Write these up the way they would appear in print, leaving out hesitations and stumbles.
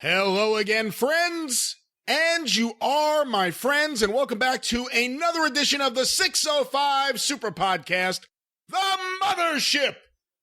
Hello again, friends, and you are my friends, and welcome back to another edition of the 605 Superpodcast, the Mothership.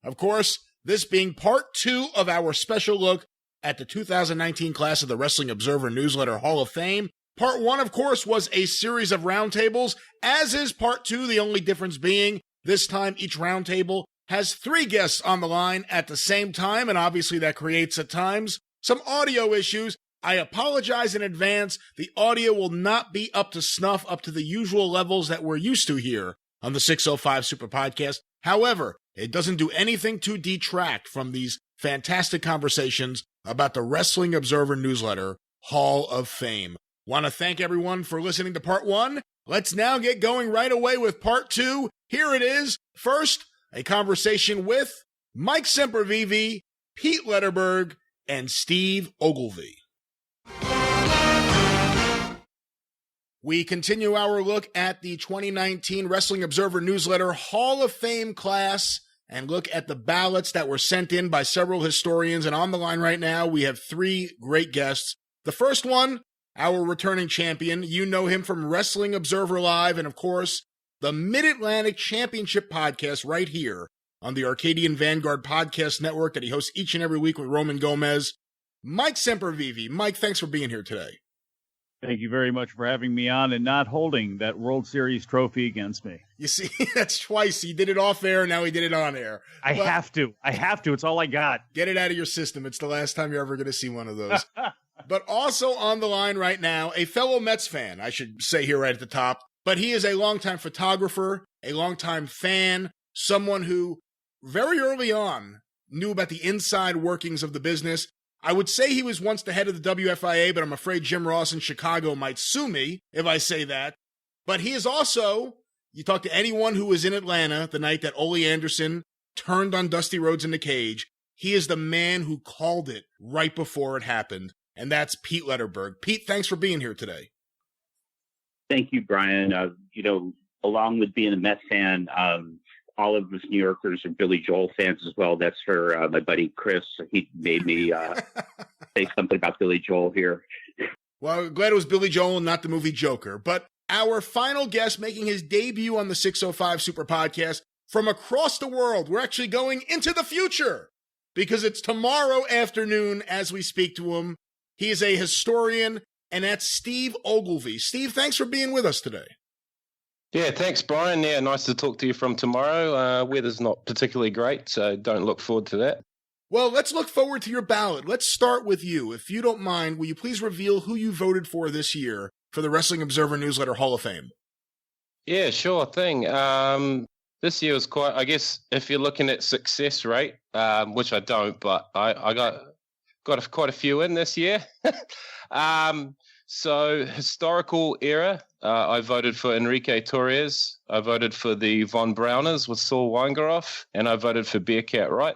Of course, this being part 2 of our special look at the 2019 class of the Wrestling Observer Newsletter Hall of Fame. Part 1, of course, was a series of roundtables, as is part 2, the only difference being this time each roundtable has 3 guests on the line at the same time, and obviously that creates at times some audio issues. I apologize in advance. The audio will not be up to snuff, up to the usual levels that we're used to here on the 605 Super Podcast. However, it doesn't do anything to detract from these fantastic conversations about the Wrestling Observer Newsletter Hall of Fame. Want to thank everyone for listening to part 1. Let's now get going right away with part 2. Here it is. First, a conversation with Mike Sempervive, Pete Lederberg, and Steve Ogilvie. We continue our look at the 2019 Wrestling Observer Newsletter Hall of Fame class and look at the ballots that were sent in by several historians. And on the line right now, we have 3 great guests. The first one, our returning champion. You know him from Wrestling Observer Live and, of course, the Mid-Atlantic Championship podcast right here on the Arcadian Vanguard podcast network that he hosts each and every week with Roman Gomez. Mike Sempervive. Mike, thanks for being here today. Thank you very much for having me on and not holding that World Series trophy against me. You see, that's twice. He did it off air, now he did it on air. I have to. It's all I got. Get it out of your system. It's the last time you're ever going to see one of those. But also on the line right now, a fellow Mets fan, I should say here right at the top, but he is a longtime photographer, a longtime fan, someone who very early on knew about the inside workings of the business. I would say he was once the head of the WFIA, but I'm afraid Jim Ross in Chicago might sue me if I say that. But he is also, you talk to anyone who was in Atlanta the night that Olli Anderson turned on Dusty Rhodes in the cage, he is the man who called it right before it happened, and that's Pete Lederberg. Pete, thanks for being here today. Thank you, Brian. Along with being a Mets fan, all of us New Yorkers are Billy Joel fans as well. That's for my buddy Chris. He made me say something about Billy Joel here. Well, glad it was Billy Joel and not the movie Joker. But our final guest making his debut on the 605 Super Podcast from across the world. We're actually going into the future because it's tomorrow afternoon as we speak to him. He is a historian, and that's Steve Ogilvie. Steve, thanks for being with us today. Yeah, thanks, Brian. Yeah, nice to talk to you from tomorrow. Weather's not particularly great, so don't look forward to that. Well, let's look forward to your ballot. Let's start with you. If you don't mind, will you please reveal who you voted for this year for the Wrestling Observer Newsletter Hall of Fame? Yeah, sure thing. This year was quite, I guess, if you're looking at success rate, which I don't, but I got quite a few in this year. So historical era, I voted for Enrique Torres. I voted for the Von Brauners with Saul Weingeroff, and I voted for Bearcat Wright.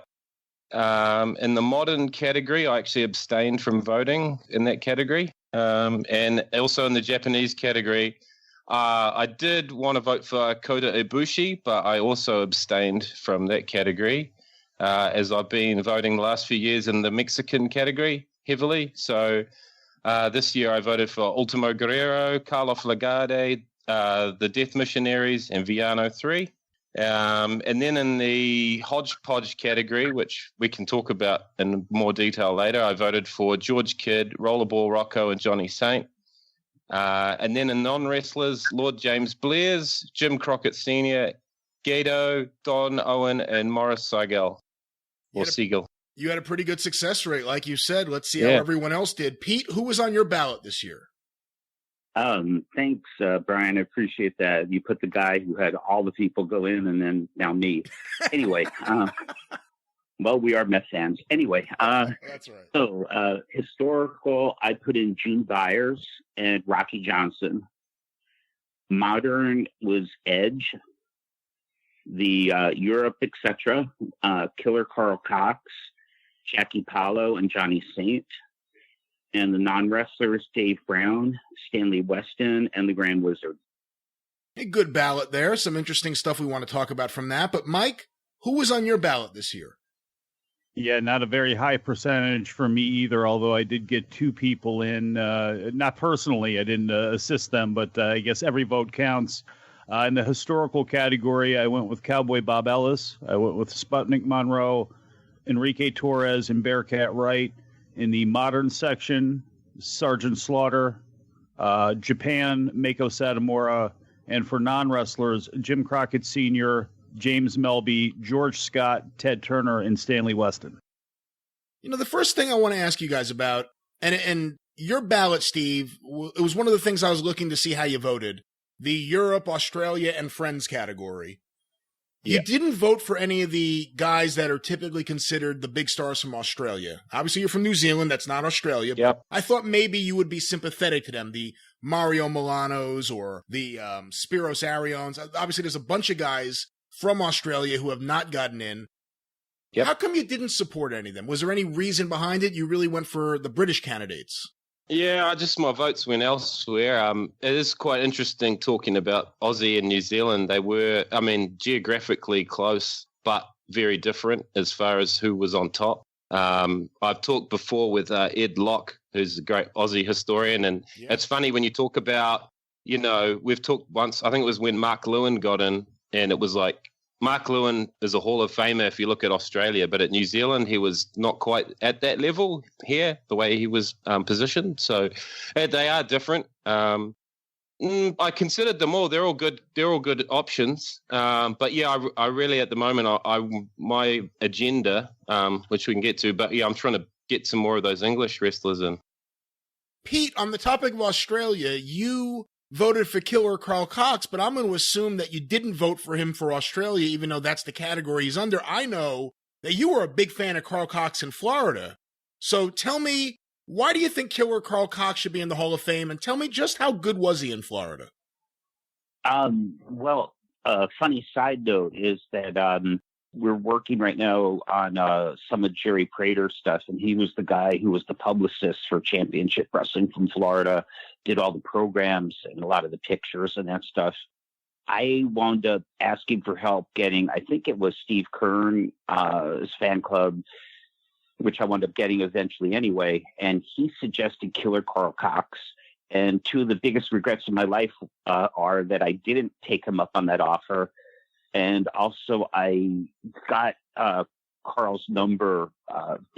In the modern category, I actually abstained from voting in that category. And also in the Japanese category, I did want to vote for Kota Ibushi, but I also abstained from that category, as I've been voting the last few years in the Mexican category heavily. So this year I voted for Ultimo Guerrero, Carlos Lagarde, the Death Missionaries, and Villano 3. And then in the hodgepodge category, which we can talk about in more detail later, I voted for George Kidd, Rollerball Rocco, and Johnny Saint. And then in non-wrestlers, Lord James Blears, Jim Crockett Sr., Gado, Don Owen, and Morris Seigel, or Siegel. You had a pretty good success rate, like you said. Let's see how everyone else did. Pete, who was on your ballot this year? Thanks, Brian. I appreciate that. You put the guy who had all the people go in and then now me. Anyway, well, we are Mets fans. Anyway, that's right. So historical, I put in Gene Byers and Rocky Johnson. Modern was Edge. The Europe, etc. Killer Carl Cox, Jackie Paulo, and Johnny Saint. And the non-wrestlers, Dave Brown, Stanley Weston, and the Grand Wizard. A good ballot there. Some interesting stuff we want to talk about from that. But Mike, who was on your ballot this year? Yeah, not a very high percentage for me either, although I did get 2 people in, not personally, I didn't assist them, but I guess every vote counts. In the historical category, I went with Cowboy Bob Ellis. I went with Sputnik Munro, Enrique Torres, and Bearcat Wright. In the modern section, Sergeant Slaughter, Japan, Mako Satomura, and for non-wrestlers, Jim Crockett Sr., James Melby, George Scott, Ted Turner, and Stanley Weston. You know, the first thing I want to ask you guys about, and your ballot, Steve, it was one of the things I was looking to see how you voted, the Europe, Australia, and Friends category. You didn't vote for any of the guys that are typically considered the big stars from Australia. Obviously, you're from New Zealand. That's not Australia. Yep. I thought maybe you would be sympathetic to them, the Mario Milanos or the Spiros Arions. Obviously, there's a bunch of guys from Australia who have not gotten in. Yep. How come you didn't support any of them? Was there any reason behind it? You really went for the British candidates? Yeah, my votes went elsewhere. It is quite interesting talking about Aussie and New Zealand. They were, geographically close, but very different as far as who was on top. I've talked before with Ed Locke, who's a great Aussie historian, and It's funny when you talk about, we've talked once, I think it was when Mark Lewin got in, and it was like, Mark Lewin is a Hall of Famer if you look at Australia, but at New Zealand, he was not quite at that level here, the way he was positioned. So they are different. I considered them all. They're all good options. But yeah, I really, at the moment, my agenda, which we can get to, but yeah, I'm trying to get some more of those English wrestlers in. Pete, on the topic of Australia, you voted for Killer Carl Cox, but I'm going to assume that you didn't vote for him for Australia, even though that's the category he's under. I know that you were a big fan of Carl Cox in Florida. So tell me, why do you think Killer Carl Cox should be in the Hall of Fame? And tell me just how good was he in Florida? Well, a funny side note is that we're working right now on some of Jerry Prater's stuff, and he was the guy who was the publicist for Championship Wrestling from Florida, did all the programs and a lot of the pictures and that stuff. I wound up asking for help getting, I think it was Steve Kern, his fan club, which I wound up getting eventually anyway, and he suggested Killer Carl Cox. And 2 of the biggest regrets in my life are that I didn't take him up on that offer. And also I got Carl's number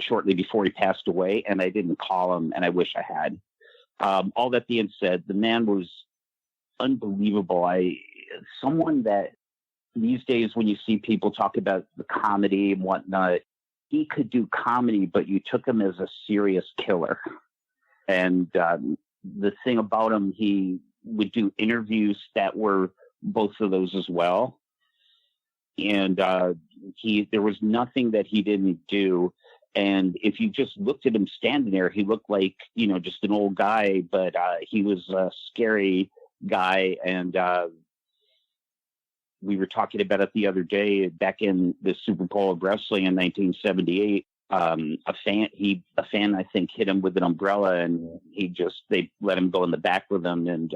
shortly before he passed away, and I didn't call him, and I wish I had. All that being said, the man was unbelievable. Someone that these days when you see people talk about the comedy and whatnot, he could do comedy, but you took him as a serious killer. And the thing about him, he would do interviews that were both of those as well. And there was nothing that he didn't do. And if you just looked at him standing there, he looked like, just an old guy, but he was a scary guy. And we were talking about it the other day, back in the Super Bowl of Wrestling in 1978. A fan, I think, hit him with an umbrella, and they let him go in the back with him. And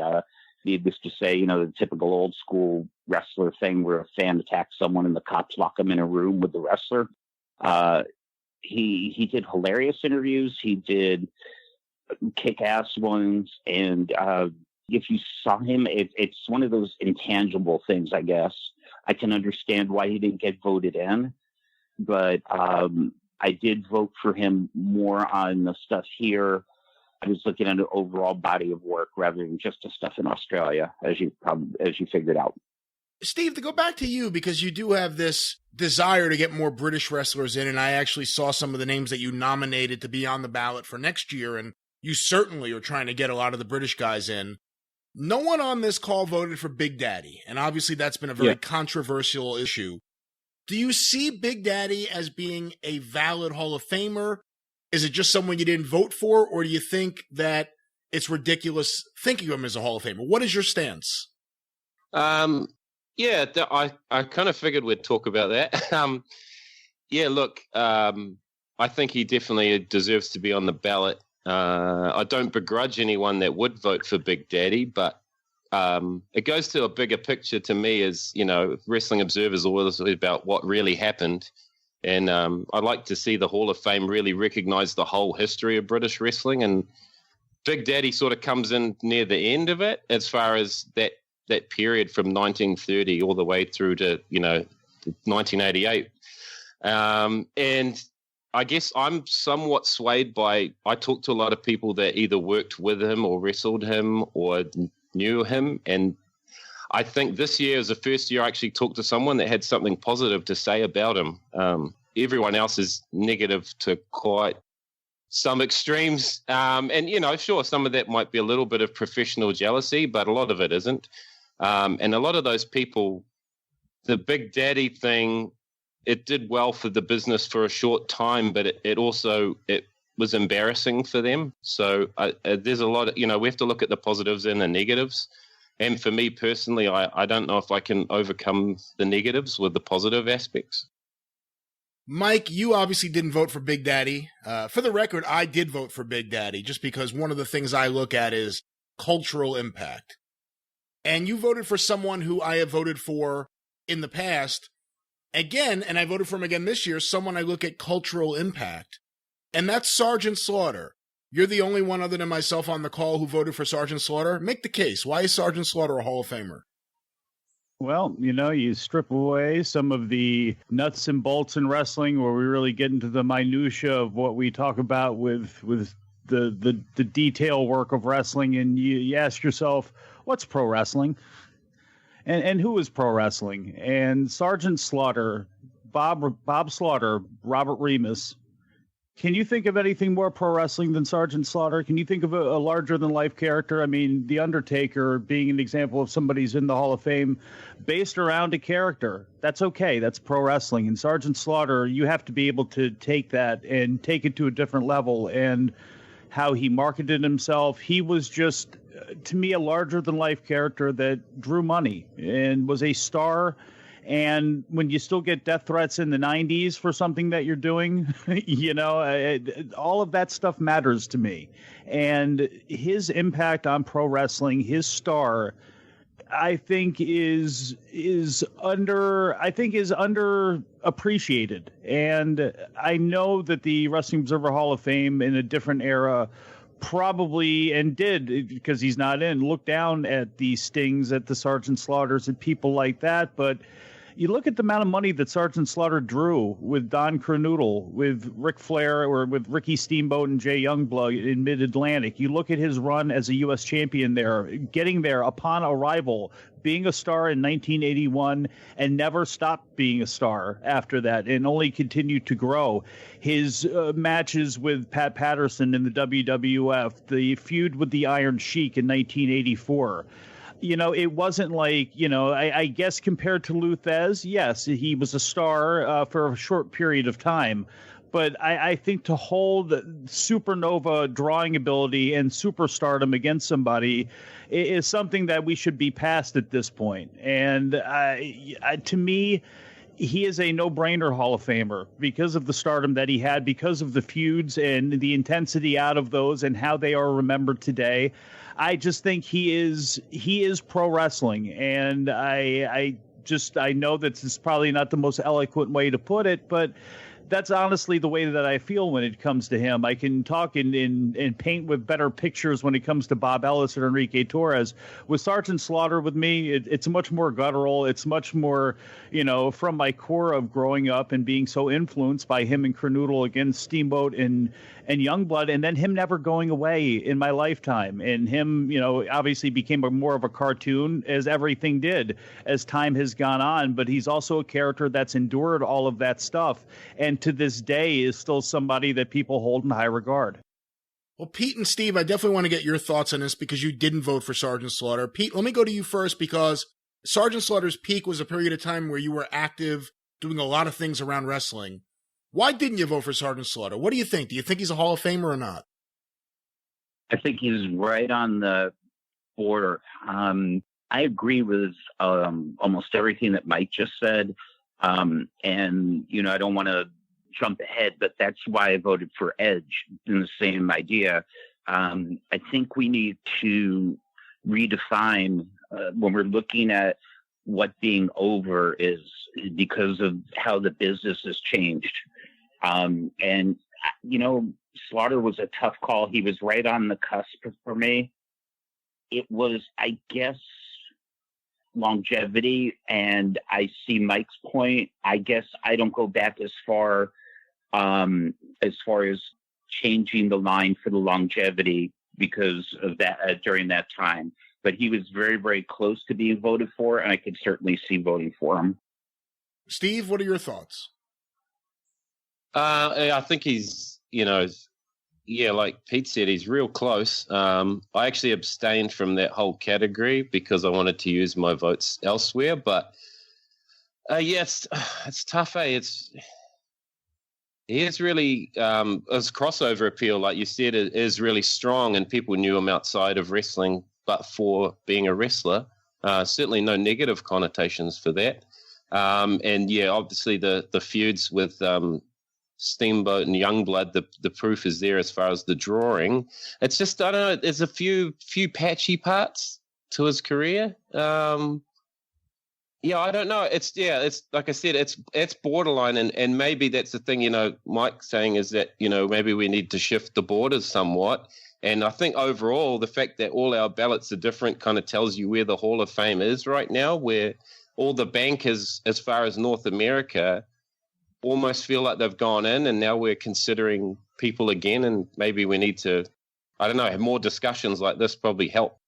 needless to say, the typical old school wrestler thing where a fan attacks someone and the cops lock him in a room with the wrestler. He did hilarious interviews. He did kick-ass ones. And if you saw him, it's one of those intangible things, I guess. I can understand why he didn't get voted in, but I did vote for him more on the stuff here. I was looking at an overall body of work rather than just the stuff in Australia, as you figured out. Steve, to go back to you, because you do have this desire to get more British wrestlers in, and I actually saw some of the names that you nominated to be on the ballot for next year, and you certainly are trying to get a lot of the British guys in. No one on this call voted for Big Daddy, and obviously that's been a very controversial issue. Do you see Big Daddy as being a valid Hall of Famer? Is it just someone you didn't vote for, or do you think that it's ridiculous thinking of him as a Hall of Famer? What is your stance? Yeah, I kind of figured we'd talk about that. Look, I think he definitely deserves to be on the ballot. I don't begrudge anyone that would vote for Big Daddy, but it goes to a bigger picture to me as, Wrestling Observer's always about what really happened. And I'd like to see the Hall of Fame really recognize the whole history of British wrestling. And Big Daddy sort of comes in near the end of it, as far as that period from 1930 all the way through to, 1988. And I guess I'm somewhat swayed by, I talked to a lot of people that either worked with him or wrestled him or knew him. And I think this year is the first year I actually talked to someone that had something positive to say about him. Everyone else is negative to quite some extremes. And, sure, some of that might be a little bit of professional jealousy, but a lot of it isn't. And a lot of those people, the Big Daddy thing, it did well for the business for a short time, but it also was embarrassing for them. So there's a lot of, we have to look at the positives and the negatives. And for me personally, I don't know if I can overcome the negatives with the positive aspects. Mike, you obviously didn't vote for Big Daddy. For the record, I did vote for Big Daddy just because one of the things I look at is cultural impact. And you voted for someone who I have voted for in the past. Again, and I voted for him again this year, someone I look at cultural impact. And that's Sergeant Slaughter. You're the only one other than myself on the call who voted for Sergeant Slaughter. Make the case. Why is Sergeant Slaughter a Hall of Famer? Well, you strip away some of the nuts and bolts in wrestling where we really get into the minutia of what we talk about with the detail work of wrestling, and you ask yourself, what's pro wrestling? And who is pro wrestling? And Sergeant Slaughter, Bob Slaughter, Robert Remus. Can you think of anything more pro wrestling than Sergeant Slaughter? Can you think of a larger-than-life character? I mean, The Undertaker being an example of somebody who's in the Hall of Fame based around a character. That's okay. That's pro wrestling. And Sergeant Slaughter, you have to be able to take that and take it to a different level. And how he marketed himself, he was just, to me, a larger-than-life character that drew money and was a star. And when you still get death threats in the 90s for something that you're doing, all of that stuff matters to me. And his impact on pro wrestling, his star, I think is underappreciated. And I know that the Wrestling Observer Hall of Fame in a different era probably, and did, because he's not in, look down at the Stings, at the Sergeant Slaughters, and people like that. But you look at the amount of money that Sergeant Slaughter drew with Don Kernoodle, with Ric Flair, or with Ricky Steamboat and Jay Youngblood in Mid-Atlantic. You look at his run as a U.S. champion there, getting there upon arrival, being a star in 1981, and never stopped being a star after that, and only continued to grow. His matches with Pat Patterson in the WWF, the feud with the Iron Sheik in 1984. It wasn't like, I guess compared to Luthez, yes, he was a star for a short period of time. But I think to hold supernova drawing ability and superstardom against somebody is something that we should be past at this point. And to me, he is a no-brainer Hall of Famer because of the stardom that he had, because of the feuds and the intensity out of those and how they are remembered today. I just think he is pro wrestling, and I know that it's probably not the most eloquent way to put it, but that's honestly the way that I feel when it comes to him. I can talk and paint with better pictures when it comes to Bob Ellis or Enrique Torres. With Sergeant Slaughter, with me, it's much more guttural. It's much more, from my core of growing up and being so influenced by him and Kernoodle against Steamboat and Youngblood, and then him never going away in my lifetime. And him, obviously became more of a cartoon, as everything did as time has gone on. But he's also a character that's endured all of that stuff, and to this day is still somebody that people hold in high regard. Well, Pete and Steve, I definitely want to get your thoughts on this because you didn't vote for Sergeant Slaughter. Pete, let me go to you first, because Sergeant Slaughter's peak was a period of time where you were active, doing a lot of things around wrestling. Why didn't you vote for Sergeant Slaughter? What do you think? Do you think he's a Hall of Famer or not? I think he's right on the border. I agree with almost everything that Mike just said. And, I don't want to jump ahead, but that's why I voted for Edge in the same idea. I think we need to redefine when we're looking at what being over is because of how the business has changed. And, Slaughter was a tough call. He was right on the cusp for me. It was, I guess, longevity. And I see Mike's point. I guess I don't go back as far as changing the line for the longevity because of that during that time. But he was very, very close to being voted for, and I could certainly see voting for him. Steve, what are your thoughts? I think he's, like Pete said, he's real close. I actually abstained from that whole category because I wanted to use my votes elsewhere. But it's tough. He is really, his crossover appeal, like you said, is really strong, and people knew him outside of wrestling, but for being a wrestler. Certainly no negative connotations for that. Obviously the feuds with Steamboat and Youngblood, the proof is there as far as the drawing. It's just, I don't know, there's a few patchy parts to his career. I don't know. It's like I said, it's borderline, and maybe that's the thing, Mike's saying is that, maybe we need to shift the borders somewhat. And I think overall, the fact that all our ballots are different kind of tells you where the Hall of Fame is right now, where all the bankers, as far as North America, almost feel like they've gone in, and now we're considering people again, and maybe we need to, I don't know, have more discussions like this probably help.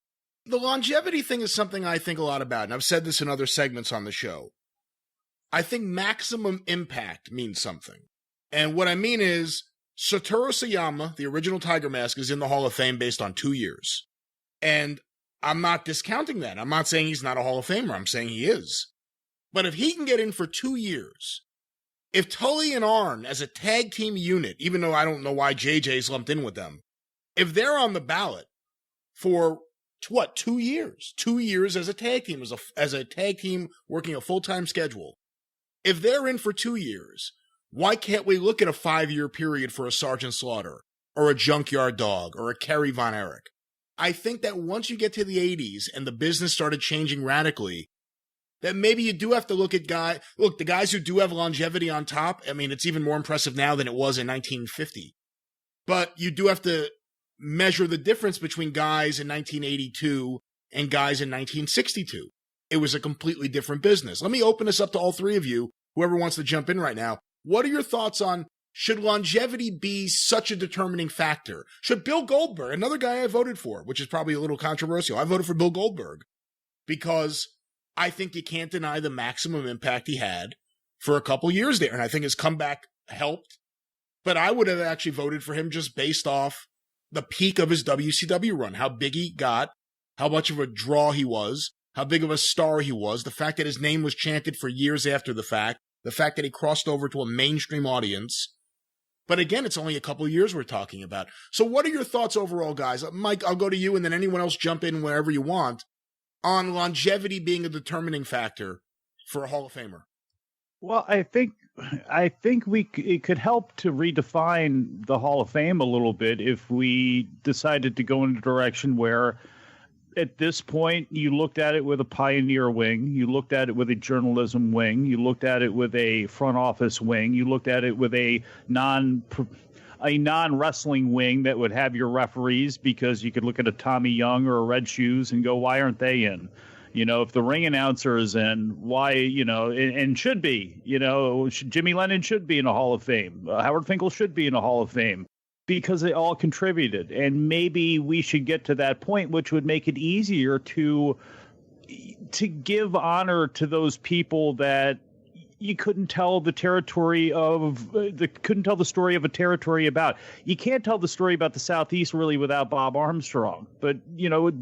The longevity thing is something I think a lot about, and I've said this in other segments on the show. I think maximum impact means something. And what I mean is, Satoru Sayama, the original Tiger Mask, is in the Hall of Fame based on 2 years. And I'm not discounting that. I'm not saying he's not a Hall of Famer. I'm saying he is. But if he can get in for 2 years, if Tully and Arn as a tag team unit, even though I don't know why JJ's lumped in with them, if they're on the ballot for 2 years? 2 years as a tag team, as a tag team working a full-time schedule. If they're in for 2 years, why can't we look at a 5-year period for a Sergeant Slaughter or a Junkyard Dog or a Kerry Von Erich? I think that once you get to the 80s and the business started changing radically, that maybe you do have to look at the guys who do have longevity on top. I mean, it's even more impressive now than it was in 1950. But you do have to measure the difference between guys in 1982 and guys in 1962. It was a completely different business. Let me open this up to all three of you, whoever wants to jump in right now. What are your thoughts on, should longevity be such a determining factor? Should Bill Goldberg, another guy I voted for, which is probably a little controversial, I voted for Bill Goldberg because I think you can't deny the maximum impact he had for a couple years there, and I think his comeback helped. But I would have actually voted for him just based off the peak of his WCW run, how big he got, how much of a draw he was, how big of a star he was, the fact that his name was chanted for years after the fact, the fact that he crossed over to a mainstream audience. But again, it's only a couple of years we're talking about. So what are your thoughts overall, guys? Mike, I'll go to you, and then anyone else jump in wherever you want, on longevity being a determining factor for a Hall of Famer. Well, I think it could help to redefine the Hall of Fame a little bit if we decided to go in a direction where, at this point, you looked at it with a pioneer wing, you looked at it with a journalism wing, you looked at it with a front office wing, you looked at it with a non-wrestling wing that would have your referees, because you could look at a Tommy Young or a Red Shoes and go, why aren't they in? If the ring announcer is in, why, and should be, Jimmy Lennon should be in a Hall of Fame. Howard Finkel should be in a Hall of Fame because they all contributed. And maybe we should get to that point, which would make it easier to give honor to those people that you couldn't tell the story of a territory about. You can't tell the story about the Southeast really without Bob Armstrong. But,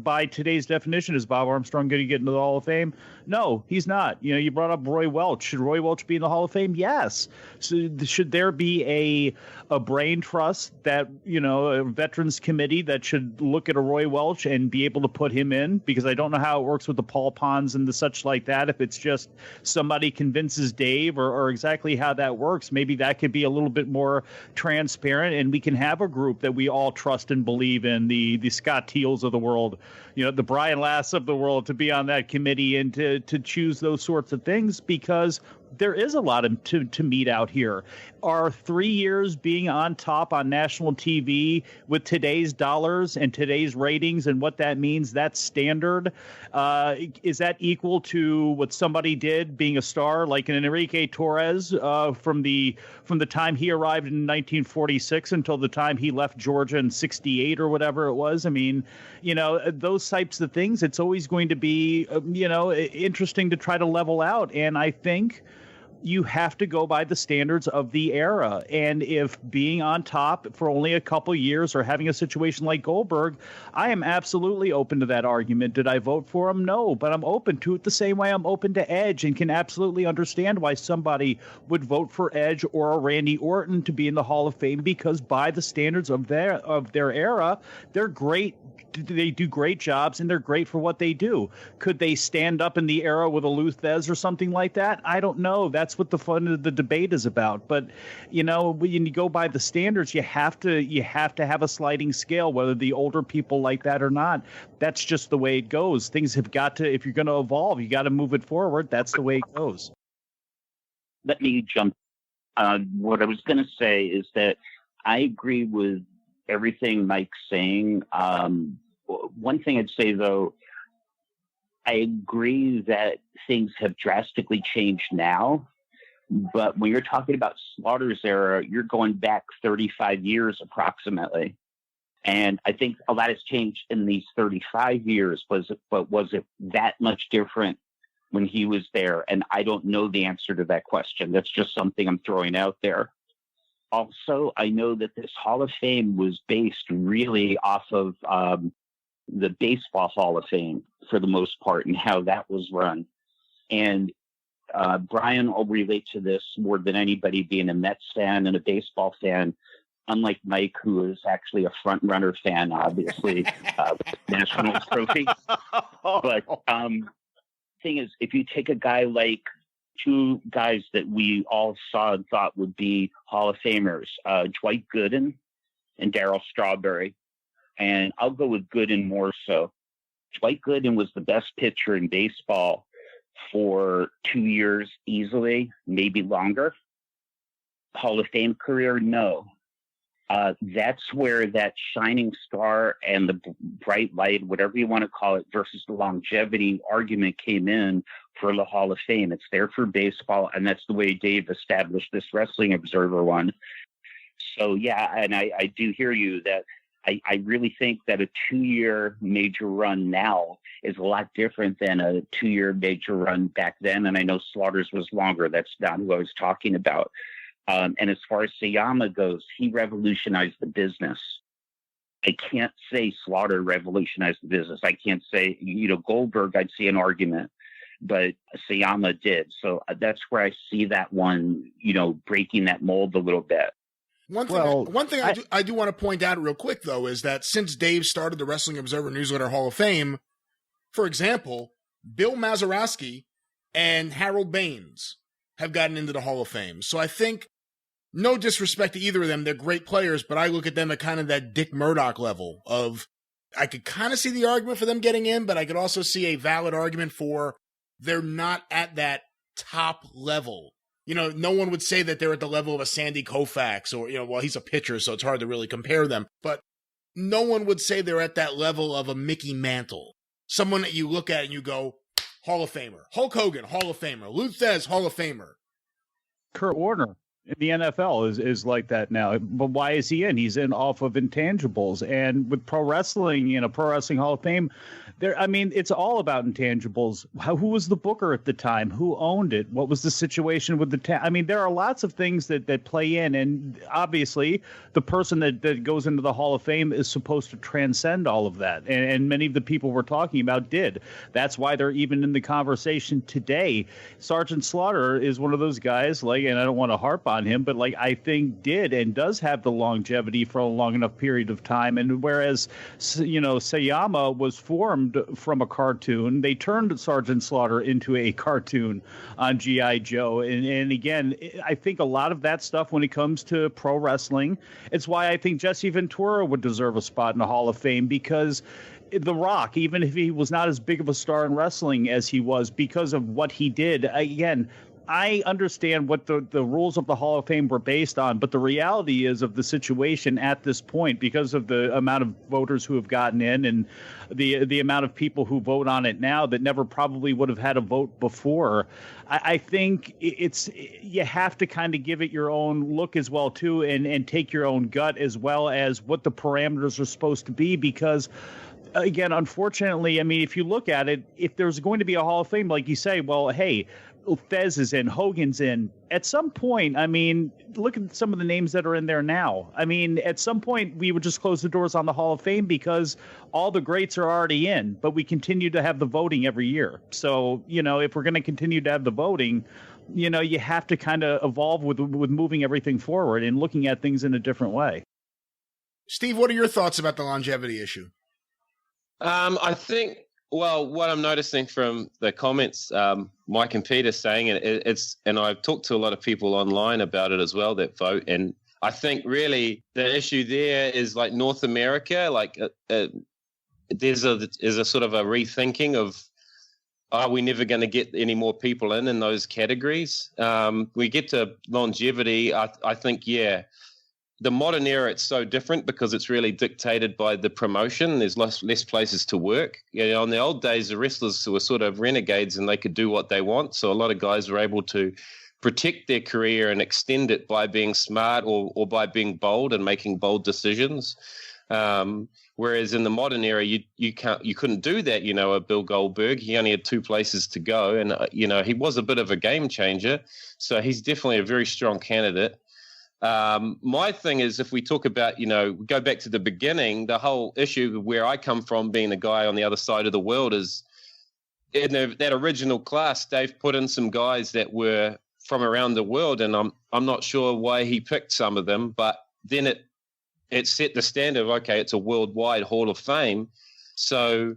by today's definition, is Bob Armstrong going to get into the Hall of Fame? No, he's not. You brought up Roy Welch. Should Roy Welch be in the Hall of Fame? Yes. So should there be a brain trust that, a veterans committee that should look at a Roy Welch and be able to put him in? Because I don't know how it works with the Paul Ponds and the such like that. If it's just somebody convinces Dave Dave or exactly how that works. Maybe that could be a little bit more transparent, and we can have a group that we all trust and believe in, the Scott Teals of the world, the Brian Lass of the world, to be on that committee and to choose those sorts of things, because there is a lot to meet out here. Are 3 years being on top on national TV with today's dollars and today's ratings and what that means, that's standard? Is that equal to what somebody did being a star like an Enrique Torres from the time he arrived in 1946 until the time he left Georgia in 68 or whatever it was? I mean, those types of things, it's always going to be, interesting to try to level out. And I think you have to go by the standards of the era. And if being on top for only a couple years or having a situation like Goldberg, I am absolutely open to that argument. Did I vote for him? No, but I'm open to it the same way I'm open to Edge, and can absolutely understand why somebody would vote for Edge or a Randy Orton to be in the Hall of Fame, because by the standards of their era, they're great. They do great jobs, and they're great for what they do. Could they stand up in the era with a Lou Thez or something like that? I don't know. That's what the fun of the debate is about. But when you go by the standards, you have to have a sliding scale, whether the older people like that or not. That's just the way it goes. Things have got to, if you're going to evolve, you got to move it forward. That's the way it goes. Let me jump. What I was going to say is that I agree with everything Mike's saying. One thing I'd say, though, I agree that things have drastically changed now. But when you're talking about Slaughter's era, you're going back 35 years approximately. And I think a lot has changed in these 35 years. Was it that much different when he was there? And I don't know the answer to that question. That's just something I'm throwing out there. Also, I know that this Hall of Fame was based really off of the Baseball Hall of Fame for the most part, and how that was run. And Brian will relate to this more than anybody, being a Mets fan and a baseball fan, unlike Mike, who is actually a front runner fan, obviously, with the National Trophy. But thing is, if you take a guy like two guys that we all saw and thought would be Hall of Famers, Dwight Gooden and Darryl Strawberry. And I'll go with Gooden more so. Dwight Gooden was the best pitcher in baseball for 2 years easily, maybe longer. Hall of Fame career, no. That's where that shining star and the bright light, whatever you want to call it, versus the longevity argument came in for the Hall of Fame. It's there for baseball, and that's the way Dave established this Wrestling Observer one. So, yeah, and I do hear you that I really think that a 2-year major run now is a lot different than a 2-year major run back then. And I know Slaughter's was longer. That's not who I was talking about. And as far as Sayama goes, he revolutionized the business. I can't say Slaughter revolutionized the business. I can't say, Goldberg, I'd see an argument, but Sayama did. So that's where I see that one, breaking that mold a little bit. One thing I do want to point out real quick, though, is that since Dave started the Wrestling Observer Newsletter Hall of Fame, for example, Bill Mazeroski and Harold Baines have gotten into the Hall of Fame. So I think, no disrespect to either of them, they're great players, but I look at them at kind of that Dick Murdoch level of, I could kind of see the argument for them getting in, but I could also see a valid argument for they're not at that top level. No one would say that they're at the level of a Sandy Koufax or, he's a pitcher, so it's hard to really compare them. But no one would say they're at that level of a Mickey Mantle. Someone that you look at and you go, Hall of Famer. Hulk Hogan, Hall of Famer. Lou Thez, Hall of Famer. Kurt Warner in the NFL is like that now. But why is he in? He's in off of intangibles. And with pro wrestling, Pro Wrestling Hall of Fame, it's all about intangibles. Who was the booker at the time? Who owned it? What was the situation with the there are lots of things that play in. And obviously, the person that goes into the Hall of Fame is supposed to transcend all of that. And many of the people we're talking about did. That's why they're even in the conversation today. Sergeant Slaughter is one of those guys, and I don't want to harp on him, but I think did and does have the longevity for a long enough period of time. And whereas, Sayama was formed stemmed from a cartoon. They turned Sergeant Slaughter into a cartoon on G.I. Joe. And again, I think a lot of that stuff when it comes to pro wrestling, it's why I think Jesse Ventura would deserve a spot in the Hall of Fame, because The Rock, even if he was not as big of a star in wrestling as he was because of what he did, again, I understand what the rules of the Hall of Fame were based on, but the reality is of the situation at this point, because of the amount of voters who have gotten in and the amount of people who vote on it now that never probably would have had a vote before, I think you have to kind of give it your own look as well, too, and take your own gut as well as what the parameters are supposed to be, because again, unfortunately, I mean, if you look at it, if there's going to be a Hall of Fame, like you say, well, hey, Fez is in, Hogan's in. At some point, I mean, look at some of the names that are in there now. I mean, at some point, we would just close the doors on the Hall of Fame because all the greats are already in, but we continue to have the voting every year. So, if we're going to continue to have the voting, you have to kind of evolve with moving everything forward and looking at things in a different way. Steve, what are your thoughts about the longevity issue? I think, well, what I'm noticing from the comments, Mike and Peter saying it's, and I've talked to a lot of people online about it as well that vote, and I think really the issue there is like North America, like there's a sort of a rethinking of, are we never going to get any more people in those categories? We get to longevity, I think, yeah. The modern era, it's so different because it's really dictated by the promotion. There's less places to work. In the old days, the wrestlers were sort of renegades and they could do what they want. So a lot of guys were able to protect their career and extend it by being smart or by being bold and making bold decisions. Whereas in the modern era, you couldn't do that. A Bill Goldberg, he only had 2 places to go, and he was a bit of a game changer. So he's definitely a very strong candidate. My thing is, if we talk about, go back to the beginning, the whole issue where I come from, being the guy on the other side of the world, is in that original class, Dave put in some guys that were from around the world, and I'm not sure why he picked some of them, but then it set the standard of, okay, it's a worldwide Hall of Fame. So,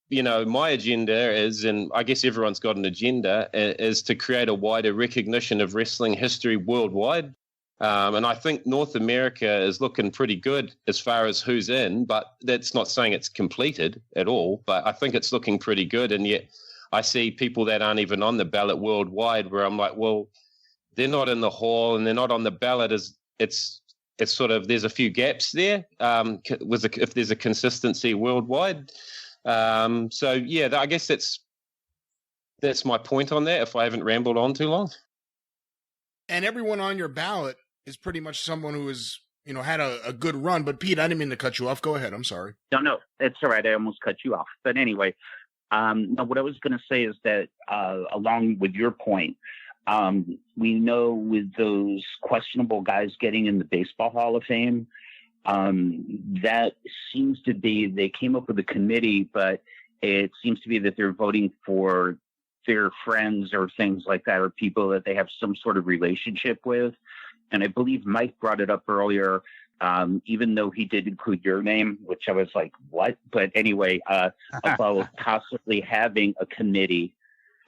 my agenda is, and I guess everyone's got an agenda, is to create a wider recognition of wrestling history worldwide. And I think North America is looking pretty good as far as who's in, but that's not saying it's completed at all. But I think it's looking pretty good. And yet I see people that aren't even on the ballot worldwide where I'm like, well, they're not in the hall and they're not on the ballot. It's sort of, there's a few gaps there if there's a consistency worldwide. So, yeah, I guess that's my point on that, if I haven't rambled on too long. And everyone on your ballot is pretty much someone who has, had a good run. But Pete, I didn't mean to cut you off. Go ahead. I'm sorry. No, it's all right. I almost cut you off. But anyway, no, what I was going to say is that along with your point, we know with those questionable guys getting in the Baseball Hall of Fame, that seems to be, they came up with a committee, but it seems to be that they're voting for their friends or things like that, or people that they have some sort of relationship with. And I believe Mike brought it up earlier, even though he did include your name, which I was like, what? But anyway, about possibly having a committee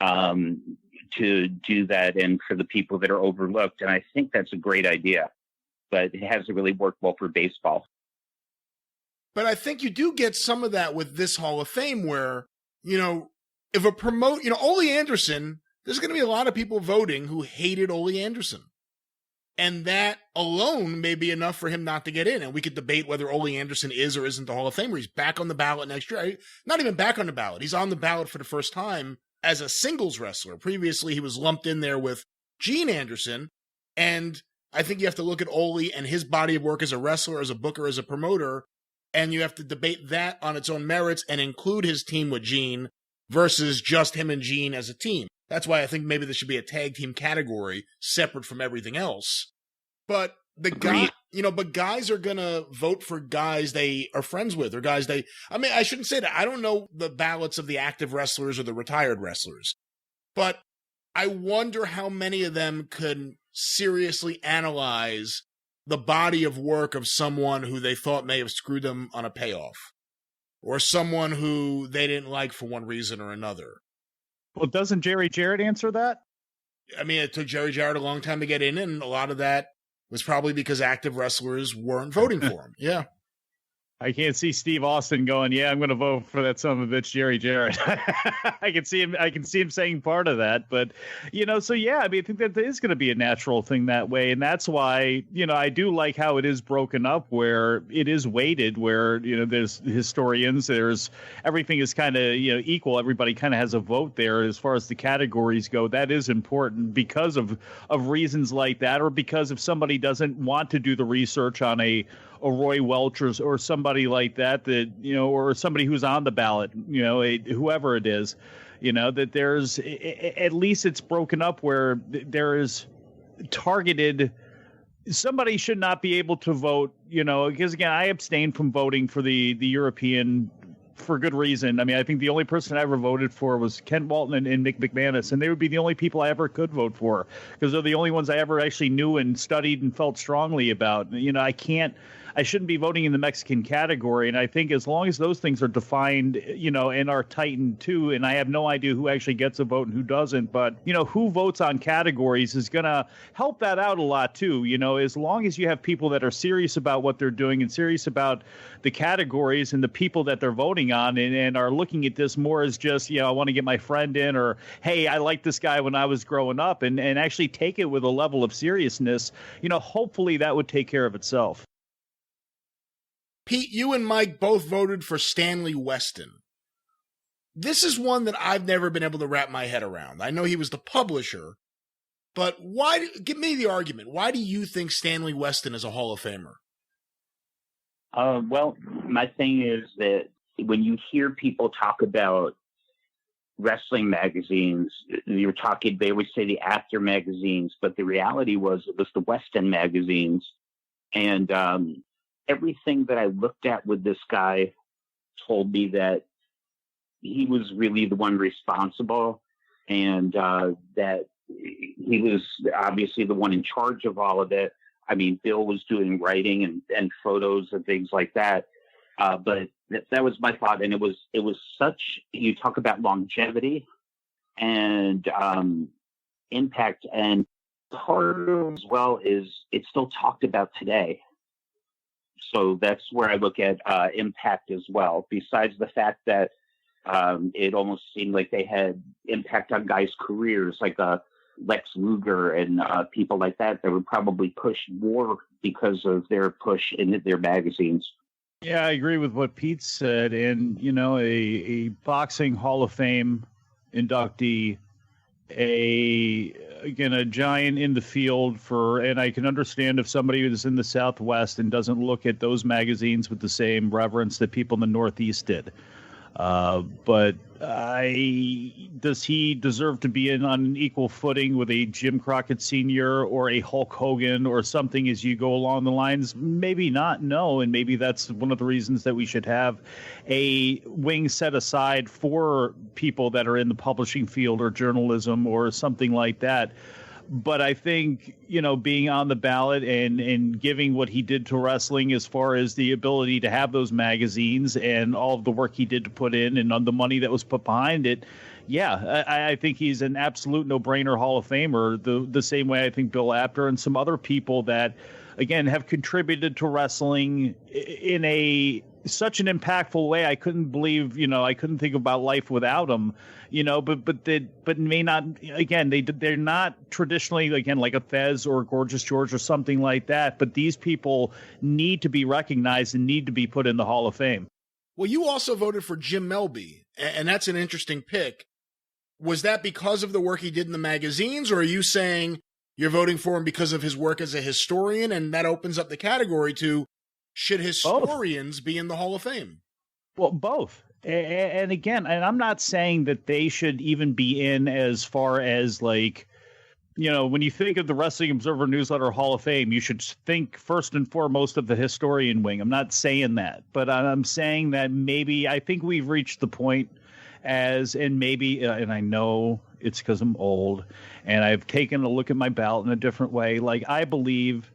to do that, and for the people that are overlooked. And I think that's a great idea, but it hasn't really worked well for baseball. But I think you do get some of that with this Hall of Fame where, if a Olli Anderson, there's going to be a lot of people voting who hated Olli Anderson. And that alone may be enough for him not to get in. And we could debate whether Olli Anderson is or isn't the Hall of Famer. He's back on the ballot next year. Not even back on the ballot. He's on the ballot for the first time as a singles wrestler. Previously, he was lumped in there with Gene Anderson. And I think you have to look at Olli and his body of work as a wrestler, as a booker, as a promoter. And you have to debate that on its own merits and include his team with Gene versus just him and Gene as a team. That's why I think maybe there should be a tag team category separate from everything else. But guys are going to vote for guys they are friends with, or guys I shouldn't say that. I don't know the ballots of the active wrestlers or the retired wrestlers, but I wonder how many of them could seriously analyze the body of work of someone who they thought may have screwed them on a payoff. or someone who they didn't like for one reason or another. Well, doesn't Jerry Jarrett answer that? I mean, it took Jerry Jarrett a long time to get in, and a lot of that was probably because active wrestlers weren't voting for him. Yeah. I can't see Steve Austin going, yeah, I'm going to vote for that son of a bitch, Jerry Jarrett. I can see him saying part of that. But, so yeah, I mean, I think that is going to be a natural thing that way. And that's why, I do like how it is broken up, where it is weighted, where, there's historians, there's everything is kind of, equal. Everybody kind of has a vote there as far as the categories go. That is important because of reasons like that, or because if somebody doesn't want to do the research on a Roy Welch or somebody like that, or somebody who's on the ballot, whoever it is, that there's, at least it's broken up where there is targeted. Somebody should not be able to vote, because again, I abstained from voting for the European for good reason. I mean, I think the only person I ever voted for was Kent Walton and Mick McManus, and they would be the only people I ever could vote for, because they're the only ones I ever actually knew and studied and felt strongly about. I shouldn't be voting in the Mexican category. And I think as long as those things are defined, and are tightened too, and I have no idea who actually gets a vote and who doesn't, but, who votes on categories is going to help that out a lot too. As long as you have people that are serious about what they're doing and serious about the categories and the people that they're voting on, and are looking at this more as just, I want to get my friend in, or, hey, I liked this guy when I was growing up, and actually take it with a level of seriousness, hopefully that would take care of itself. Pete, you and Mike both voted for Stanley Weston. This is one that I've never been able to wrap my head around. I know he was the publisher, but why? Give me the argument. Why do you think Stanley Weston is a Hall of Famer? Well, my thing is that when you hear people talk about wrestling magazines, they always say the after magazines, but the reality was it was the Weston magazines. And everything that I looked at with this guy told me that he was really the one responsible, and that he was obviously the one in charge of all of it. I mean, Bill was doing writing and photos and things like that. But that was my thought. And it was such, you talk about longevity and impact, and part of it as well is it's still talked about today. So that's where I look at impact as well, besides the fact that it almost seemed like they had impact on guys' careers, like Lex Luger and people like that would probably push more because of their push in their magazines. Yeah, I agree with what Pete said. And, a boxing Hall of Fame inductee, a giant in the field and I can understand if somebody is in the Southwest and doesn't look at those magazines with the same reverence that people in the Northeast did. But does he deserve to be on an equal footing with a Jim Crockett Sr. or a Hulk Hogan or something as you go along the lines? Maybe not, no. And maybe that's one of the reasons that we should have a wing set aside for people that are in the publishing field or journalism or something like that. But I think, being on the ballot and giving what he did to wrestling as far as the ability to have those magazines and all of the work he did to put in and on the money that was put behind it, yeah, I think he's an absolute no-brainer Hall of Famer, the same way I think Bill Apter and some other people that, again, have contributed to wrestling in such an impactful way. I couldn't believe, I couldn't think about life without him, but may not, again, they're not traditionally, again, like a Fez or a Gorgeous George or something like that. But these people need to be recognized and need to be put in the Hall of Fame. Well, you also voted for Jim Melby, and that's an interesting pick. Was that because of the work he did in the magazines, or are you saying you're voting for him because of his work as a historian, and that opens up the category to, should historians be in the Hall of Fame? Well, both. And again, and I'm not saying that they should even be in as far as like, when you think of the Wrestling Observer Newsletter Hall of Fame, you should think first and foremost of the historian wing. I'm not saying that, but I'm saying that maybe I think we've reached the point and I know it's because I'm old and I've taken a look at my ballot in a different way. Like, I believe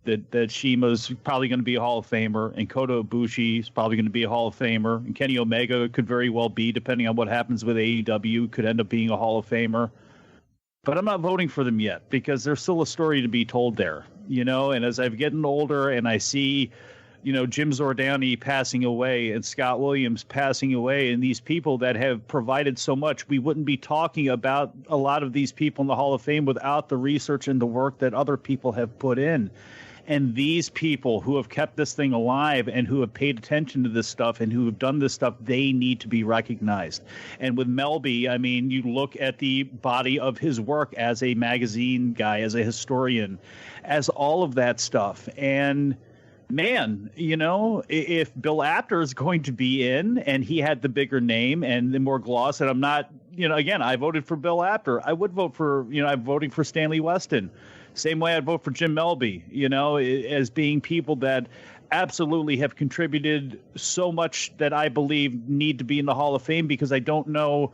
that Shima's probably going to be a Hall of Famer, and Kota Ibushi is probably going to be a Hall of Famer, and Kenny Omega could very well be, depending on what happens with AEW, could end up being a Hall of Famer. But I'm not voting for them yet because there's still a story to be told there, and as I've gotten older and I see, Jim Zordani passing away and Scott Williams passing away, and these people that have provided so much, we wouldn't be talking about a lot of these people in the Hall of Fame without the research and the work that other people have put in. And these people who have kept this thing alive and who have paid attention to this stuff and who have done this stuff, they need to be recognized. And with Melby, I mean, you look at the body of his work as a magazine guy, as a historian, as all of that stuff. And man, if Bill Apter is going to be in and he had the bigger name and the more gloss, and I'm not, again, I voted for Bill Apter. I would vote for, I'm voting for Stanley Weston. Same way I'd vote for Jim Melby, as being people that absolutely have contributed so much that I believe need to be in the Hall of Fame, because I don't know,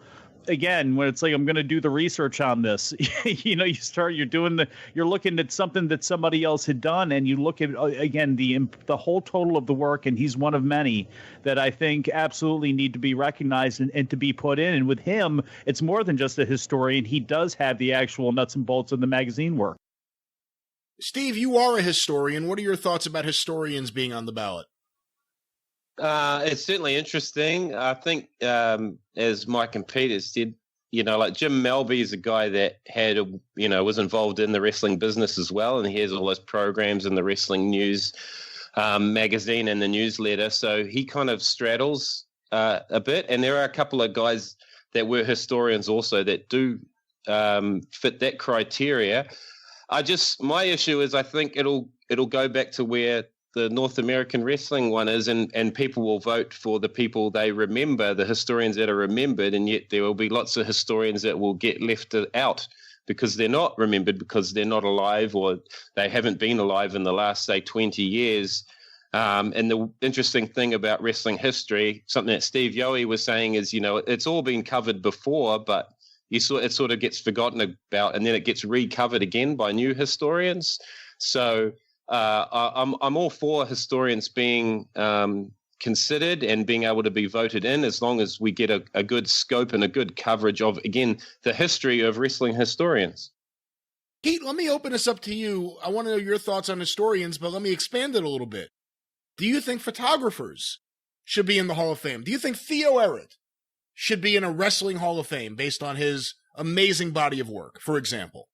again, when it's like, I'm going to do the research on this, you're looking at something that somebody else had done, and you look at, again, the whole total of the work, and he's one of many that I think absolutely need to be recognized and to be put in. And with him, it's more than just a historian. He does have the actual nuts and bolts of the magazine work. Steve, you are a historian. What are your thoughts about historians being on the ballot? It's certainly interesting. I think, as Mike and Peter said, like Jim Melby is a guy that had, was involved in the wrestling business as well, and he has all those programs in the wrestling news magazine and the newsletter. So he kind of straddles a bit. And there are a couple of guys that were historians also that do fit that criteria. My issue is I think it'll go back to where the North American wrestling one is, and people will vote for the people they remember, the historians that are remembered, and yet there will be lots of historians that will get left out because they're not remembered, because they're not alive, or they haven't been alive in the last, say, 20 years. And the interesting thing about wrestling history, something that Steve Yohe was saying is, it's all been covered before, but it sort of gets forgotten about, and then it gets recovered again by new historians. So I'm all for historians being considered and being able to be voted in, as long as we get a good scope and a good coverage of, again, the history of wrestling historians. Pete, let me open this up to you. I want to know your thoughts on historians, but let me expand it a little bit. Do you think photographers should be in the Hall of Fame? Do you think Theo Eret should be in a wrestling Hall of Fame based on his amazing body of work, for example?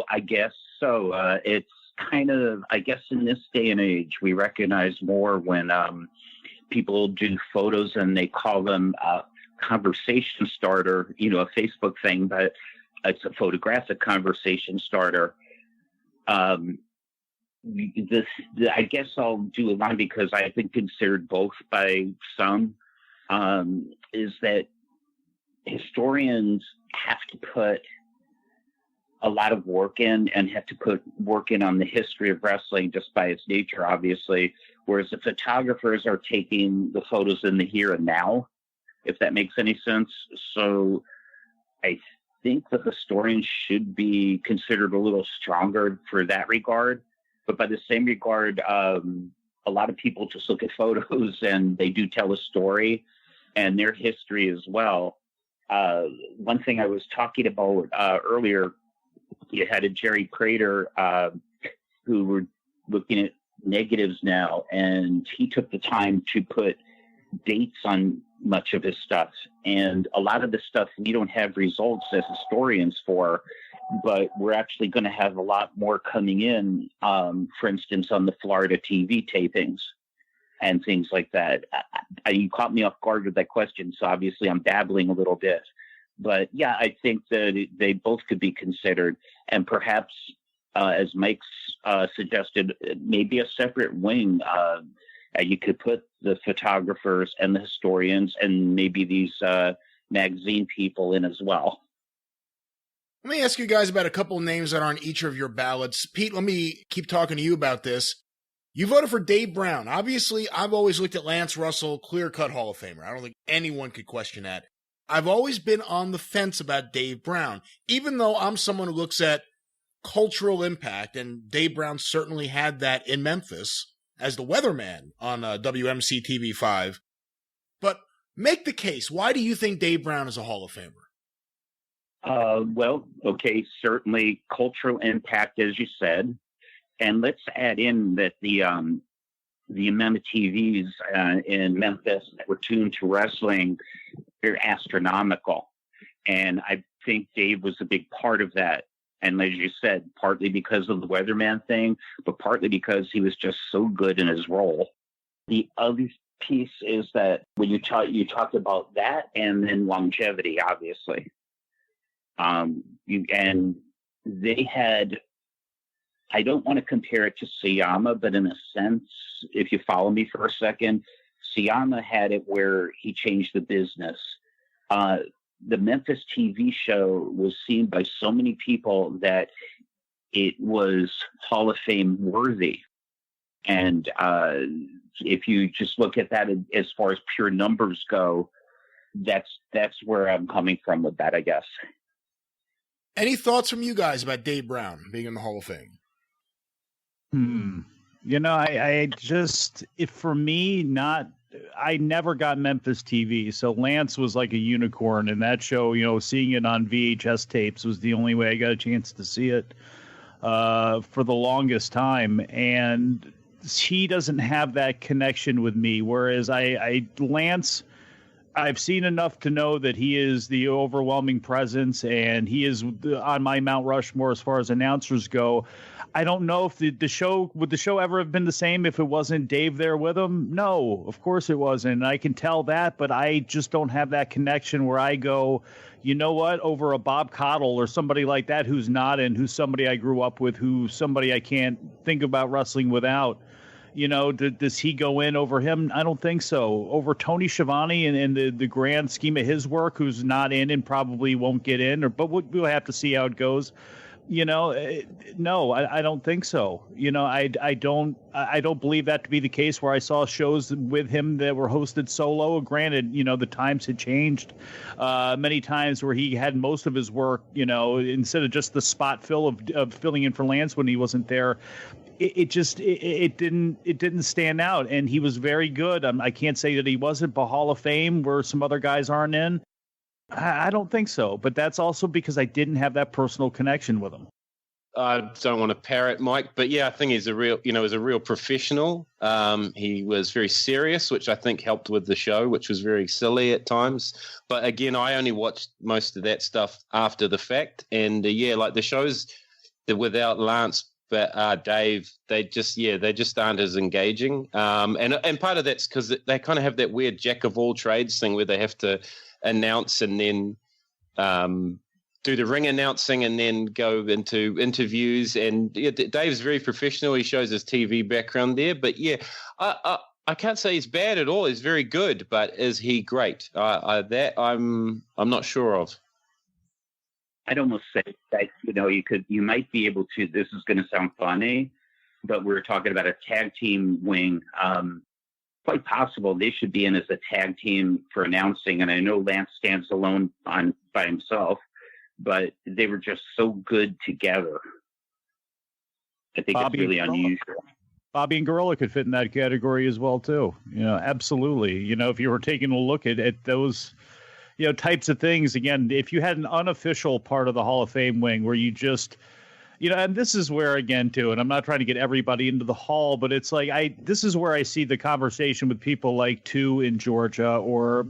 I guess so. It's kind of, I guess in this day and age, we recognize more when people do photos and they call them a conversation starter, a Facebook thing, but it's a photographic conversation starter. I guess I'll do a line because I've been considered both by some. Is that historians have to put a lot of work in, and have to put work in on the history of wrestling just by its nature, obviously, whereas the photographers are taking the photos in the here and now, if that makes any sense. So I think the historians should be considered a little stronger for that regard. But by the same regard, a lot of people just look at photos and they do tell a story and their history as well. One thing I was talking about earlier, you had a Jerry Prater who were looking at negatives now, and he took the time to put dates on much of his stuff. And a lot of the stuff we don't have results as historians for, but we're actually going to have a lot more coming in, for instance, on the Florida TV tapings and things like that. You caught me off guard with that question, so obviously I'm babbling a little bit. But yeah, I think that they both could be considered, and perhaps, as Mike's suggested, maybe a separate wing. You could put the photographers and the historians and maybe these magazine people in as well. Let me ask you guys about a couple of names that are on each of your ballots. Pete, let me keep talking to you about this. You voted for Dave Brown. Obviously, I've always looked at Lance Russell, clear-cut Hall of Famer. I don't think anyone could question that. I've always been on the fence about Dave Brown, even though I'm someone who looks at cultural impact, and Dave Brown certainly had that in Memphis as the weatherman on WMC TV5. But make the case. Why do you think Dave Brown is a Hall of Famer? Well, okay, certainly cultural impact, as you said. And let's add in that the amount of TVs in Memphis that were tuned to wrestling, they're astronomical. And I think Dave was a big part of that. And as you said, partly because of the weatherman thing, but partly because he was just so good in his role. The other piece is that when you talked about that, and then longevity, obviously. And they had, I don't want to compare it to Siyama, but in a sense, if you follow me for a second, Siyama had it where he changed the business. The Memphis TV show was seen by so many people that it was Hall of Fame worthy. And if you just look at that as far as pure numbers go, that's where I'm coming from with that, I guess. Any thoughts from you guys about Dave Brown being in the Hall of Fame? You know, I just, for me, I never got Memphis TV. So Lance was like a unicorn in that show. You know, seeing it on VHS tapes was the only way I got a chance to see it for the longest time. And he doesn't have that connection with me. Whereas Lance, I've seen enough to know that he is the overwhelming presence, and he is on my Mount Rushmore as far as announcers go. I don't know if the show ever have been the same if it wasn't Dave there with him? No, of course it wasn't. I can tell that, but I just don't have that connection where I go, you know what, over a Bob Cottle or somebody like that who's not, and who's somebody I grew up with, who's somebody I can't think about wrestling without. You know, does he go in over him? I don't think so. Over Tony Schiavone and the grand scheme of his work, who's not in and probably won't get in, but we'll have to see how it goes. You know, no, I don't think so. You know, I don't believe that to be the case where I saw shows with him that were hosted solo. Granted, you know, the times had changed many times where he had most of his work, you know, instead of just the spot fill of filling in for Lance when he wasn't there. It didn't stand out, and he was very good. I can't say that he wasn't, but Hall of Fame where some other guys aren't in. I don't think so, but that's also because I didn't have that personal connection with him. I don't want to parrot Mike, but yeah, I think he's a real professional. He was very serious, which I think helped with the show, which was very silly at times. But again, I only watched most of that stuff after the fact, and like the shows that without Lance. But Dave, they just aren't as engaging. And part of that's because they kind of have that weird jack of all trades thing where they have to announce and then do the ring announcing and then go into interviews. And Dave's very professional. He shows his TV background there. But I can't say he's bad at all. He's very good. But is he great? That I'm not sure of. I'd almost say that, you know, you might be able to, this is going to sound funny, but we're talking about a tag team wing. Quite possible they should be in as a tag team for announcing. And I know Lance stands alone by himself, but they were just so good together. I think it's really unusual. Bobby and Gorilla could fit in that category as well, too. You know, absolutely. You know, if you were taking a look at those, you know, types of things, again, if you had an unofficial part of the Hall of Fame wing where you just, you know, and this is where, again, too, and I'm not trying to get everybody into the hall, but it's like this is where I see the conversation with people like Two in Georgia or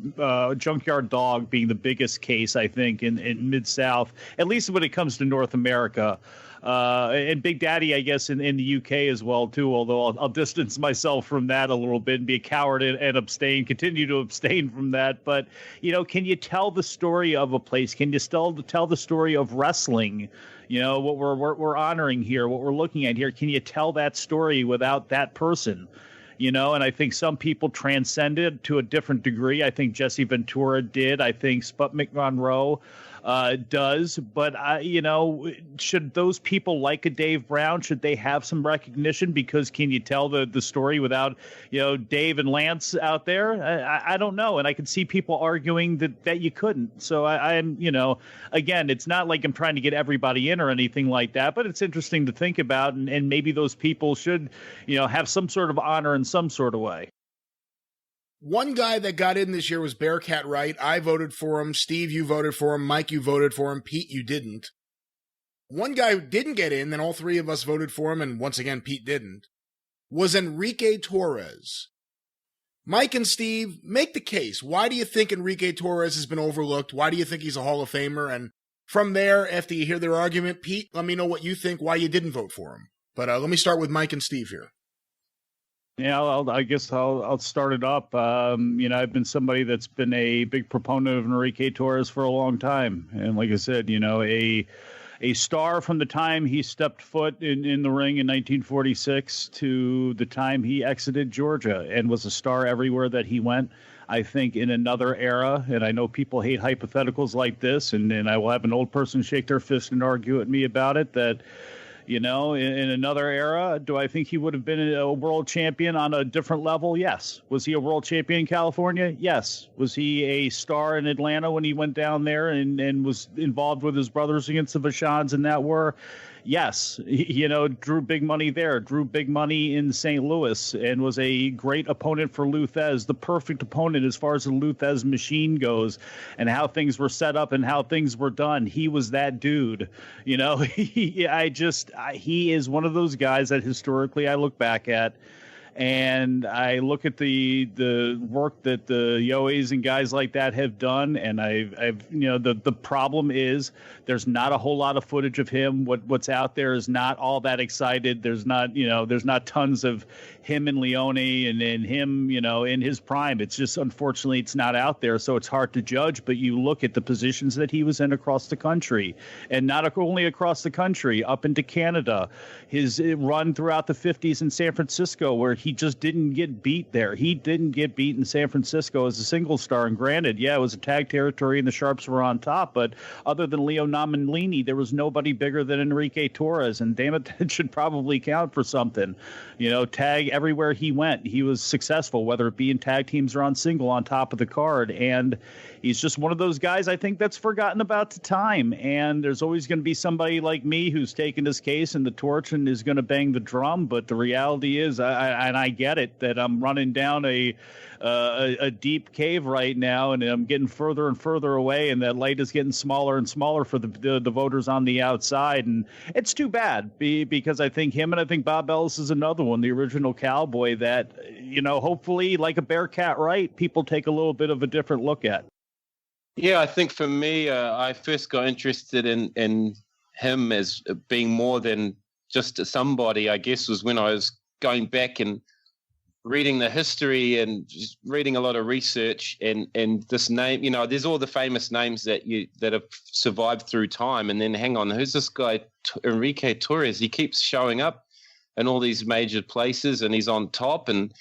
Junkyard Dog being the biggest case, I think, in Mid-South, at least when it comes to North America. And Big Daddy, I guess, in the UK as well, too, although I'll distance myself from that a little bit and be a coward and continue to abstain from that. But, you know, can you tell the story of a place? Can you still tell the story of wrestling? You know, what we're honoring here, what we're looking at here. Can you tell that story without that person? You know, and I think some people transcended to a different degree. I think Jesse Ventura did. I think Sputnik Munro. does. But, should those people like a Dave Brown, should they have some recognition? Because can you tell the story without, Dave and Lance out there? I don't know. And I can see people arguing that you couldn't. So I'm, again, it's not like I'm trying to get everybody in or anything like that, but it's interesting to think about. And maybe those people should, have some sort of honor in some sort of way. One guy that got in this year was Bearcat Wright. I voted for him. Steve, you voted for him. Mike, you voted for him. Pete, you didn't. One guy who didn't get in, then all three of us voted for him, and once again, Pete didn't, was Enrique Torres. Mike and Steve, make the case. Why do you think Enrique Torres has been overlooked? Why do you think he's a Hall of Famer? And from there, after you hear their argument, Pete, let me know what you think, why you didn't vote for him. But let me start with Mike and Steve here. Yeah, I guess I'll start it up. I've been somebody that's been a big proponent of Enrique Torres for a long time. And like I said, a star from the time he stepped foot in the ring in 1946 to the time he exited Georgia, and was a star everywhere that he went. I think in another era, and I know people hate hypotheticals like this, and I will have an old person shake their fist and argue at me about it, that in another era, do I think he would have been a world champion on a different level? Yes. Was he a world champion in California? Yes. Was he a star in Atlanta when he went down there and was involved with his brothers against the Vachons and that war? Yes. Drew big money there, drew big money in St. Louis, and was a great opponent for Luthez, the perfect opponent as far as the Luthez machine goes and how things were set up and how things were done. He was that dude. He is one of those guys that historically I look back at, and I look at the work that the Yoes and guys like that have done, and the problem is there's not a whole lot of footage of him. What's out there is not all that excited. There's not tons of him and Leone and him, in his prime. It's just, unfortunately, it's not out there, so it's hard to judge. But you look at the positions that he was in across the country, and not only across the country, up into Canada, his run throughout the 50s in San Francisco, where he just didn't get beat there. He didn't get beat in San Francisco as a single star. And granted, yeah, it was a tag territory and the Sharps were on top, but other than Leo Nominlini, there was nobody bigger than Enrique Torres. And damn it, that should probably count for something. Tag everywhere he went, he was successful, whether it be in tag teams or on single, on top of the card. And he's just one of those guys, I think, that's forgotten about the time. And there's always going to be somebody like me who's taken this case and the torch and is going to bang the drum. But the reality is, I get it, that I'm running down a deep cave right now, and I'm getting further and further away, and that light is getting smaller and smaller for the voters on the outside. And it's too bad, because I think him, and I think Bob Ellis is another one, the original cowboy, that, hopefully, like a Bearcat Wright, people take a little bit of a different look at. Yeah, I think for me, I first got interested in him as being more than just somebody, I guess, was when I was going back and reading the history and just reading a lot of research, and this name, there's all the famous names that have survived through time. And then hang on, who's this guy, Enrique Torres? He keeps showing up in all these major places, and he's on top, and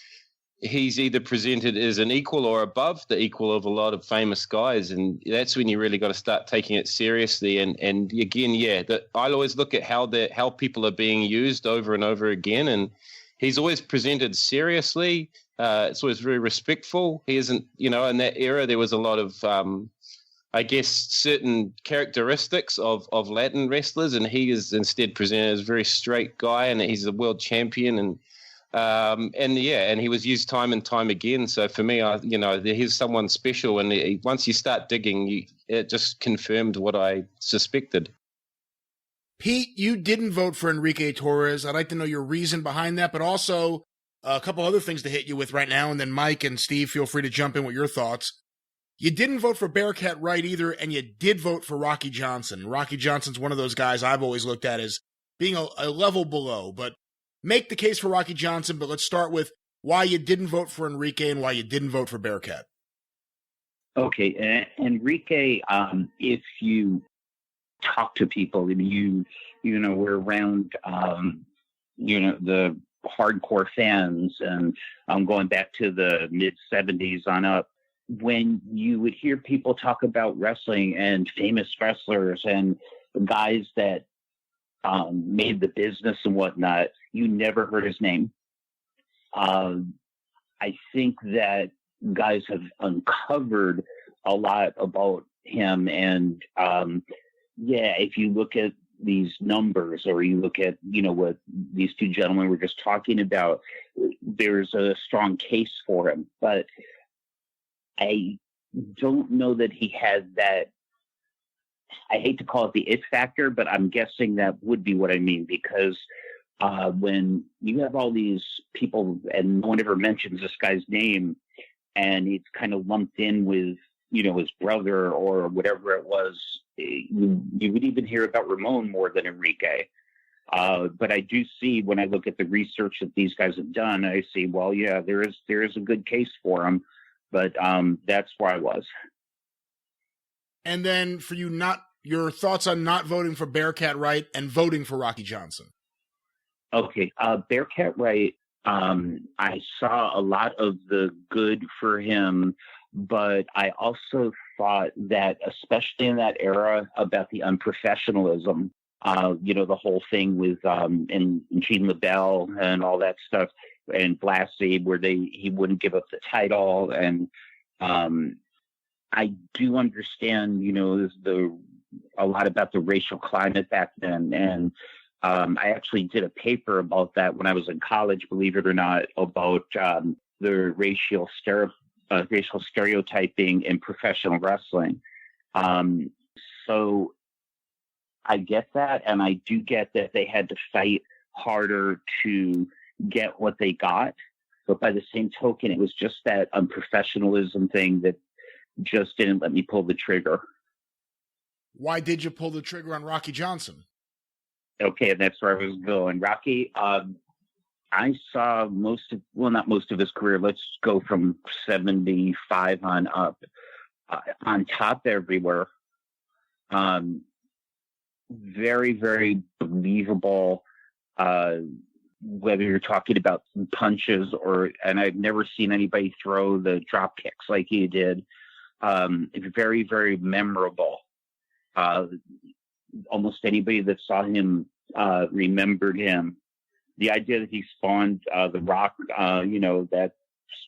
he's either presented as an equal or above the equal of a lot of famous guys. And that's when you really got to start taking it seriously. And again, I always look at how people are being used over and over again. And he's always presented seriously. It's always very respectful. He isn't, in that era, there was a lot of, I guess, certain characteristics of Latin wrestlers. And he is instead presented as a very straight guy, and he's a world champion. And he was used time and time again. So for me, he's someone special. And once you start digging, it just confirmed what I suspected. Pete, you didn't vote for Enrique Torres. I'd like to know your reason behind that, but also a couple other things to hit you with right now. And then Mike and Steve, feel free to jump in with your thoughts. You didn't vote for Bearcat Wright either, and you did vote for Rocky Johnson. Rocky Johnson's one of those guys I've always looked at as being a level below, but make the case for Rocky Johnson. But let's start with why you didn't vote for Enrique and why you didn't vote for Bearcat. Okay, Enrique, if you talk to people, we're around, the hardcore fans, and I'm going back to the mid 70s on up. when you would hear people talk about wrestling and famous wrestlers and the guys that made the business and whatnot, you never heard his name. I think that guys have uncovered a lot about him. And if you look at these numbers, or you look at, what these two gentlemen were just talking about, there's a strong case for him. But I don't know that he had that. I hate to call it the it factor, but I'm guessing that would be what I mean, because when you have all these people and no one ever mentions this guy's name, and it's kind of lumped in with, his brother or whatever it was, you would even hear about Ramon more than Enrique. But I do see, when I look at the research that these guys have done, I see, well, yeah, there is a good case for him, but that's where I was. And then for you, your thoughts on not voting for Bearcat Wright and voting for Rocky Johnson. Okay, Bearcat Wright, I saw a lot of the good for him, but I also thought that, especially in that era, about the unprofessionalism, the whole thing with and Gene LaBelle and all that stuff, and Blassie, where he wouldn't give up the title. And I do understand, a lot about the racial climate back then. And I actually did a paper about that when I was in college, believe it or not, about the racial stereotyping in professional wrestling. So I get that, and I do get that they had to fight harder to get what they got. But by the same token, it was just that unprofessionalism thing that just didn't let me pull the trigger. Why did you pull the trigger on Rocky Johnson? Okay, and that's where I was going. Rocky, I saw not most of his career. Let's go from 75 on up, on top everywhere. Very, very believable, whether you're talking about punches and I've never seen anybody throw the drop kicks like he did. Very, very memorable. Almost anybody that saw him remembered him. The idea that he spawned The Rock, that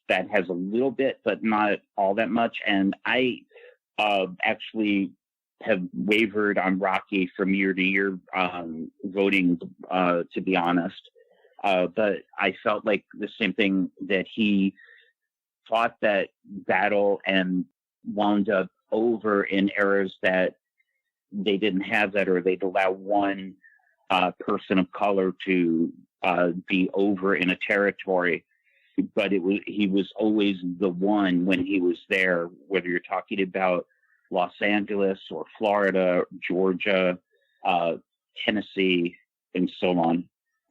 has a little bit, but not all that much. And I actually have wavered on Rocky from year to year, voting, to be honest. But I felt like the same thing, that he fought that battle and wound up over in eras that they didn't have that, or they'd allow one person of color to be over in a territory. But he was always the one when he was there, whether you're talking about Los Angeles or Florida, Georgia, Tennessee, and so on.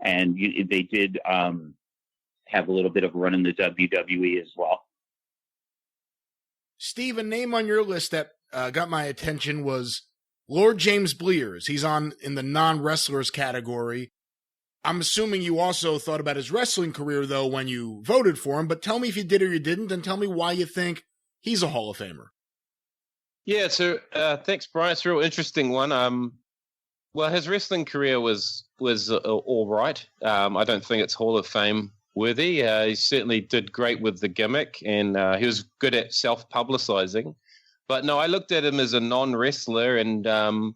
And they did have a little bit of a run in the WWE as well. Steve, a name on your list that got my attention was Lord James Blears. He's in the non-wrestlers category. I'm assuming you also thought about his wrestling career, though, when you voted for him. But tell me if you did or you didn't, and tell me why you think he's a Hall of Famer. Yeah, so thanks, Brian. It's a real interesting one. Well, his wrestling career was all right. I don't think it's Hall of Fame worthy. He certainly did great with the gimmick, and he was good at self-publicizing. But no, I looked at him as a non-wrestler, and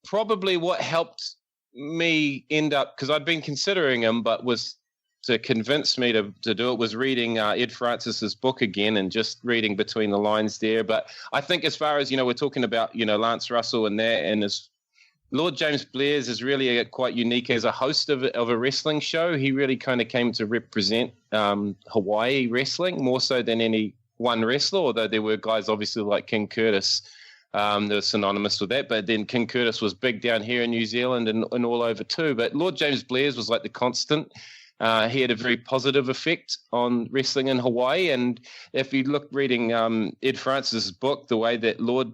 probably what helped me end up, because I'd been considering him, but was to convince me to do it was reading Ed Francis's book again and just reading between the lines there. But I think as far as, we're talking about, Lance Russell and that, and his Lord James Blears is really quite unique as a host of a wrestling show. He really kind of came to represent Hawaii wrestling more so than any one wrestler, although there were guys obviously like King Curtis that were synonymous with that. But then King Curtis was big down here in New Zealand and all over too. But Lord James Blears was like the constant. He had a very positive effect on wrestling in Hawaii. And if you look reading Ed Francis's book, the way that Lord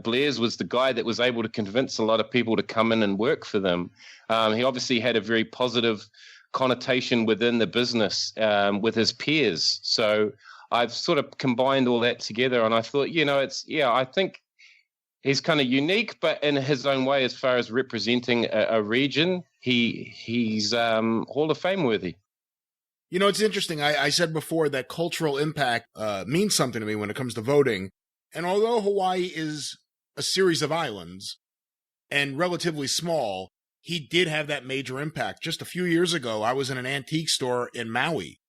Blears was the guy that was able to convince a lot of people to come in and work for them. He obviously had a very positive connotation within the business with his peers. So I've sort of combined all that together, and I thought, I think he's kind of unique, but in his own way, as far as representing a region, he's Hall of Fame worthy. You know, it's interesting. I said before that cultural impact means something to me when it comes to voting. And although Hawaii is a series of islands and relatively small, he did have that major impact. Just a few years ago, I was in an antique store in Maui,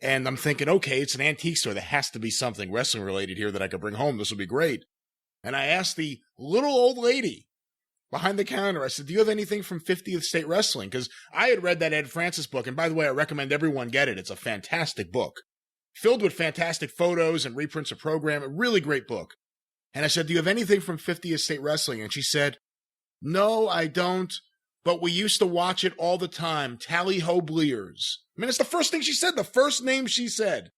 and I'm thinking, okay, it's an antique store. There has to be something wrestling related here that I could bring home. This will be great. And I asked the little old lady behind the counter, I said, do you have anything from 50th State Wrestling? Because I had read that Ed Francis book, and by the way, I recommend everyone get it. It's a fantastic book, filled with fantastic photos and reprints of program. A really great book. And I said, do you have anything from 50th State Wrestling? And she said, no, I don't. But we used to watch it all the time. Tally-ho Blears. I mean, it's the first thing she said, the first name she said.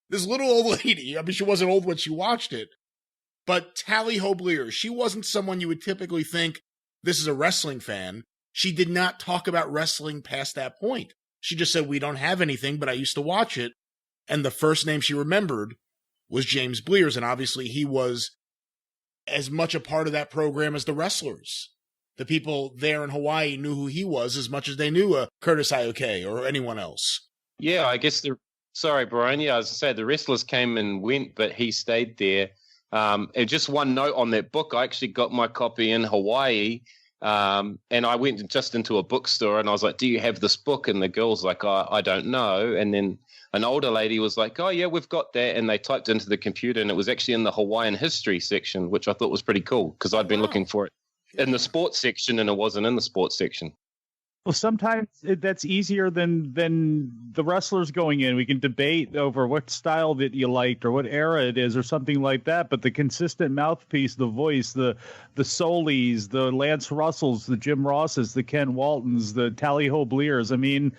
This little old lady, I mean, she wasn't old when she watched it, but Tally-ho Blears. She wasn't someone you would typically think, this is a wrestling fan. She did not talk about wrestling past that point. She just said, we don't have anything, but I used to watch it. And the first name she remembered was James Blears. And obviously he was as much a part of that program as the wrestlers. The people there in Hawaii knew who he was as much as they knew Curtis Ioke or anyone else. Yeah, I guess sorry, Brian. Yeah, as I said, the wrestlers came and went, but he stayed there. And just one note on that book, I actually got my copy in Hawaii, and I went just into a bookstore and I was like, do you have this book? And the girl's like, I don't know. And then an older lady was like, oh, yeah, we've got that. And they typed into the computer, and it was actually in the Hawaiian history section, which I thought was pretty cool because I'd been looking for it in the sports section, and it wasn't in the sports section. Well, sometimes that's easier than the wrestlers going in. We can debate over what style that you liked or what era it is or something like that. But the consistent mouthpiece, the voice, the Solis, the Lance Russells, the Jim Rosses, the Ken Waltons, the Tally-ho Blears. I mean,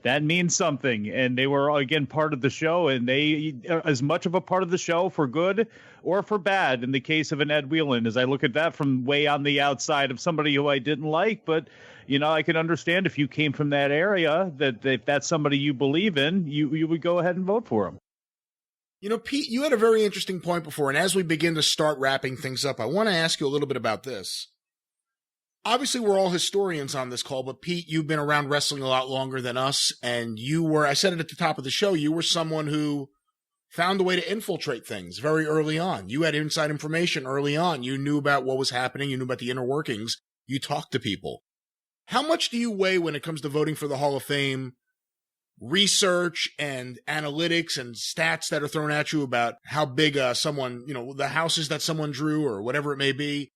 that means something. And they were, again, part of the show, and they as much of a part of the show for good or for bad in the case of an Ed Whelan, as I look at that from way on the outside of somebody who I didn't like. But, you know, I can understand if you came from that area, that if that's somebody you believe in, you would go ahead and vote for him. You know, Pete, you had a very interesting point before, and as we begin to start wrapping things up, I want to ask you a little bit about this. Obviously, we're all historians on this call, but Pete, you've been around wrestling a lot longer than us, and you were, I said it at the top of the show, you were someone who found a way to infiltrate things very early on. You had inside information early on. You knew about what was happening. You knew about the inner workings. You talked to people. How much do you weigh when it comes to voting for the Hall of Fame, research and analytics and stats that are thrown at you about how big someone, you know, the houses that someone drew or whatever it may be,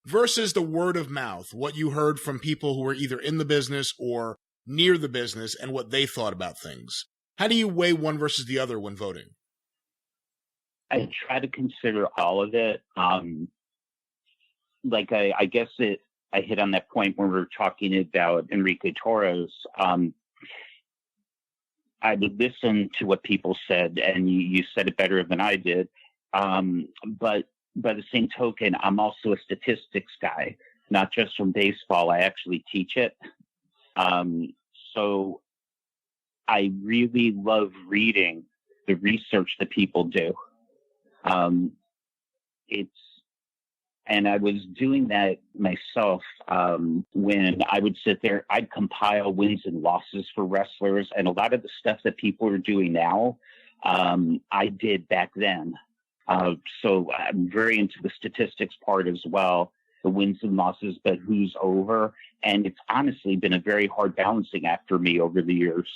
versus the word of mouth, what you heard from people who were either in the business or near the business and what they thought about things? How do you weigh one versus the other when voting? I try to consider all of it. I guess I hit on that point when we were talking about Enrique Torres. I would listen to what people said, and you said it better than I did. But by the same token, I'm also a statistics guy, not just from baseball. I actually teach it. So I really love reading the research that people do. And I was doing that myself when I would sit there. I'd compile wins and losses for wrestlers, and a lot of the stuff that people are doing now, I did back then. So I'm very into the statistics part as well, the wins and losses, but who's over. And it's honestly been a very hard balancing act for me over the years.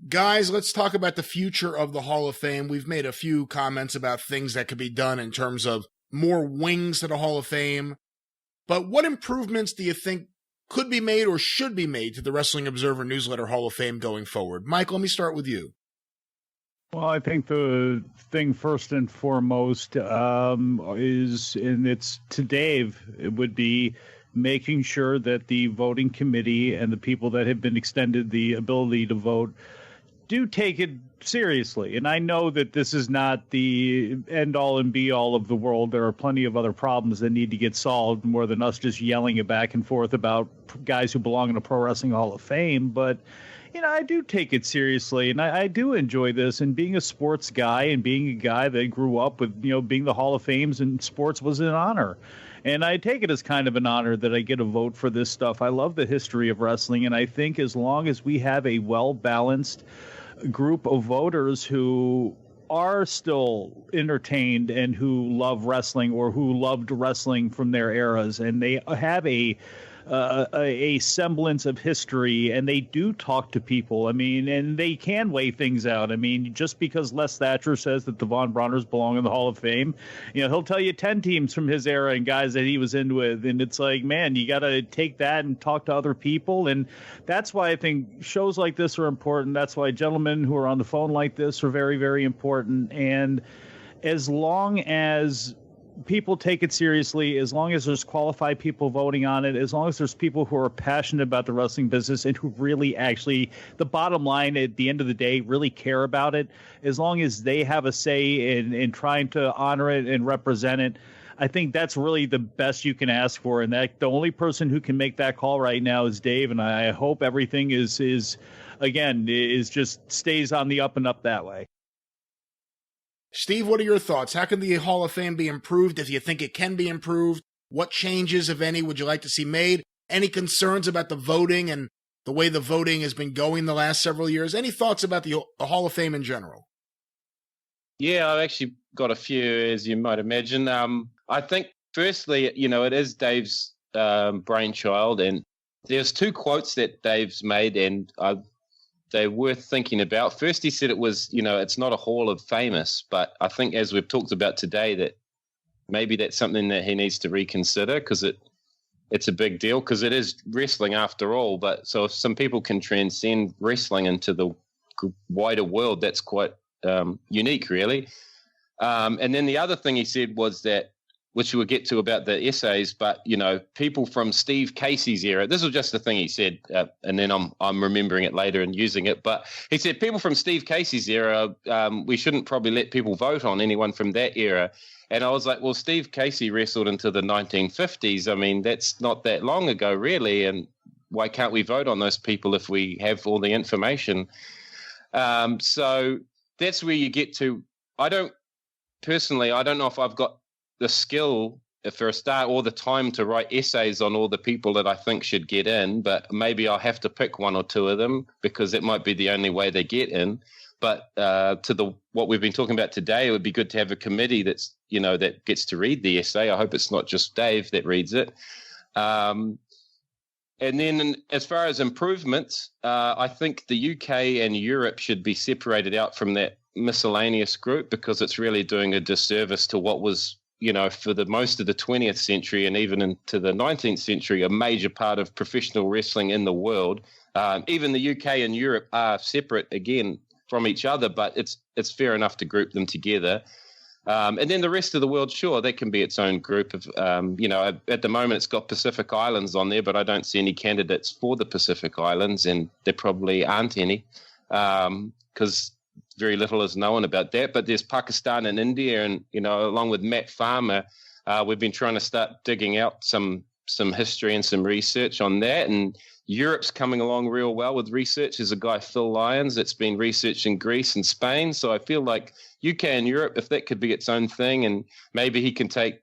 Guys, let's talk about the future of the Hall of Fame. We've made a few comments about things that could be done in terms of more wings to the Hall of Fame. But what improvements do you think could be made or should be made to the Wrestling Observer Newsletter Hall of Fame going forward? Mike, let me start with you. Well, I think the thing first and foremost is, and it's to Dave, it would be making sure that the voting committee and the people that have been extended the ability to vote do take it seriously. And I know that this is not the end-all and be-all of the world. There are plenty of other problems that need to get solved more than us just yelling it back and forth about guys who belong in the Pro Wrestling Hall of Fame. But I do take it seriously, and I do enjoy this. And being a sports guy and being a guy that grew up with, being the Hall of Fames in sports was an honor. And I take it as kind of an honor that I get a vote for this stuff. I love the history of wrestling, and I think as long as we have a well-balanced group of voters who are still entertained and who love wrestling or who loved wrestling from their eras, and they have a semblance of history, and they do talk to people. I mean, and they can weigh things out. I mean, just because Les Thatcher says that the Von Brauners belong in the Hall of Fame, he'll tell you 10 teams from his era and guys that he was in with. And it's like, man, you got to take that and talk to other people. And that's why I think shows like this are important. That's why gentlemen who are on the phone like this are very, very important. And as long as people take it seriously, as long as there's qualified people voting on it, as long as there's people who are passionate about the wrestling business and who really actually, the bottom line at the end of the day, really care about it, as long as they have a say in trying to honor it and represent it, I think that's really the best you can ask for. And that the only person who can make that call right now is Dave. And I hope everything is just stays on the up and up that way. Steve, what are your thoughts? How can the Hall of Fame be improved if you think it can be improved? What changes, if any, would you like to see made? Any concerns about the voting and the way the voting has been going the last several years? Any thoughts about the Hall of Fame in general? Yeah, I've actually got a few, as you might imagine. I think, firstly, it is Dave's brainchild, and there's two quotes that Dave's made, and they're worth thinking about. First, he said it was, it's not a Hall of Famous, but I think as we've talked about today, that maybe that's something that he needs to reconsider, because it's a big deal, because it is wrestling after all. But so if some people can transcend wrestling into the wider world, that's quite unique, really. And then the other thing he said was that, which we'll get to about the essays, but, people from Steve Casey's era, this was just the thing he said, and then I'm remembering it later and using it, but he said people from Steve Casey's era, we shouldn't probably let people vote on anyone from that era. And I was like, well, Steve Casey wrestled into the 1950s. I mean, that's not that long ago, really, and why can't we vote on those people if we have all the information? So that's where you get to. I don't know if I've got the skill for a start or the time to write essays on all the people that I think should get in, but maybe I'll have to pick one or two of them because it might be the only way they get in. But what we've been talking about today, it would be good to have a committee that's, that gets to read the essay. I hope it's not just Dave that reads it. And then as far as improvements, I think the UK and Europe should be separated out from that miscellaneous group, because it's really doing a disservice to what was, for the most of the 20th century and even into the 19th century, a major part of professional wrestling in the world. Even the UK and Europe are separate, again, from each other, but it's fair enough to group them together. And then the rest of the world, sure, that can be its own group of, at the moment it's got Pacific Islands on there, but I don't see any candidates for the Pacific Islands, and there probably aren't any, because very little is known about that. But there's Pakistan and India, and, along with Matt Farmer, we've been trying to start digging out some history and some research on that. And Europe's coming along real well with research. There's a guy, Phil Lyons, that's been researching Greece and Spain. So I feel like UK and Europe, if that could be its own thing, and maybe he can take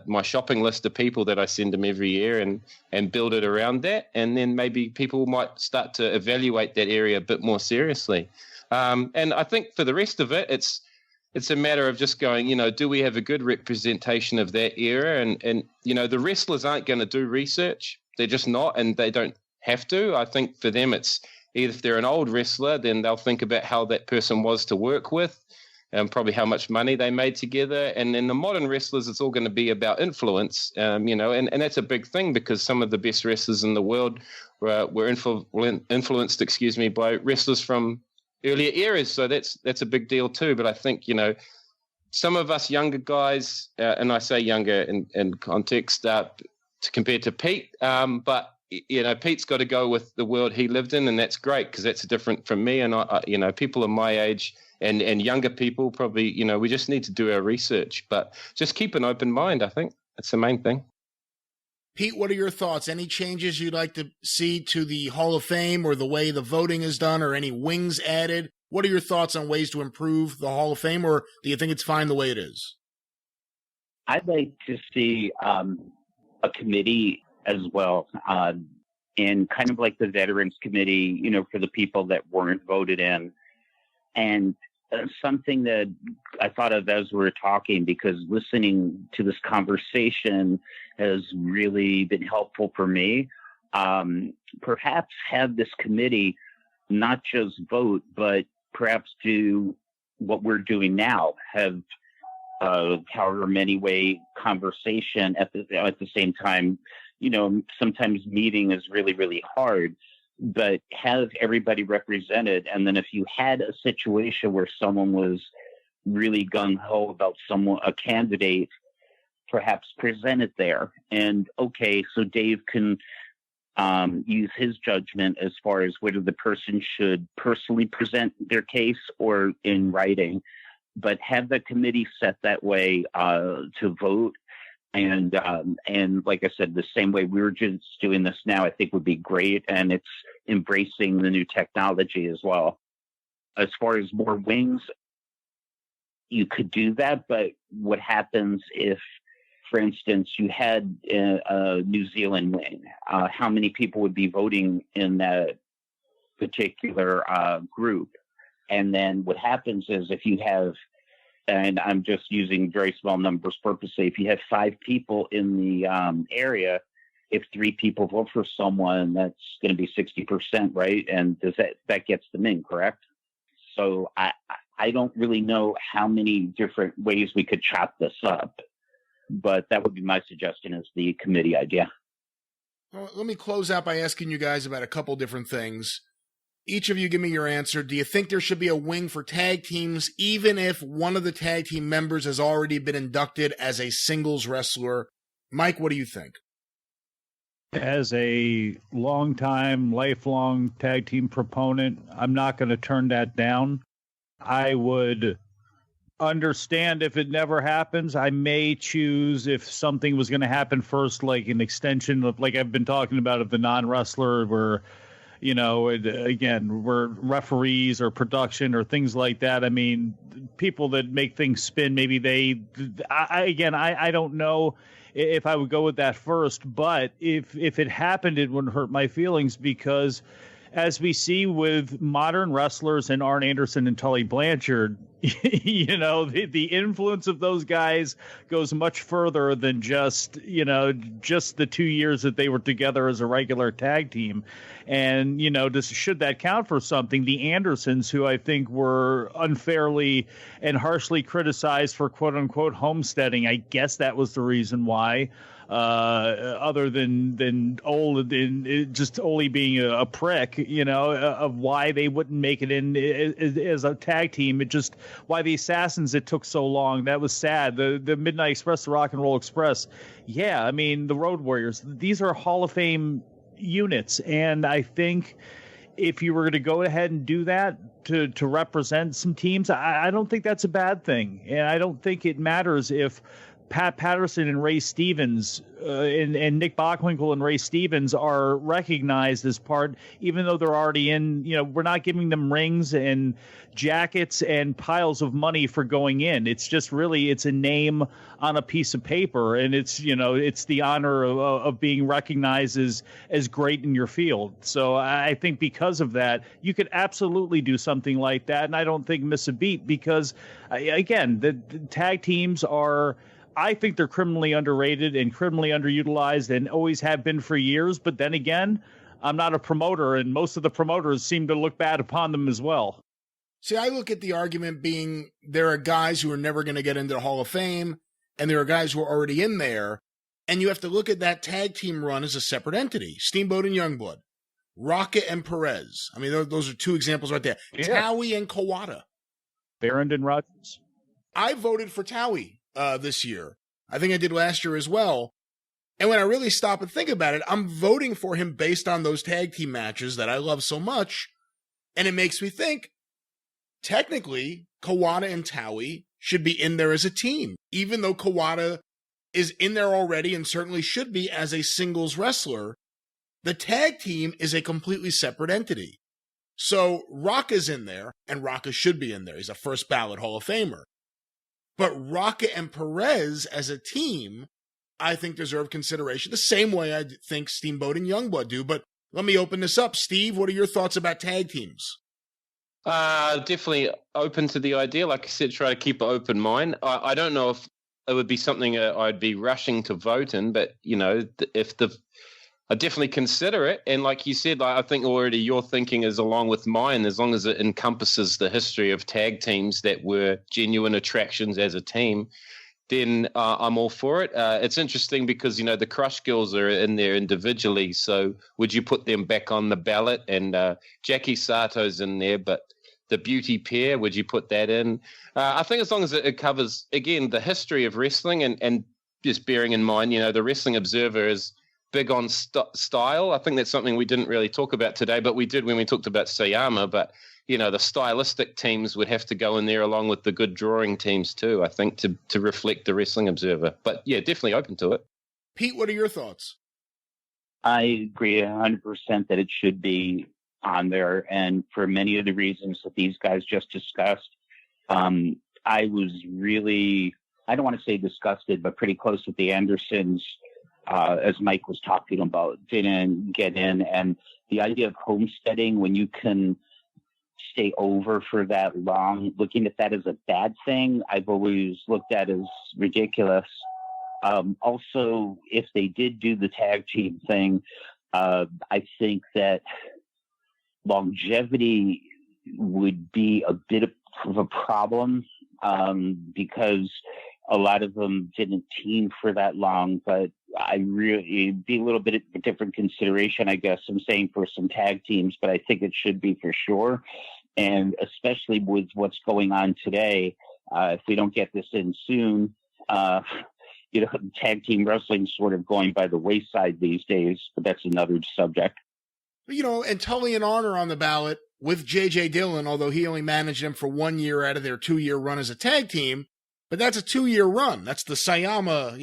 my shopping list of people that I send him every year and build it around that. And then maybe people might start to evaluate that area a bit more seriously. And I think for the rest of it, it's a matter of just going, do we have a good representation of that era? And the wrestlers aren't going to do research. They're just not, and they don't have to. I think for them, it's either if they're an old wrestler, then they'll think about how that person was to work with and probably how much money they made together. And then the modern wrestlers, it's all going to be about influence, and that's a big thing, because some of the best wrestlers in the world were influenced, by wrestlers from earlier eras. So that's a big deal too. But I think, some of us younger guys, and I say younger in context compared to Pete, but Pete's got to go with the world he lived in, and that's great, because that's different from me. And I people of my age and younger people probably, we just need to do our research, but just keep an open mind. I think that's the main thing. Pete, what are your thoughts? Any changes you'd like to see to the Hall of Fame or the way the voting is done, or any wings added? What are your thoughts on ways to improve the Hall of Fame, or do you think it's fine the way it is? I'd like to see a committee as well, and kind of like the Veterans Committee, for the people that weren't voted in. And something that I thought of as we were talking, because listening to this conversation has really been helpful for me. Perhaps have this committee not just vote, but perhaps do what we're doing now, have however many way conversation at the same time. Sometimes meeting is really, really hard, but have everybody represented. And then if you had a situation where someone was really gung-ho about a candidate, perhaps present it there. And okay, so Dave can use his judgment as far as whether the person should personally present their case or in writing, but have the committee set that way to vote. And like I said, the same way we were just doing this now, I think would be great. And it's embracing the new technology as well. As far as more wings, you could do that. But what happens if, for instance, you had a New Zealand wing? How many people would be voting in that particular group? And then what happens is if you have, and I'm just using very small numbers purposely, if you have 5 people in the area, if 3 people vote for someone, that's going to be 60%, right? And that gets them in, correct? So I don't really know how many different ways we could chop this up, but that would be my suggestion as the committee idea. Well, let me close out by asking you guys about a couple different things. Each of you give me your answer. Do you think there should be a wing for tag teams, even if one of the tag team members has already been inducted as a singles wrestler? Mike, what do you think? As a lifelong tag team proponent, I'm not going to turn that down. I would understand if it never happens. I may choose if something was going to happen first, like an extension of, like I've been talking about, of the non-wrestler where, again, we're referees or production or things like that. I mean, people that make things spin, maybe I don't know if I would go with that first, but if it happened, it wouldn't hurt my feelings, because as we see with modern wrestlers and Arn Anderson and Tully Blanchard, the influence of those guys goes much further than just the 2 years that they were together as a regular tag team. And, should that count for something, the Andersons, who I think were unfairly and harshly criticized for quote unquote homesteading, I guess that was the reason why. Other than Olli being a prick, of why they wouldn't make it in as a tag team. It just why the Assassins, it took so long. That was sad. The Midnight Express, the Rock and Roll Express. Yeah, I mean, the Road Warriors. These are Hall of Fame units, and I think if you were to go ahead and do that to represent some teams, I don't think that's a bad thing, and I don't think it matters if Pat Patterson and Ray Stevens and Nick Bockwinkel and Ray Stevens are recognized as part, even though they're already in, we're not giving them rings and jackets and piles of money for going in. It's just really, it's a name on a piece of paper, and it's, it's the honor of being recognized as great in your field. So I think because of that, you could absolutely do something like that, and I don't think miss a beat, because again, the tag teams are, I think they're criminally underrated and criminally underutilized, and always have been for years. But then again, I'm not a promoter, and most of the promoters seem to look bad upon them as well. See, I look at the argument being there are guys who are never going to get into the Hall of Fame, and there are guys who are already in there, and you have to look at that tag team run as a separate entity. Steamboat and Youngblood, Rocket and Perez. I mean, those are 2 examples right there. Yeah. Towie and Kawada. Barron and Rogers. I voted for Towie this year. I think I did last year as well. And when I really stop and think about it, I'm voting for him based on those tag team matches that I love so much. And it makes me think, technically, Kawada and Towie should be in there as a team, even though Kawada is in there already and certainly should be as a singles wrestler. The tag team is a completely separate entity. So Rocca is in there, and Rocca should be in there. He's a first ballot Hall of Famer. But Rocca and Perez as a team, I think deserve consideration the same way I think Steamboat and Youngblood do. But let me open this up. Steve, what are your thoughts about tag teams? Definitely open to the idea. Like I said, try to keep an open mind. I don't know if it would be something I'd be rushing to vote in, but, I definitely consider it. And like you said, I think already your thinking is along with mine, as long as it encompasses the history of tag teams that were genuine attractions as a team, then I'm all for it. It's interesting because, the Crush Girls are in there individually. So would you put them back on the ballot? And Jackie Sato's in there, but the Beauty Pair, would you put that in? I think as long as it covers, again, the history of wrestling and just bearing in mind, the Wrestling Observer is big on style. I think that's something we didn't really talk about today, but we did when we talked about Sayama. But, the stylistic teams would have to go in there along with the good drawing teams too, I think, to reflect the Wrestling Observer. But yeah, definitely open to it. Pete, what are your thoughts? I agree 100% that it should be on there. And for many of the reasons that these guys just discussed, I was really, I don't want to say disgusted, but pretty close with the Andersons, as Mike was talking about, didn't get in. And the idea of homesteading, when you can stay over for that long, looking at that as a bad thing, I've always looked at as ridiculous. Also, if they did do the tag team thing, I think that longevity would be a bit of a problem, because a lot of them didn't team for that long, but it'd be a little bit of a different consideration, I guess. I'm saying for some tag teams, but I think it should be for sure. And especially with what's going on today, if we don't get this in soon, tag team wrestling sort of going by the wayside these days, but that's another subject. And Tully and Arn are on the ballot with J.J. Dillon, although he only managed them for 1 year out of their 2-year run as a tag team. But that's a 2-year run. That's the Sayama,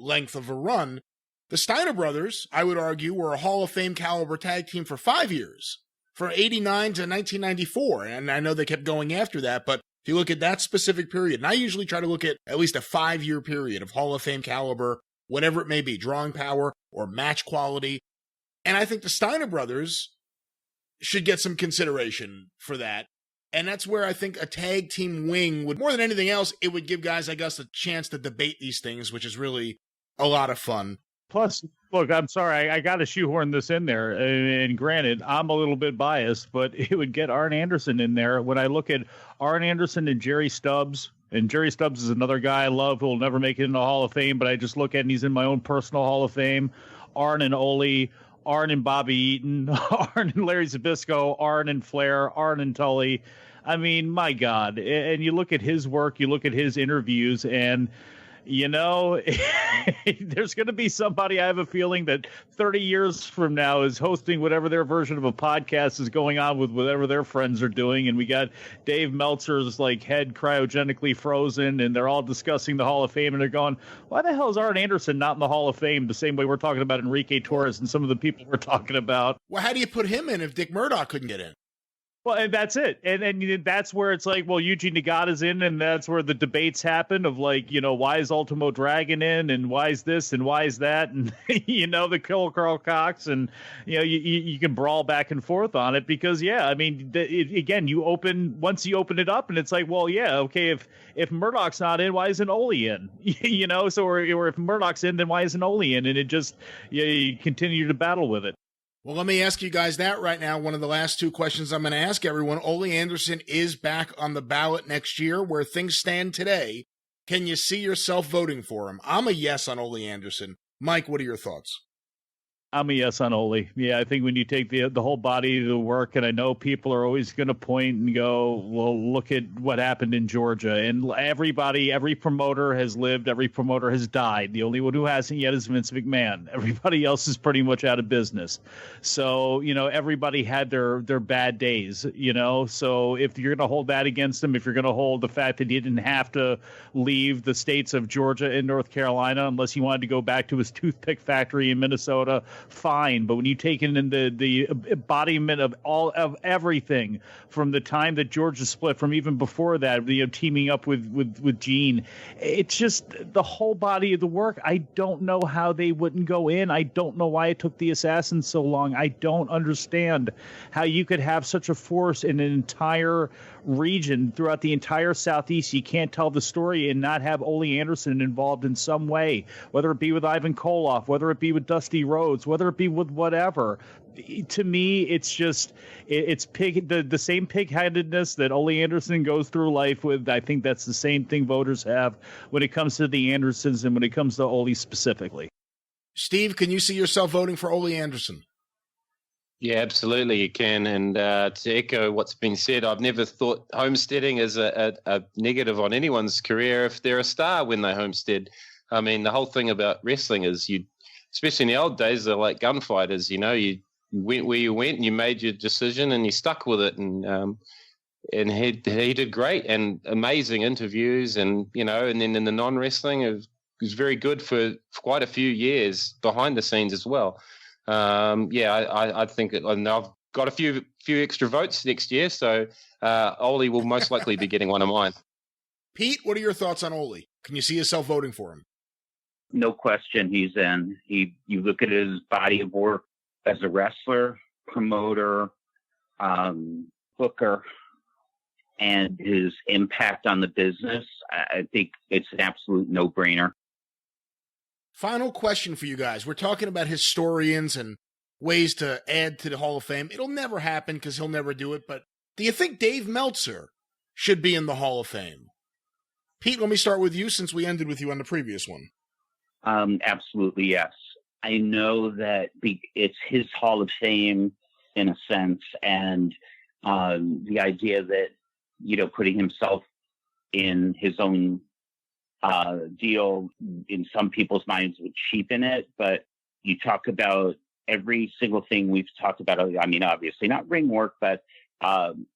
length of a run. The Steiner brothers, I would argue, were a Hall of Fame caliber tag team for 5 years, from 89 to 1994. And I know they kept going after that, but if you look at that specific period, and I usually try to look at least a 5-year period of Hall of Fame caliber, whatever it may be, drawing power or match quality. And I think the Steiner brothers should get some consideration for that. And that's where I think a tag team wing would, more than anything else, it would give guys, I guess, a chance to debate these things, which is really a lot of fun. Plus, look, I'm sorry, I got to shoehorn this in there. And granted, I'm a little bit biased, but it would get Arn Anderson in there. When I look at Arn Anderson and Jerry Stubbs, and Jerry Stubbs is another guy I love who will never make it into the Hall of Fame, but I just look at and he's in my own personal Hall of Fame. Arn and Olli, Arn and Bobby Eaton, Arn and Larry Zbyszko, Arn and Flair, Arn and Tully. I mean, my God. And you look at his work, you look at his interviews, and, there's going to be somebody, I have a feeling, that 30 years from now is hosting whatever their version of a podcast is going on with whatever their friends are doing. And we got Dave Meltzer's head cryogenically frozen, and they're all discussing the Hall of Fame, and they're going, why the hell is Arn Anderson not in the Hall of Fame? The same way we're talking about Enrique Torres and some of the people we're talking about. Well, how do you put him in if Dick Murdoch couldn't get in? Well, and that's it. And that's where it's Yuji Nagata's in, and that's where the debates happen of why is Ultimo Dragon in, and why is this, and why is that, and, the Killer Carl Cox, and, you can brawl back and forth on it because, again, once you open it up, and it's okay, if Murdoch's not in, why isn't Olli in? Or if Murdoch's in, then why isn't Olli in? And it just, you continue to battle with it. Well, let me ask you guys that right now. One of the last 2 questions I'm going to ask everyone. Olli Anderson is back on the ballot next year. Where things stand today, can you see yourself voting for him? I'm a yes on Olli Anderson. Mike, what are your thoughts? I'm a yes on Olli. Yeah, I think when you take the whole body of the work, and I know people are always going to point and go, well, look at what happened in Georgia. And every promoter has lived, every promoter has died. The only one who hasn't yet is Vince McMahon. Everybody else is pretty much out of business. So, everybody had their bad days, So if you're going to hold that against him, if you're going to hold the fact that he didn't have to leave the states of Georgia and North Carolina unless he wanted to go back to his toothpick factory in Minnesota, fine. But when you take in the embodiment of everything from the time that Georgia split, from even before that, teaming up with Gene, it's just the whole body of the work. I don't know how they wouldn't go in. I don't know why it took the Assassins so long. I don't understand how you could have such a force in an entire region throughout the entire Southeast. You can't tell the story and not have Ole Anderson involved in some way, whether it be with Ivan Koloff, whether it be with Dusty Rhodes, whether it be with whatever. To me, it's just it's the same pig-headedness that Ole Anderson goes through life with. I think that's the same thing voters have when it comes to the Andersons and when it comes to Ole specifically. Steve, can you see yourself voting for Ole Anderson? Yeah, absolutely you can. And to echo what's been said, I've never thought homesteading is a negative on anyone's career if they're a star when they homestead. I mean, the whole thing about wrestling is especially in the old days, they're like gunfighters, you went where you went and you made your decision and you stuck with it. And he did great and amazing interviews and then in the non-wrestling, it was very good for quite a few years behind the scenes as well. I think and I've got a few extra votes next year, so Olli will most likely be getting one of mine. Pete, what are your thoughts on Olli? Can you see yourself voting for him? No question, he's in. You look at his body of work as a wrestler, promoter, booker, and his impact on the business. I think it's an absolute no-brainer. Final question for you guys. We're talking about historians and ways to add to the Hall of Fame. It'll never happen because he'll never do it, but do you think Dave Meltzer should be in the Hall of Fame? Pete, let me start with you since we ended with you on the previous one. Absolutely, yes. I know that it's his Hall of Fame in a sense, and the idea that, putting himself in his own deal in some people's minds would cheapen it, but you talk about every single thing we've talked about. I mean, obviously not ring work, but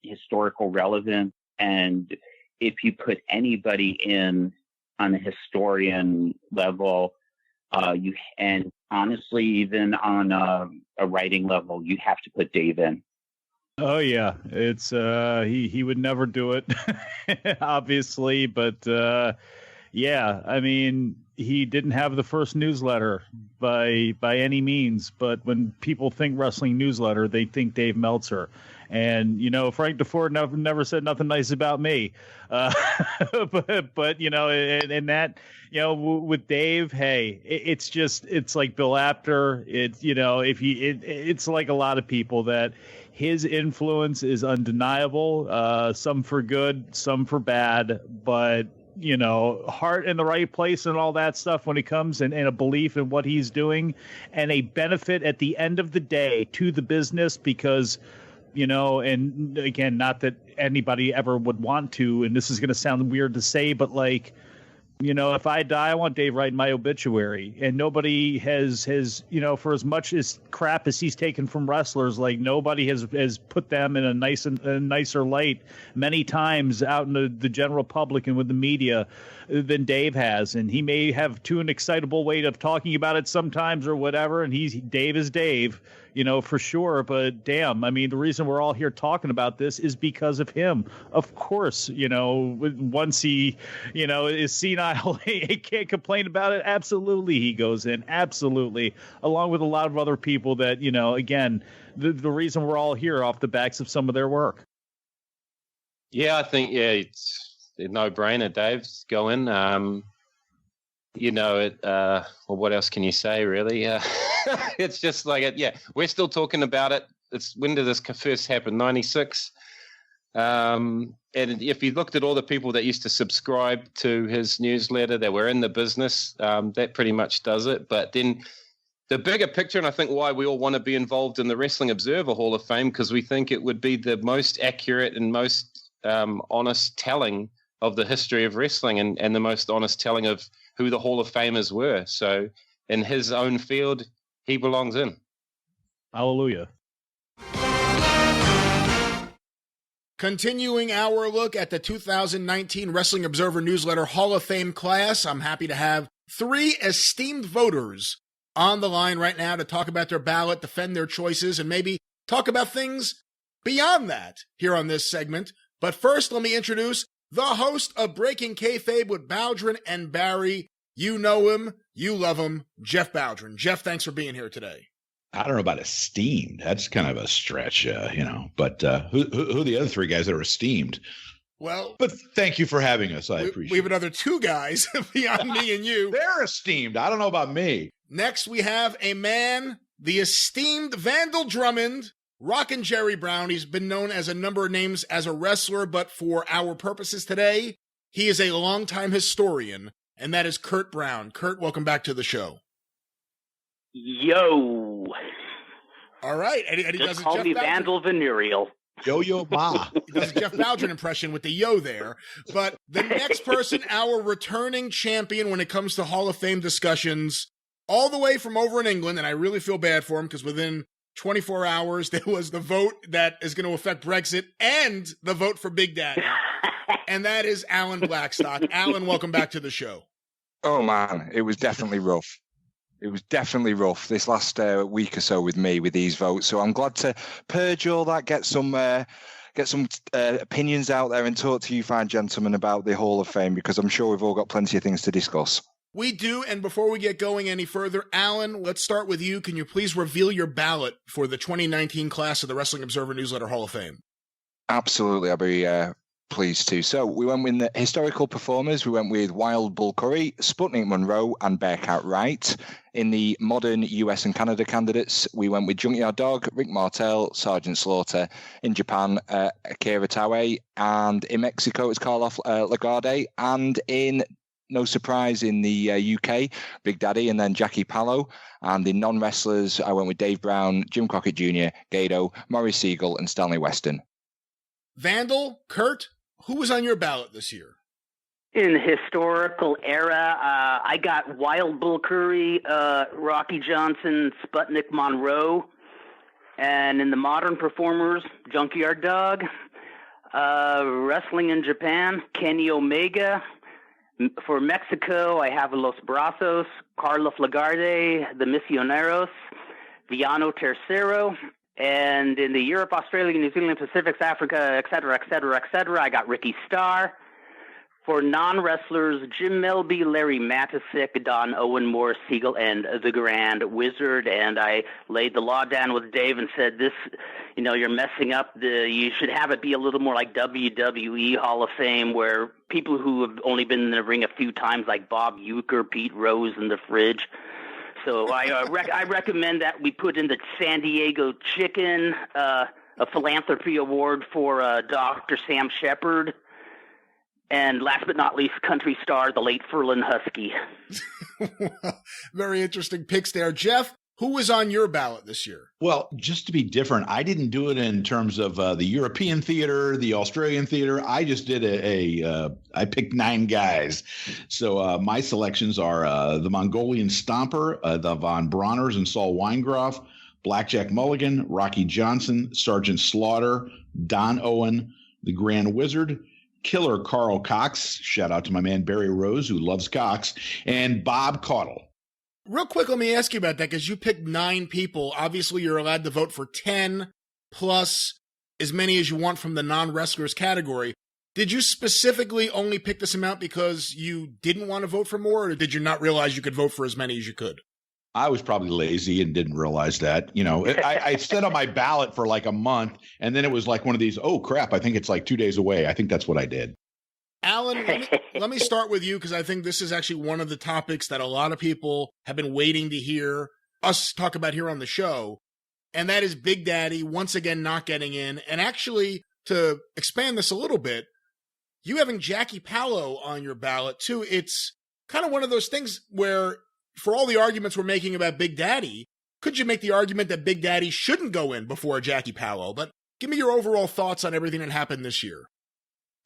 historical relevance. And if you put anybody in on a historian level, and honestly, even on a writing level, you have to put Dave in. Oh yeah, it's he would never do it, obviously, but. Yeah, I mean, he didn't have the first newsletter by any means, but when people think wrestling newsletter, they think Dave Meltzer. And, Frank DeFord never said nothing nice about me. But and that, with Dave, hey, it's like Bill Apter. It's like a lot of people that his influence is undeniable, some for good, some for bad, but heart in the right place and all that stuff when it comes and a belief in what he's doing and a benefit at the end of the day to the business because, and again, not that anybody ever would want to, and this is going to sound weird to say, but like, if I die, I want Dave writing my obituary. And nobody has, for as much as crap as he's taken from wrestlers, like nobody has put them in a nicer light many times out in the general public and with the media than Dave has. And he may have too an excitable way of talking about it sometimes or whatever. And Dave is Dave, for sure. But damn, I mean, the reason we're all here talking about this is because of him. Of course, once he, is senile, he can't complain about it. Absolutely, he goes in. Absolutely. Along with a lot of other people that, again, the reason we're all here off the backs of some of their work. Yeah, I think, it's a no-brainer, Dave. Go in. Well, what else can you say, really? It's just like, we're still talking about it. When did this first happen? 96? And if you looked at all the people that used to subscribe to his newsletter that were in the business, that pretty much does it. But then the bigger picture, and I think why we all want to be involved in the Wrestling Observer Hall of Fame, because we think it would be the most accurate and most honest telling of the history of wrestling and the most honest telling of who the Hall of Famers were. So in his own field, he belongs in. Hallelujah. Continuing our look at the 2019 Wrestling Observer Newsletter Hall of Fame class, I'm happy to have 3 esteemed voters on the line right now to talk about their ballot, defend their choices, and maybe talk about things beyond that here on this segment. But first, let me introduce the host of Breaking Kayfabe with Bowdren and Barry. You know him, you love him, Jeff Bowdren. Jeff, thanks for being here today. I don't know about esteemed. That's kind of a stretch, But who are the other 3 guys that are esteemed? Well, but thank you for having us. I appreciate it. We have another 2 guys beyond me and you. They're esteemed. I don't know about me. Next, we have a man, the esteemed Vandal Drummond, Rockin' Jerry Brown. He's been known as a number of names as a wrestler, but for our purposes today, he is a longtime historian, and that is Kurt Brown. Kurt, welcome back to the show. Yo. All right. And he just call me Vandal Venereal. Yo ma. He does a Jeff Bowdren impression with the yo there. But the next person, our returning champion when it comes to Hall of Fame discussions, all the way from over in England, and I really feel bad for him because within 24 hours there was the vote that is going to affect Brexit and the vote for Big Daddy. And that is Allan Blackstock. Allan, welcome back to the show. Oh, man. It was definitely rough. It was definitely rough this last week or so with me with these votes. So I'm glad to purge all that, get some opinions out there and talk to you fine gentlemen about the Hall of Fame, because I'm sure we've all got plenty of things to discuss. We do, and before we get going any further, Allan, let's start with you. Can you please reveal your ballot for the 2019 class of the Wrestling Observer Newsletter Hall of Fame? Absolutely, I'll be pleased to. So we went with the historical performers. We went with Wild Bull Curry, Sputnik Munro, and Bearcat Wright. In the modern US and Canada candidates, we went with Junkyard Dog, Rick Martel, Sergeant Slaughter. In Japan, Akira Taue, and in Mexico, it's Karloff Lagarde, and in no surprise in the UK, Big Daddy, and then Jackie Pallo. And in non-wrestlers, I went with Dave Brown, Jim Crockett Jr., Gado, Maurice Siegel, and Stanley Weston. Vandal, Kurt, who was on your ballot this year? In the historical era, I got Wild Bull Curry, Rocky Johnson, Sputnik Monroe. And in the modern performers, Junkyard Dog. Wrestling in Japan, Kenny Omega. For Mexico, I have Los Brazos, Karloff Lagarde, the Misioneros, Villano Tercero. And in the Europe, Australia, New Zealand, Pacific, Africa, et cetera, I got Ricky Starr. For non-wrestlers, Jim Melby, Larry Matisick, Don Owen, Morris Siegel, and the Grand Wizard. And I laid the law down with Dave and said, this, you're messing up. You should have it be a little more like WWE Hall of Fame, where people who have only been in the ring a few times, like Bob Uecker, Pete Rose, and the Fridge. So I recommend that we put in the San Diego Chicken, a philanthropy award for Dr. Sam Shepard, and last but not least, country star, the late Ferlin Husky. Very interesting picks there. Jeff, who was on your ballot this year? Well, just to be different, I didn't do it in terms of the European theater, the Australian theater. I just did I picked 9 guys. So my selections are the Mongolian Stomper, the Von Brauners and Saul Weingroff, Blackjack Mulligan, Rocky Johnson, Sergeant Slaughter, Don Owen, the Grand Wizard, Killer Carl Cox, shout out to my man Barry Rose, who loves Cox, and Bob Caudle. Real quick, let me ask you about that, because you picked 9 people. Obviously, you're allowed to vote for 10 plus as many as you want from the non-wrestlers category. Did you specifically only pick this amount because you didn't want to vote for more, or did you not realize you could vote for as many as you could? I was probably lazy and didn't realize that. I set on my ballot for like a month, and then it was like one of these, oh, crap, I think it's like 2 days away. I think that's what I did. Allan, let me start with you, because I think this is actually one of the topics that a lot of people have been waiting to hear us talk about here on the show, and that is Big Daddy once again not getting in. And actually, to expand this a little bit, you having Jackie Pallo on your ballot, too, it's kind of one of those things where for all the arguments we're making about Big Daddy, could you make the argument that Big Daddy shouldn't go in before Jackie Powell? But give me your overall thoughts on everything that happened this year.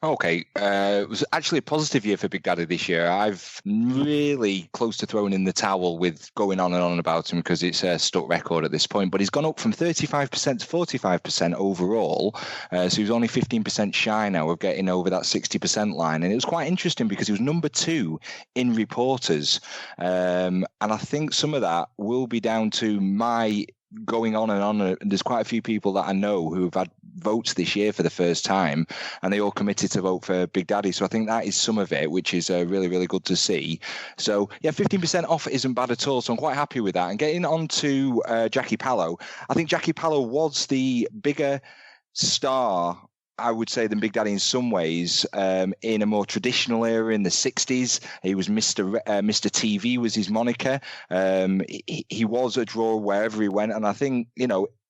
Okay, it was actually a positive year for Big Daddy this year. I've really close to throwing in the towel with going on and on about him because it's a stuck record at this point. But he's gone up from 35% to 45% overall. So he was only 15% shy now of getting over that 60% line. And it was quite interesting because he was number 2 in reporters. And I think some of that will be down to my going on and on. There's quite a few people that I know who have had votes this year for the first time, and they all committed to vote for Big Daddy. So I think that is some of it, which is really, really good to see. So yeah, 15% off isn't bad at all. So I'm quite happy with that. And getting on to Jackie Powell, I think Jackie Powell was the bigger star, I would say, than Big Daddy in some ways. In a more traditional era in the 60s, he was Mr. TV was his moniker. He was a draw wherever he went. And I think,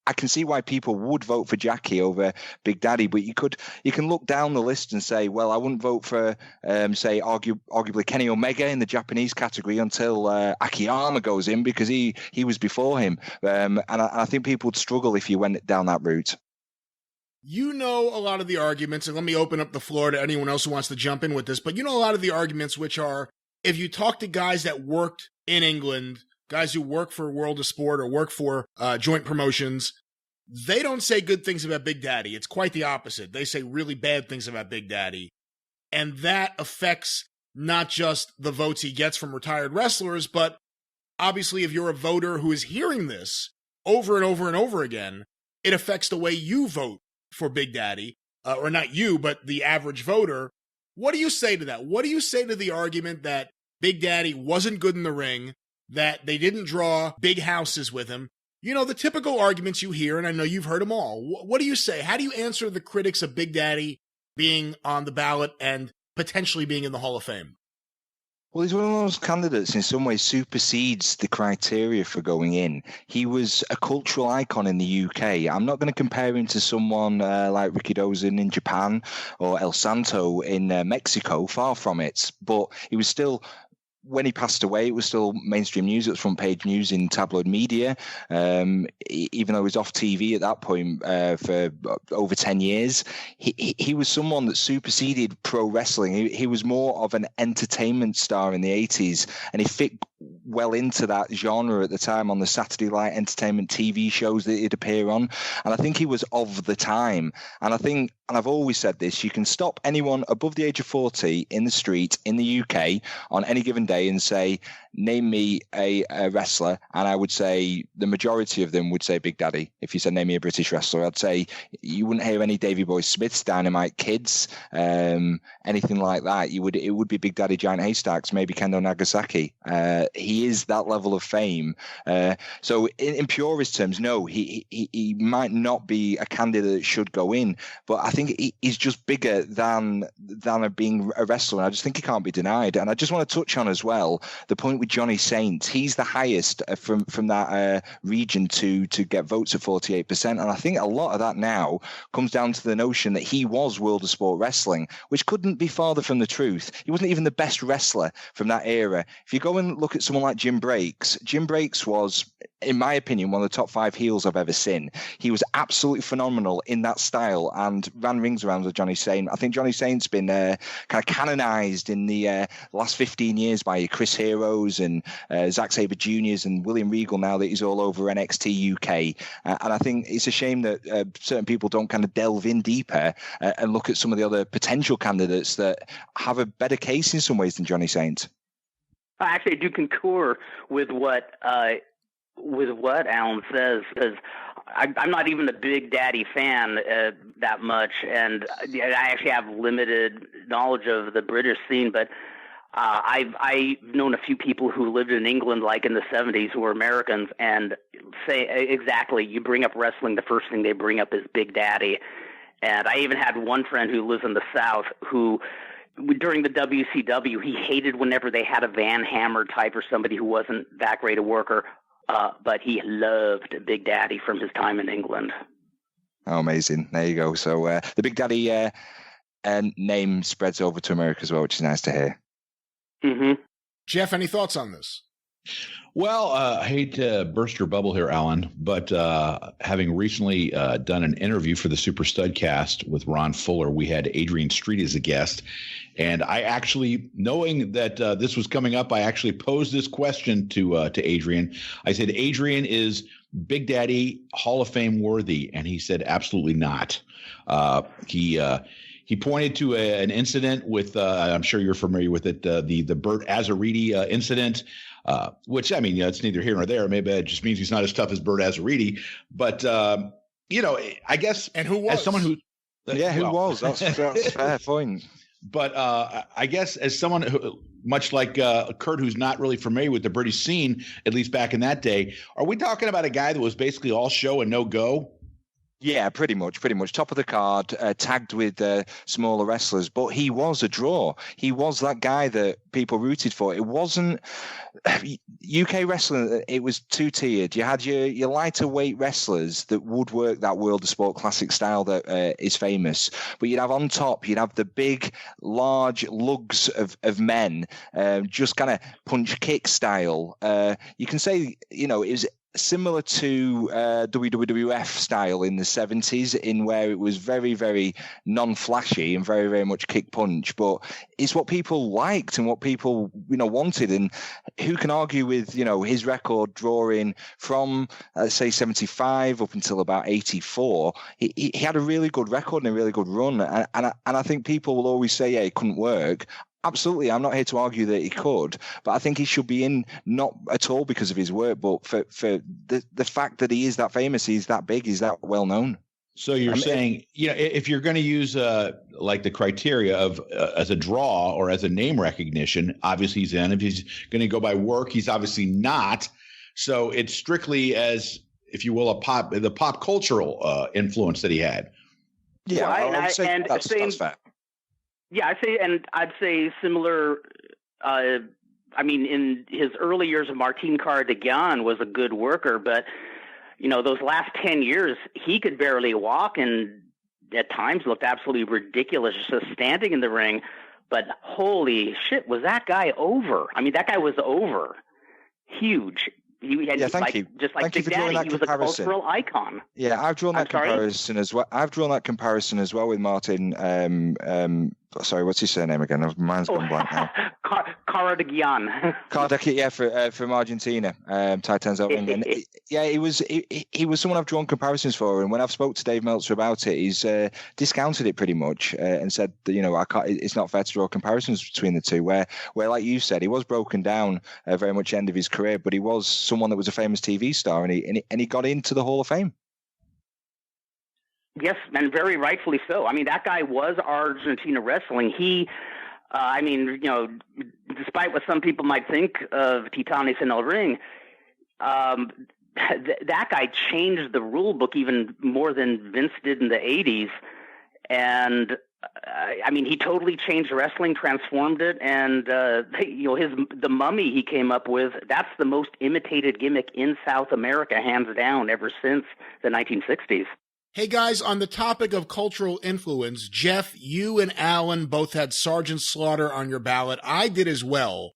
I can see why people would vote for Jackie over Big Daddy, but you can look down the list and say, well, I wouldn't vote for, arguably Kenny Omega in the Japanese category until Akiyama goes in because he was before him. And I think people would struggle if you went down that route. You know a lot of the arguments, and let me open up the floor to anyone else who wants to jump in with this, but you know a lot of the arguments which are, if you talk to guys that worked in England, guys who work for World of Sport or work for joint promotions, they don't say good things about Big Daddy. It's quite the opposite. They say really bad things about Big Daddy. And that affects not just the votes he gets from retired wrestlers, but obviously if you're a voter who is hearing this over and over and over again, it affects the way you vote for Big Daddy, or not you, but the average voter. What do you say to that? What do you say to the argument that Big Daddy wasn't good in the ring, that they didn't draw big houses with him? The typical arguments you hear, and I know you've heard them all. What do you say? How do you answer the critics of Big Daddy being on the ballot and potentially being in the Hall of Fame? Well, he's one of those candidates in some ways supersedes the criteria for going in. He was a cultural icon in the UK. I'm not going to compare him to someone like Ricky Dozan in Japan or El Santo in Mexico, far from it. But he was still, when he passed away, it was still mainstream news. It was front page news in tabloid media, even though he was off TV at that point for over 10 years. He was someone that superseded pro wrestling. He was more of an entertainment star in the 80s, and he fit well into that genre at the time on the Saturday night entertainment TV shows that he'd appear on. And I think he was of the time. And I think, and I've always said this, you can stop anyone above the age of 40 in the street in the UK on any given day and say, name me a wrestler, and I would say the majority of them would say Big Daddy. If you said name me a British wrestler, I'd say you wouldn't hear any Davey Boy Smiths, Dynamite Kids, anything like that. It would be Big Daddy Giant Haystacks, maybe Kendo Nagasaki. He is that level of fame. So in purist terms, no, he might not be a candidate that should go in, but I think he's just bigger than being a wrestler. And I just think he can't be denied. And I just want to touch on as well the point with Johnny Saint. He's the highest from that region to get votes at 48%. And I think a lot of that now comes down to the notion that he was World of Sport Wrestling, which couldn't be farther from the truth. He wasn't even the best wrestler from that era. If you go and look at someone like Jim Breaks was, in my opinion, one of the top 5 heels I've ever seen. He was absolutely phenomenal in that style and ran rings around with Johnny Saint. I think Johnny Saint's been kind of canonized in the last 15 years by Chris Heroes and Zack Sabre Jr.'s and William Regal now that he's all over NXT UK. And I think it's a shame that certain people don't kind of delve in deeper and look at some of the other potential candidates that have a better case in some ways than Johnny Saint. I actually do concur with what Allan says, because I'm not even a Big Daddy fan that much, and I actually have limited knowledge of the British scene, but I've known a few people who lived in England like in the 70s who were Americans, and say exactly, you bring up wrestling, the first thing they bring up is Big Daddy. And I even had one friend who lives in the South who, during the WCW, he hated whenever they had a Van Hammer type or somebody who wasn't that great a worker, but he loved Big Daddy from his time in England. Oh, amazing. There you go. So the Big Daddy name spreads over to America as well, which is nice to hear. Mm-hmm. Jeff, any thoughts on this? Well, I hate to burst your bubble here, Allan, but having recently done an interview for the Super Studcast with Ron Fuller, we had Adrian Street as a guest. And I actually, knowing that this was coming up, I actually posed this question to Adrian. I said, Adrian, is Big Daddy Hall of Fame worthy? And he said, absolutely not. He pointed to an incident with, I'm sure you're familiar with it, the Bert Azariti incident, which, I mean, it's neither here nor there. Maybe it just means he's not as tough as Bert Azariti. But, I guess. And who was? As someone who. Who was? That's a fair point. But I guess as someone who, much like Kurt, who's not really familiar with the British scene, at least back in that day, are we talking about a guy that was basically all show and no go? Yeah, pretty much. Top of the card, tagged with smaller wrestlers, but he was a draw. He was that guy that people rooted for. It wasn't UK wrestling. It was two-tiered. You had your lighter weight wrestlers that would work that World of Sport classic style that is famous, but you'd have on top, you'd have the big, large lugs of men, just kind of punch kick style. You can say, it was similar to WWF style in the 70s, in where it was very, very non-flashy and very, very much kick punch, but it's what people liked and what people wanted. And who can argue with his record drawing from say 75 up until about 84? He had a really good record and a really good run, and I think people will always say, yeah, it couldn't work. Absolutely. I'm not here to argue that he could, but I think he should be in, not at all because of his work, but for the fact that he is that famous, he's that big, he's that well known. So you're saying, if you're going to use like the criteria of as a draw or as a name recognition, obviously he's in. If he's going to go by work, he's obviously not. So it's strictly as, if you will, the pop cultural influence that he had. Yeah, well, I'd say that's fair. Yeah, I'd say similar. In his early years, Martin Cardigan was a good worker, but those last 10 years, he could barely walk, and at times looked absolutely ridiculous just standing in the ring. But holy shit, was that guy over? I mean, that guy was over. Huge. Thank you. Just like Thank you Big for drawing Daddy, that he was a comparison. cultural icon. Yeah, I've drawn that comparison as well. I've drawn that comparison as well with Martin. Sorry, what's his surname again? Mine's gone blank now. Cardigan. Cardigan, yeah, from Argentina, tight ends out ring. And he was someone I've drawn comparisons for. And when I've spoke to Dave Meltzer about it, he's discounted it pretty much and said that, it's not fair to draw comparisons between the two. Where like you said, he was broken down very much end of his career, but he was someone that was a famous TV star, and he got into the Hall of Fame. Yes, and very rightfully so. I mean, that guy was Argentina wrestling. He, despite what some people might think of Titanes in El Ring, that guy changed the rule book even more than Vince did in the 80s. And, he totally changed wrestling, transformed it. And, the mummy he came up with, that's the most imitated gimmick in South America, hands down, ever since the 1960s. Hey guys, on the topic of cultural influence, Jeff, you and Allan both had Sergeant Slaughter on your ballot. I did as well.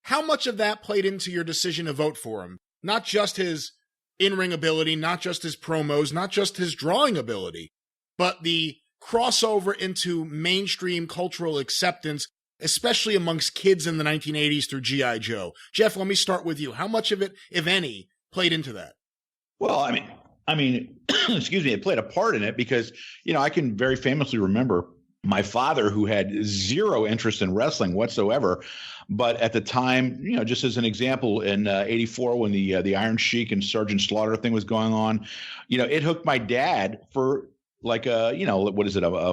How much of that played into your decision to vote for him? Not just his in-ring ability, not just his promos, not just his drawing ability, but the crossover into mainstream cultural acceptance, especially amongst kids in the 1980s through G.I. Joe. Jeff, let me start with you. How much of it, if any, played into that? Well, I mean, excuse me, it played a part in it because, I can very famously remember my father, who had zero interest in wrestling whatsoever. But at the time, just as an example, in 84, when the Iron Sheik and Sergeant Slaughter thing was going on, it hooked my dad for like a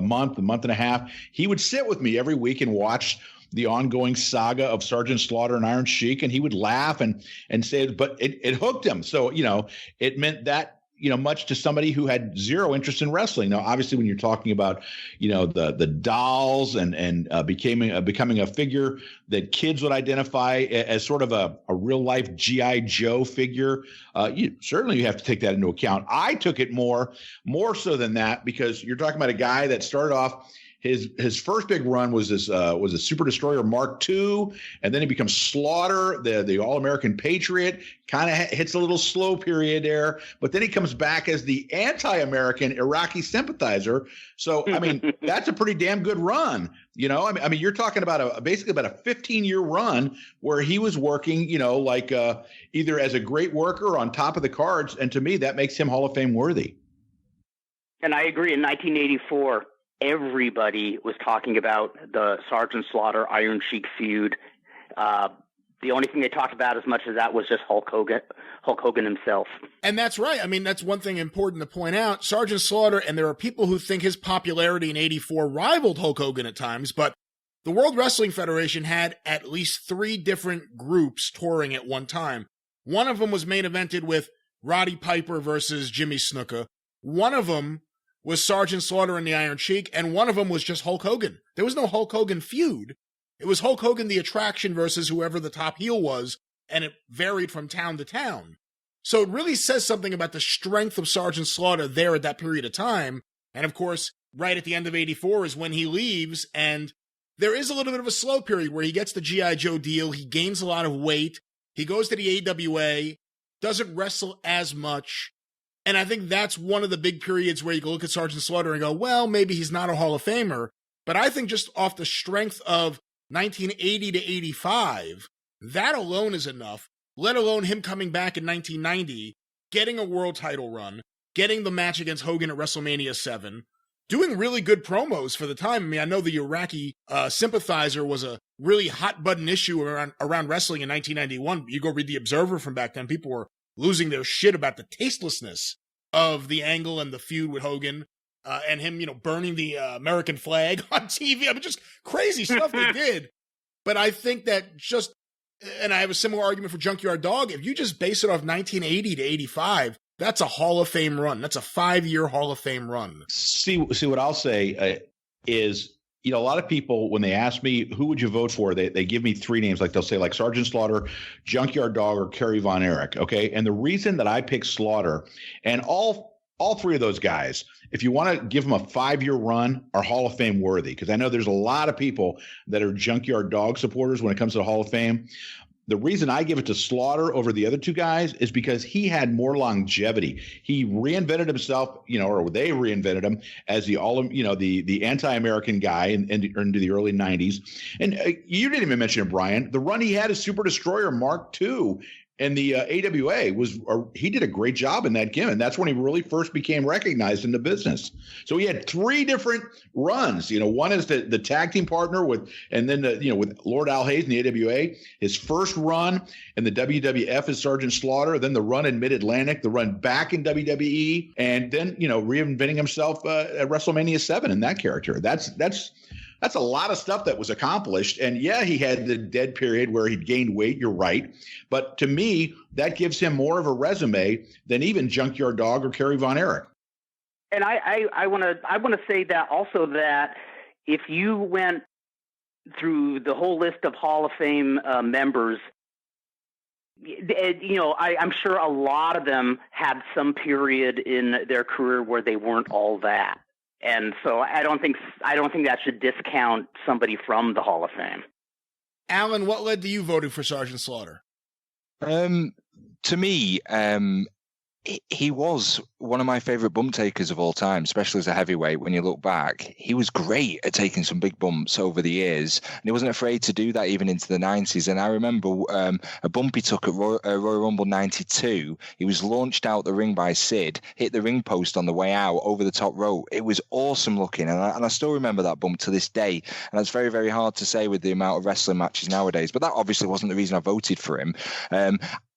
month and a half. He would sit with me every week and watch the ongoing saga of Sergeant Slaughter and Iron Sheik, and he would laugh and say, but it hooked him. So, it meant that, much to somebody who had zero interest in wrestling. Now, obviously, when you're talking about, the dolls and becoming a figure that kids would identify as sort of a real life G.I. Joe figure, certainly you have to take that into account. I took it more so than that, because you're talking about a guy that started off his first big run was a Super Destroyer Mark II, and then he becomes Slaughter, the All-American Patriot. Kind of hits a little slow period there, but then he comes back as the anti-American Iraqi sympathizer. So I mean, that's a pretty damn good run. I mean, you're talking about basically about a 15-year run where he was working, like either as a great worker or on top of the cards, and to me, that makes him Hall of Fame worthy. And I agree. In 1984. Everybody was talking about the Sergeant Slaughter Iron Sheik feud. The only thing they talked about as much as that was just Hulk Hogan himself. And that's right. I mean, that's one thing important to point out. Sergeant Slaughter, and there are people who think his popularity in 84 rivaled Hulk Hogan at times, but the World Wrestling Federation had at least 3 different groups touring at one time. One of them was main evented with Roddy Piper versus Jimmy Snuka. One of them was Sergeant Slaughter and the Iron Sheik, and one of them was just Hulk Hogan. There was no Hulk Hogan feud. It was Hulk Hogan the attraction versus whoever the top heel was, and it varied from town to town. So it really says something about the strength of Sergeant Slaughter there at that period of time. And of course, right at the end of 84 is when he leaves, and there is a little bit of a slow period where he gets the G.I. Joe deal, he gains a lot of weight, he goes to the AWA, doesn't wrestle as much. And I think that's one of the big periods where you can look at Sergeant Slaughter and go, well, maybe he's not a Hall of Famer. But I think just off the strength of 1980 to 85, that alone is enough, let alone him coming back in 1990, getting a world title run, getting the match against Hogan at WrestleMania 7, doing really good promos for the time. I mean, I know the Iraqi sympathizer was a really hot-button issue around wrestling in 1991. You go read The Observer from back then, people were losing their shit about the tastelessness of the angle and the feud with Hogan, and him, burning the American flag on TV. I mean, just crazy stuff they did. But I think that and I have a similar argument for Junkyard Dog, if you just base it off 1980 to 85, that's a Hall of Fame run. That's a 5-year Hall of Fame run. See what I'll say is, a lot of people, when they ask me, who would you vote for? They give me 3 names. Like they'll say like Sergeant Slaughter, Junkyard Dog, or Kerry Von Erich. Okay. And the reason that I picked Slaughter, and all 3 of those guys, if you want to give them a 5-year run, are Hall of Fame worthy. Because I know there's a lot of people that are Junkyard Dog supporters when it comes to the Hall of Fame. The reason I give it to Slaughter over the other 2 guys is because he had more longevity. He reinvented himself, or they reinvented him as the anti-American guy into the early 90s. And you didn't even mention it, Brian. The run he had as Super Destroyer Mark II and the AWA he did a great job in that gimmick. That's when he really first became recognized in the business. So he had 3 different runs. One is the tag team partner with Lord Al Hayes in the AWA. His first run in the WWF as Sergeant Slaughter, then the run in Mid-Atlantic, the run back in WWE, and then reinventing himself at WrestleMania 7 in that character. That's a lot of stuff that was accomplished. And yeah, he had the dead period where he'd gained weight. You're right. But to me, that gives him more of a resume than even Junkyard Dog or Kerry Von Erich. And I want to say that also, that if you went through the whole list of Hall of Fame members, I'm sure a lot of them had some period in their career where they weren't all that. And so I don't think that should discount somebody from the Hall of Fame. Allan, what led to you voting for Sergeant Slaughter? To me, he was one of my favorite bump takers of all time, especially as a heavyweight. When you look back, he was great at taking some big bumps over the years, and he wasn't afraid to do that even into the 90s. And I remember a bump he took at Royal Rumble 92. He was launched out the ring by Sid, hit the ring post on the way out over the top rope. It was awesome looking, and I still remember that bump to this day. And that's very, very hard to say with the amount of wrestling matches nowadays, but that obviously wasn't the reason I voted for him.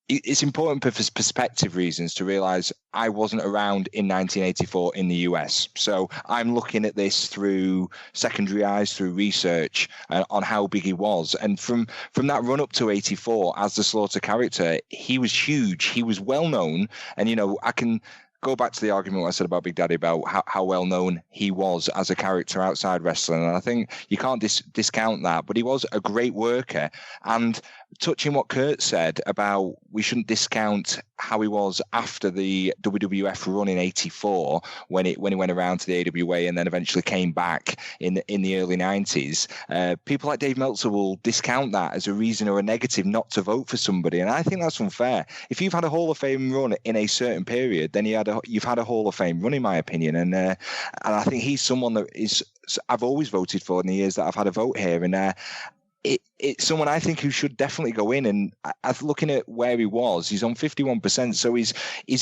It's important for perspective reasons to realize I wasn't around in 1984 in the US. So I'm looking at this through secondary eyes, through research on how big he was. And from that run up to 84 as the Slaughter character, he was huge. He was well known. And, I can go back to the argument I said about Big Daddy, about how well known he was as a character outside wrestling. And I think you can't discount that, but he was a great worker. And touching what Kurt said about we shouldn't discount how he was after the WWF run in '84 when he went around to the AWA and then eventually came back in the early '90s. People like Dave Meltzer will discount that as a reason or a negative not to vote for somebody, and I think that's unfair. If you've had a Hall of Fame run in a certain period, then you've had a Hall of Fame run, in my opinion, and I think he's someone that I've always voted for in the years that I've had a vote here, and it's someone I think who should definitely go in. And looking at where he was, he's on 51%, so he's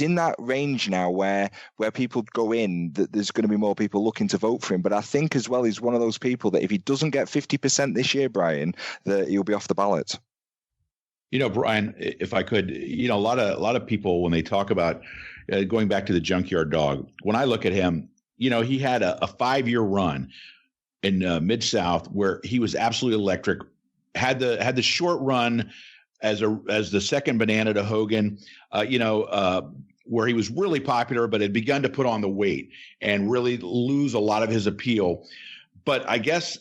in that range now where people go in, that there's going to be more people looking to vote for him. But I think as well, he's one of those people that if he doesn't get 50% this year, Brian, that he'll be off the ballot. Brian, if I could, a lot of people, when they talk about going back to the Junkyard Dog, when I look at him, he had a 5-year run in Mid-South where he was absolutely electric, had the short run as the second banana to Hogan, where he was really popular, but had begun to put on the weight and really lose a lot of his appeal. But I guess,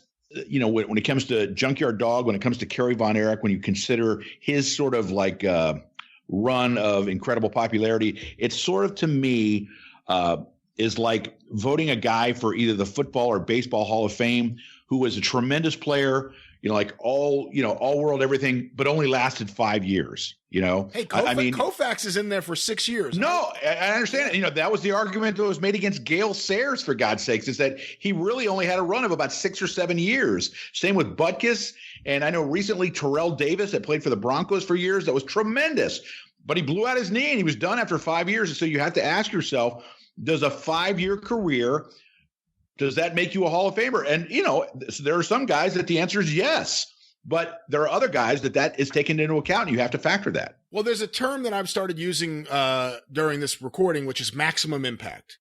when it comes to Junkyard Dog, when it comes to Kerry Von Erich, when you consider his sort of like run of incredible popularity, it's sort of, to me, is like voting a guy for either the Football or Baseball Hall of Fame who was a tremendous player, like all world everything, but only lasted 5 years. Hey, Koufax is in there for 6 years. No, I understand it. That was the argument that was made against Gale Sayers, for God's sakes, is that he really only had a run of about 6 or 7 years. Same with Butkus. And I know recently Terrell Davis, that played for the Broncos for years, that was tremendous, but he blew out his knee and he was done after 5 years. And so you have to ask yourself, does a 5-year career, does that make you a Hall of Famer? And, there are some guys that the answer is yes, but there are other guys that is taken into account, and you have to factor that. Well, there's a term that I've started using during this recording, which is maximum impact.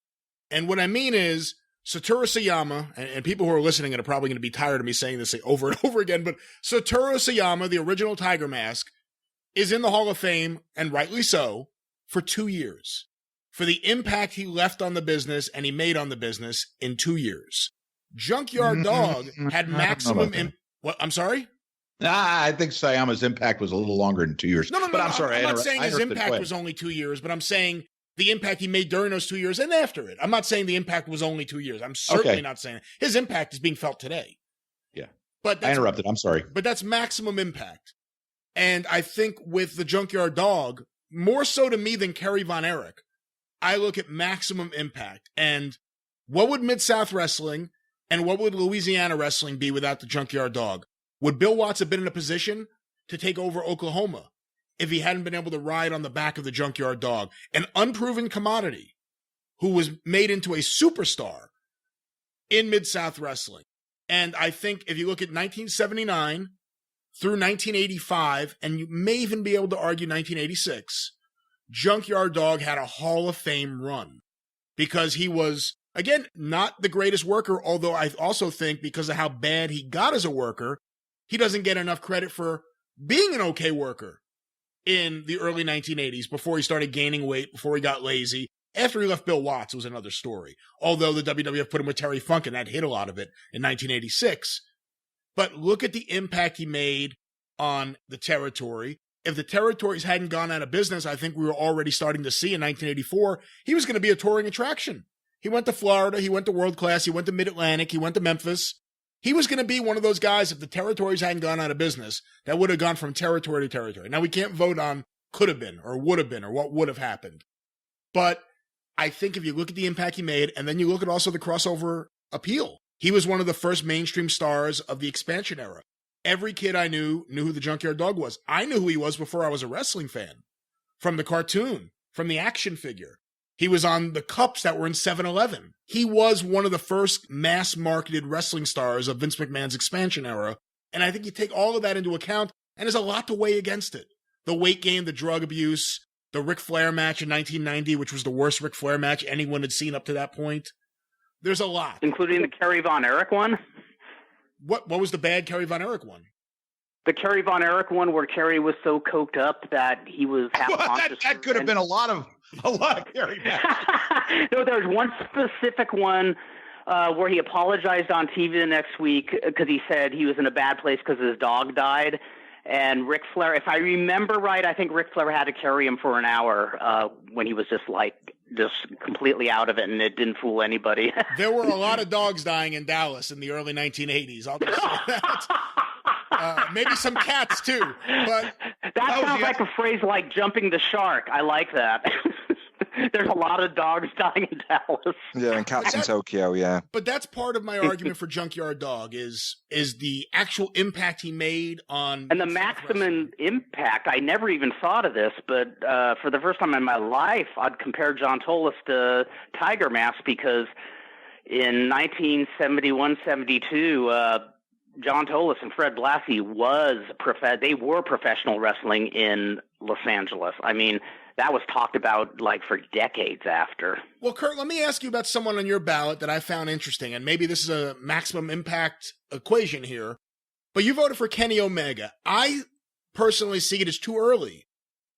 And what I mean is Satoru Sayama, and people who are listening are probably going to be tired of me saying this over and over again, but Satoru Sayama, the original Tiger Mask, is in the Hall of Fame, and rightly so, for 2 years. For the impact he left on the business and he made on the business in 2 years. Junkyard Dog had maximum what? I'm sorry? I think Sayama's impact was a little longer than 2 years. No. I'm sorry. I'm not saying his impact was only 2 years, but I'm saying the impact he made during those 2 years and after it. I'm not saying the impact was only 2 years. I'm certainly not saying it. His impact is being felt today. Yeah. But I interrupted. I'm sorry. But that's maximum impact. And I think with the Junkyard Dog, more so to me than Kerry Von Erich, I look at maximum impact. And what would Mid-South Wrestling and what would Louisiana Wrestling be without the Junkyard Dog? Would Bill Watts have been in a position to take over Oklahoma if he hadn't been able to ride on the back of the Junkyard Dog, an unproven commodity who was made into a superstar in Mid-South Wrestling? And I think if you look at 1979 through 1985, and you may even be able to argue 1986, Junkyard Dog had a Hall of Fame run because he was, again, not the greatest worker, although I also think because of how bad he got as a worker, he doesn't get enough credit for being an okay worker in the early 1980s before he started gaining weight, before he got lazy. After he left Bill Watts, it was another story, although the WWF put him with Terry Funk and that hit a lot of it in 1986. But look at the impact he made on the territory. If the territories hadn't gone out of business, I think we were already starting to see in 1984, he was going to be a touring attraction. He went to Florida, he went to World Class, he went to Mid-Atlantic, he went to Memphis. He was going to be one of those guys, if the territories hadn't gone out of business, that would have gone from territory to territory. Now, we can't vote on could have been or would have been or what would have happened. But I think if you look at the impact he made, and then you look at also the crossover appeal, he was one of the first mainstream stars of the expansion era. Every kid I knew who the Junkyard Dog was. I knew who he was before I was a wrestling fan. From the cartoon, from the action figure. He was on the cups that were in 7-Eleven. He was one of the first mass-marketed wrestling stars of Vince McMahon's expansion era. And I think you take all of that into account, and there's a lot to weigh against it. The weight gain, the drug abuse, the Ric Flair match in 1990, which was the worst Ric Flair match anyone had seen up to that point. There's a lot. Including the Kerry Von Erich one? What was the bad Kerry Von Erich one? The Kerry Von Erich one where Kerry was so coked up that he was half conscious. That could have been a lot of Kerry. No, there's one specific one where he apologized on TV the next week because he said he was in a bad place because his dog died. And Ric Flair, if I remember right, I think Ric Flair had to carry him for an hour when he was just completely out of it, and it didn't fool anybody. There were a lot of dogs dying in Dallas in the early 1980s. I'll just say that. Maybe some cats too. But that sounds like a phrase like jumping the shark. I like that. There's a lot of dogs dying in Dallas. Yeah, and cats in Tokyo, yeah. But that's part of my argument for Junkyard Dog is the actual impact he made on... And the maximum impact, I never even thought of this, but for the first time in my life, I'd compare John Tolos to Tiger Mask because in 1971-72, John Tolos and Fred Blassie were professional wrestling in Los Angeles. I mean, that was talked about for decades after. Well, Kurt, let me ask you about someone on your ballot that I found interesting, and maybe this is a maximum impact equation here, but you voted for Kenny Omega. I personally see it as too early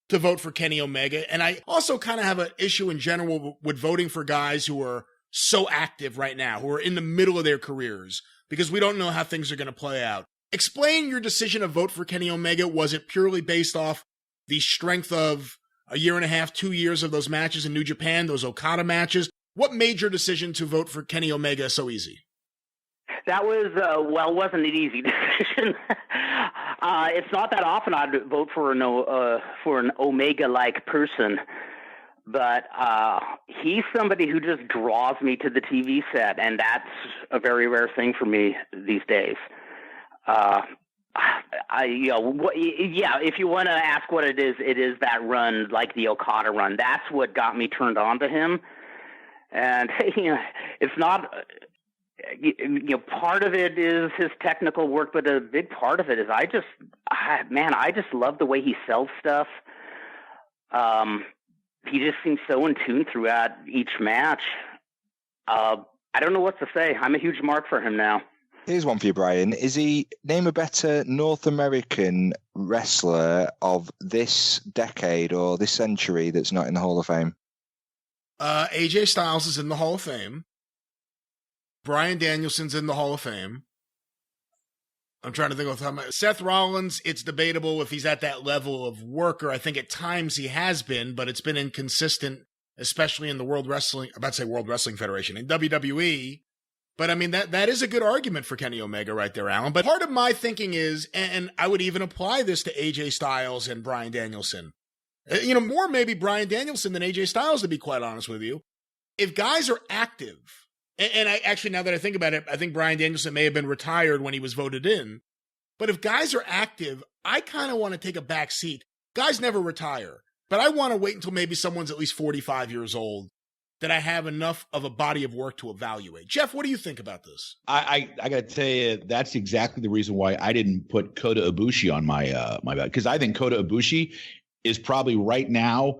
to vote for Kenny Omega, and I also kind of have an issue in general with voting for guys who are so active right now, who are in the middle of their careers, because we don't know how things are going to play out. Explain your decision to vote for Kenny Omega. Was it purely based off the strength of a year and a half, 2 years of those matches in New Japan, those Okada matches? What made your decision to vote for Kenny Omega so easy? That was, wasn't an easy decision. It's not that often I'd vote for an Omega-like person, but he's somebody who just draws me to the TV set, and that's a very rare thing for me these days. If you want to ask what it is that run, like the Okada run. That's what got me turned on to him. And, it's not, part of it is his technical work, but a big part of it is I just love the way he sells stuff. He just seems so in tune throughout each match. I don't know what to say. I'm a huge mark for him now. Here's one for you, Brian. Name a better North American wrestler of this decade or this century that's not in the Hall of Fame? AJ Styles is in the Hall of Fame. Bryan Danielson's in the Hall of Fame. I'm trying to think of Seth Rollins. It's debatable if he's at that level of worker. I think at times he has been, but it's been inconsistent, especially in the World Wrestling Federation, in WWE. But I mean, that is a good argument for Kenny Omega right there, Allan. But part of my thinking is, and I would even apply this to AJ Styles and Bryan Danielson, more maybe Bryan Danielson than AJ Styles, to be quite honest with you. If guys are active, and I actually, now that I think about it, I think Bryan Danielson may have been retired when he was voted in. But if guys are active, I kind of want to take a back seat. Guys never retire, but I want to wait until maybe someone's at least 45 years old, that I have enough of a body of work to evaluate. Jeff, what do you think about this? I got to tell you, that's exactly the reason why I didn't put Kota Ibushi on my ballot, because I think Kota Ibushi is probably right now.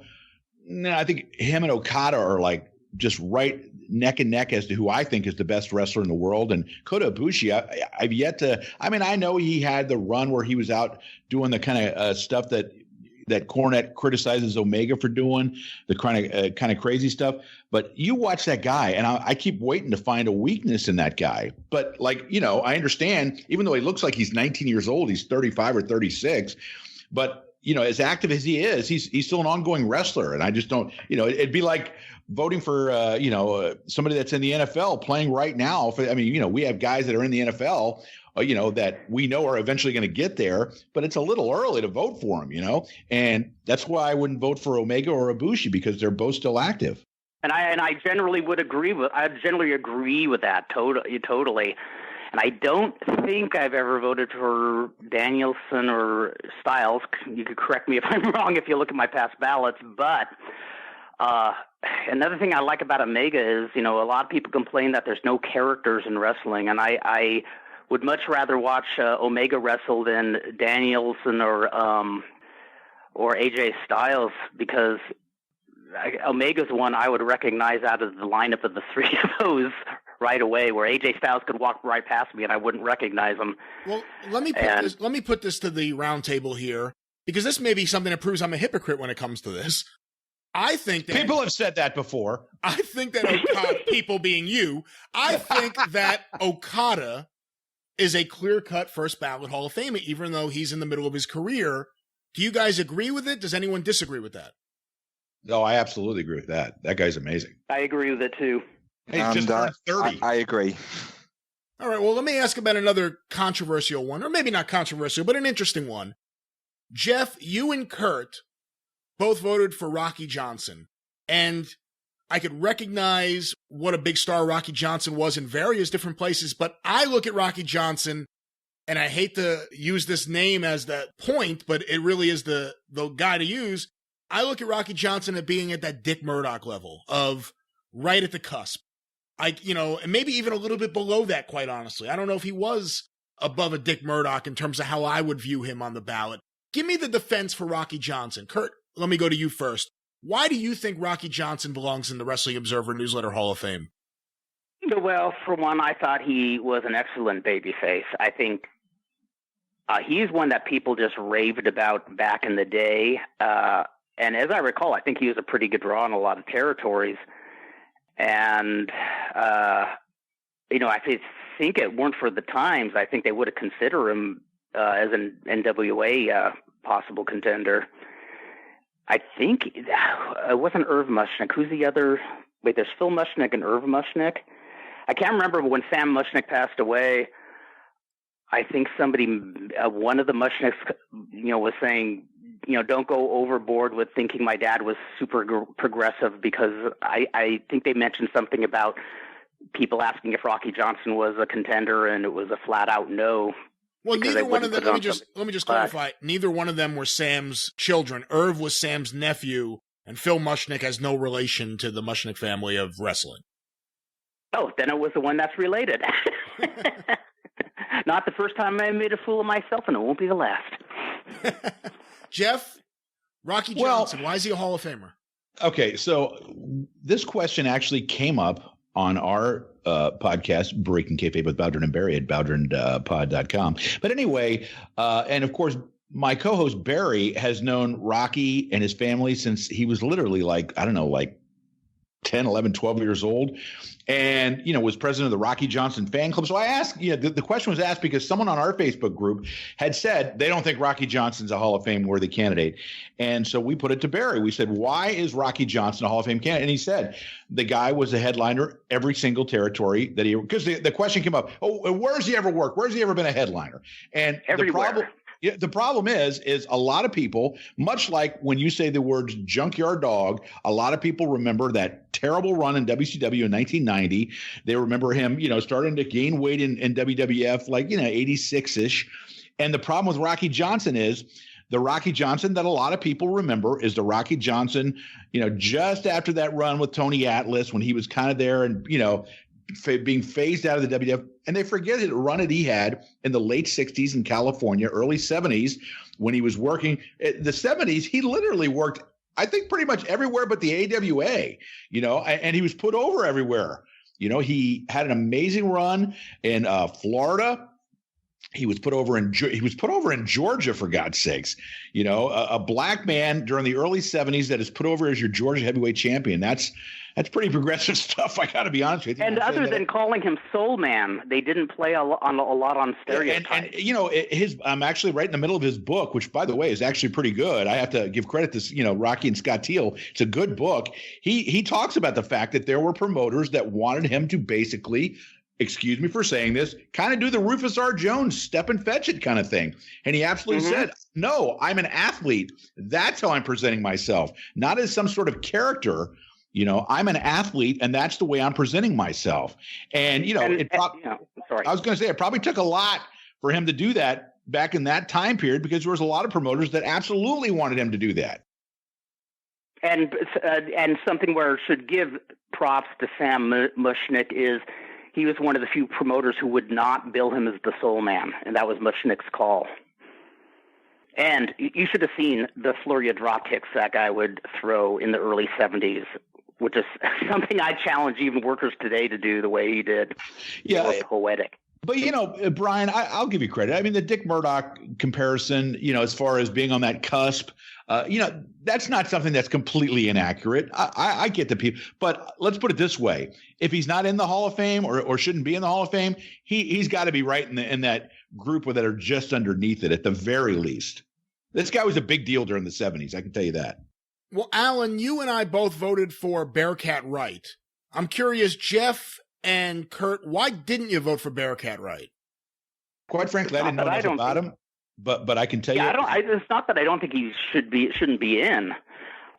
I think him and Okada are just right neck and neck as to who I think is the best wrestler in the world. And Kota Ibushi, I've yet to. I mean, I know he had the run where he was out doing the kind of stuff that Cornette criticizes Omega for doing, the kind of crazy stuff. But you watch that guy, and I keep waiting to find a weakness in that guy. But I understand, even though he looks like he's 19 years old, he's 35 or 36. But as active as he is, he's still an ongoing wrestler. And I just don't, it'd be like voting for somebody that's in the NFL playing right now. We have guys that are in the NFL. That we know are eventually going to get there, but it's a little early to vote for them, and that's why I wouldn't vote for Omega or Ibushi, because they're both still active. And I generally agree with that totally. And I don't think I've ever voted for Danielson or Styles. You could correct me if I'm wrong if you look at my past ballots, but another thing I like about Omega is, a lot of people complain that there's no characters in wrestling, and I would much rather watch Omega wrestle than Danielson or AJ Styles, because Omega's one I would recognize out of the lineup of the three of those right away, where AJ Styles could walk right past me and I wouldn't recognize him. Well, let me put this to the round table here, because this may be something that proves I'm a hypocrite when it comes to this. I think that people have said that before. I think that Okada, people being you, I think that Okada is a clear-cut first ballot Hall of Famer, even though he's in the middle of his career. Do you guys agree with it? Does anyone disagree with that? No, I absolutely agree with that. That guy's amazing. I agree with it too. He's just turned 30. I agree. All right, well, let me ask about another controversial one, or maybe not controversial, but an interesting one. Jeff, you and Kurt both voted for Rocky Johnson, and I could recognize what a big star Rocky Johnson was in various different places, but I look at Rocky Johnson, and I hate to use this name as the point, but it really is the guy to use. I look at Rocky Johnson as being at that Dick Murdoch level of right at the cusp. And maybe even a little bit below that, quite honestly. I don't know if he was above a Dick Murdoch in terms of how I would view him on the ballot. Give me the defense for Rocky Johnson. Kurt, let me go to you first. Why do you think Rocky Johnson belongs in the Wrestling Observer Newsletter Hall of Fame? Well, for one, I thought he was an excellent babyface. I think he's one that people just raved about back in the day. And as I recall, I think he was a pretty good draw in a lot of territories. And, I think it weren't for the times, I think they would have considered him as an NWA possible contender. I think it wasn't Irv Mushnick. Who's the other? Wait, there's Phil Mushnick and Irv Mushnick. I can't remember when Sam Mushnick passed away. I think one of the Mushnicks, was saying, don't go overboard with thinking my dad was super progressive, because I think they mentioned something about people asking if Rocky Johnson was a contender, and it was a flat out no. Well, neither one of them, let me just clarify, neither one of them were Sam's children. Irv was Sam's nephew, and Phil Mushnick has no relation to the Mushnick family of wrestling. Oh, then it was the one that's related. Not the first time I made a fool of myself, and it won't be the last. Jeff, Rocky Johnson, why is he a Hall of Famer? Okay, so this question actually came up on our podcast, Breaking Kayfabe with Bowdren and Barry at bowdrenpod.com. But anyway, and of course, my co-host Barry has known Rocky and his family since he was literally like 10, 11, 12 years old, and, was president of the Rocky Johnson fan club. So I asked, the question was asked because someone on our Facebook group had said they don't think Rocky Johnson's a Hall of Fame worthy candidate. And so we put it to Barry. We said, why is Rocky Johnson a Hall of Fame candidate? And he said, the guy was a headliner every single territory that he, because the question came up, where's he ever worked? Where's he ever been a headliner? And everywhere. The problem is a lot of people, much like when you say the words junkyard dog, a lot of people remember that terrible run in WCW in 1990. They remember him, starting to gain weight in WWF, 86-ish. And the problem with Rocky Johnson is the Rocky Johnson that a lot of people remember is the Rocky Johnson, just after that run with Tony Atlas, when he was kind of there and, being phased out of the WWF, and they forget the run that he had in the late 60s in California, early 70s, when he was working. The 70s, he literally worked, I think, pretty much everywhere but the AWA, and he was put over everywhere. He had an amazing run in Florida. He was put over in Georgia, for God's sakes. A black man during the early 70s that is put over as your Georgia heavyweight champion. That's pretty progressive stuff, I got to be honest with you. And other than calling him Soul Man, they didn't play a lot on stereotypes. And I'm actually right in the middle of his book, which, by the way, is actually pretty good. I have to give credit to Rocky and Scott Teal. It's a good book. He talks about the fact that there were promoters that wanted him to basically, excuse me for saying this, kind of do the Rufus R. Jones step and fetch it kind of thing. And he absolutely said, no, I'm an athlete. That's how I'm presenting myself, not as some sort of character. I'm an athlete, and that's the way I'm presenting myself. And, I was going to say, it probably took a lot for him to do that back in that time period, because there was a lot of promoters that absolutely wanted him to do that. And something where I should give props to Sam Mushnick is he was one of the few promoters who would not bill him as the Soul Man, and that was Mushnick's call. And you should have seen the flurry of drop kicks that guy would throw in the early 70s, which is something I challenge even workers today to do the way he did. Yeah. It was poetic. But, Brian, I'll give you credit. I mean, the Dick Murdoch comparison, as far as being on that cusp, that's not something that's completely inaccurate. I get the people. But let's put it this way. If he's not in the Hall of Fame or shouldn't be in the Hall of Fame, he's got to be right in that group that are just underneath it at the very least. This guy was a big deal during the 70s. I can tell you that. Well, Allan, you and I both voted for Bearcat Wright. I'm curious, Jeff and Kurt, why didn't you vote for Bearcat Wright? Quite frankly, I didn't know enough about him, but I can tell you. It's not that I don't think he shouldn't be in.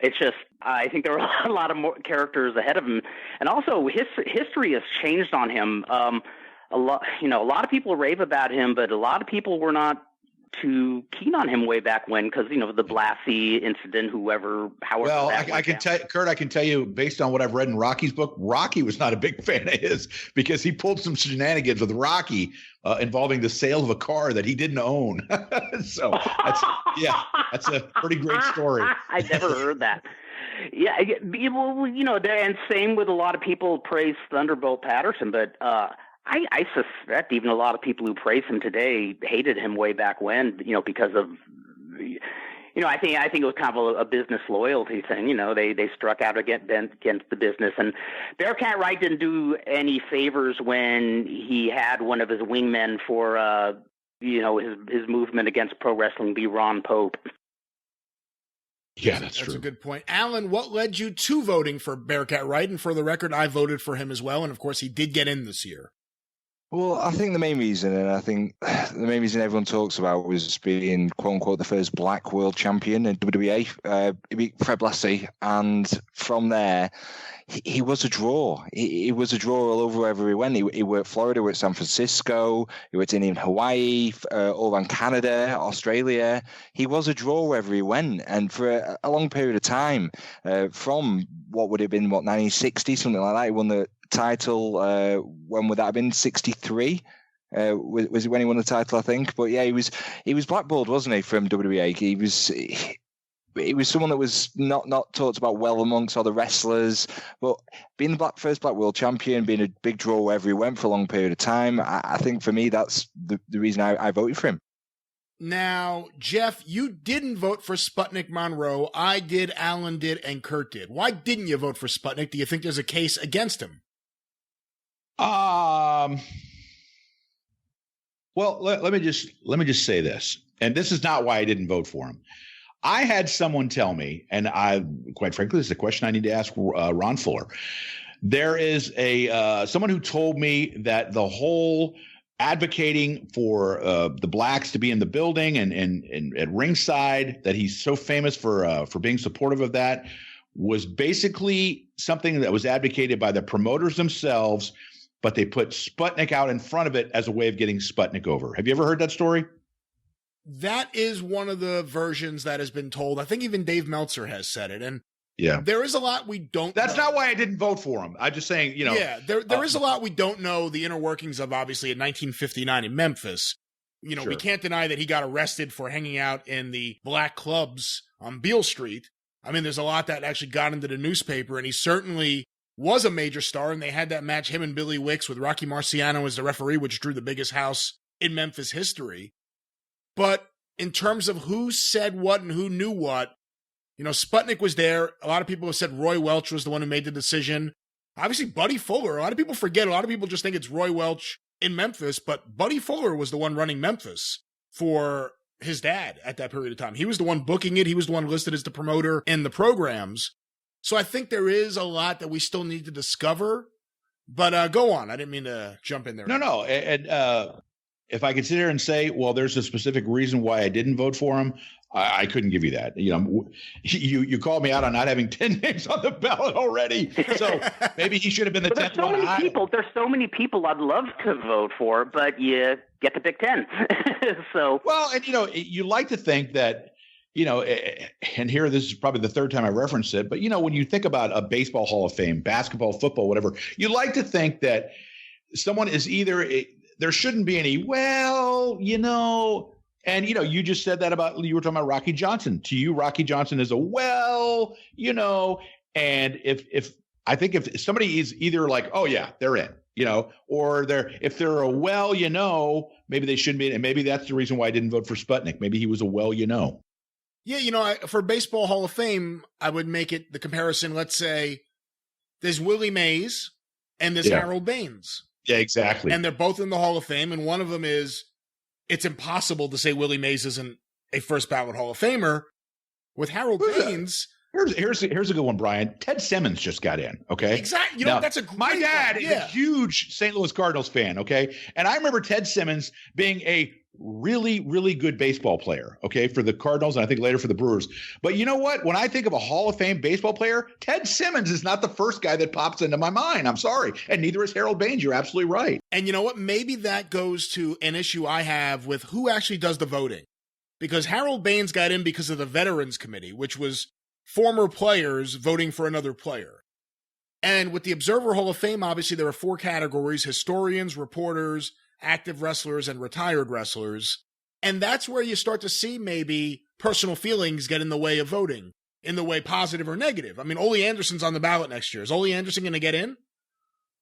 It's just I think there are a lot of more characters ahead of him, and also history has changed on him. A lot of people rave about him, but a lot of people were not too keen on him way back when, because the Blassie incident, however. Well, I can tell Kurt, I can tell you based on what I've read in Rocky's book, Rocky was not a big fan of his because he pulled some shenanigans with Rocky involving the sale of a car that he didn't own. So that's a pretty great story. I never heard that. Yeah, well, and same with a lot of people praise Thunderbolt Patterson, but I suspect even a lot of people who praise him today hated him way back when, because of, I think it was kind of a business loyalty thing. They struck out against the business. And Bearcat Wright didn't do any favors when he had one of his wingmen for, his movement against pro wrestling be Ron Pope. Yeah, that's true. That's a good point. Allan, what led you to voting for Bearcat Wright? And for the record, I voted for him as well. And of course, he did get in this year. Well, I think the main reason everyone talks about was being, quote unquote, the first black world champion in WWE. He beat Fred Blassie, and from there, he was a draw. He was a draw all over wherever he went. He worked Florida, worked San Francisco, he worked in Hawaii, all around Canada, Australia. He was a draw wherever he went, and for a long period of time, from what would have been 1960, something like that, he won the title. When would that have been? 63. Was it when he won the title? I think. But yeah, he was blackballed, wasn't he, from WWE? He was someone that was not talked about well amongst other wrestlers, but being the first black world champion, being a big draw wherever he went for a long period of time, I think for me that's the reason I voted for him. Now, Jeff, you didn't vote for Sputnik Munro. I did, Allan did, and Kurt did. Why didn't you vote for Sputnik? Do you think there's a case against him? Well, let me just say this, and this is not why I didn't vote for him. I had someone tell me, and quite frankly, this is a question I need to ask Ron Fuller. There is someone who told me that the whole advocating for the blacks to be in the building and at ringside, that he's so famous for being supportive of that, was basically something that was advocated by the promoters themselves, but they put Sputnik out in front of it as a way of getting Sputnik over. Have you ever heard that story? That is one of the versions that has been told. I think even Dave Meltzer has said it. And yeah, there is a lot we don't know. That's not why I didn't vote for him. I'm just saying, Yeah, there is a lot we don't know the inner workings of, obviously, in 1959 in Memphis. Sure. We can't deny that he got arrested for hanging out in the black clubs on Beale Street. I mean, there's a lot that actually got into the newspaper, and he certainly was a major star, and they had that match, him and Billy Wicks, with Rocky Marciano as the referee, which drew the biggest house in Memphis history. But in terms of who said what and who knew what, Sputnik was there. A lot of people have said Roy Welch was the one who made the decision. Obviously, Buddy Fuller. A lot of people forget. A lot of people just think it's Roy Welch in Memphis, but Buddy Fuller was the one running Memphis for his dad at that period of time. He was the one booking it. He was the one listed as the promoter in the programs. So I think there is a lot that we still need to discover. But go on. I didn't mean to jump in there. No. And if I could sit here and say, well, there's a specific reason why I didn't vote for him, I couldn't give you that. You called me out on not having 10 names on the ballot already. So maybe he should have been the 10th one. There's so many people I'd love to vote for, but you get to pick 10. So well, and you like to think that, and here, this is probably the third time I referenced it, but when you think about a baseball Hall of Fame, basketball, football, whatever, you like to think that someone is either there shouldn't be any, and, you just said that you were talking about Rocky Johnson. To you, Rocky Johnson is and if I think if somebody is either like, oh yeah, they're in, or if they're a maybe they shouldn't be in, and maybe that's the reason why I didn't vote for Sputnik. Maybe he was a Yeah, for Baseball Hall of Fame, I would make it the comparison. Let's say there's Willie Mays and there's Harold Baines. Yeah, exactly. And they're both in the Hall of Fame, and one of them is, it's impossible to say Willie Mays isn't a first ballot Hall of Famer. With Harold Baines, here's a good one, Brian. Ted Simmons just got in. Okay, exactly. That's a great my dad is a huge St. Louis Cardinals fan. Okay, and I remember Ted Simmons being a really, really good baseball player. Okay, for the Cardinals, and I think later for the Brewers. But you know what? When I think of a Hall of Fame baseball player, Ted Simmons is not the first guy that pops into my mind. I'm sorry, and neither is Harold Baines. You're absolutely right. And you know what? Maybe that goes to an issue I have with who actually does the voting. Because Harold Baines got in because of the Veterans Committee, which was former players voting for another player. And with the Observer Hall of Fame, obviously there are 4 categories: historians, reporters, active wrestlers, and retired wrestlers. And that's where you start to see maybe personal feelings get in the way of voting, in the way positive or negative. I mean, Olli Anderson's on the ballot next year. Is Olli Anderson going to get in?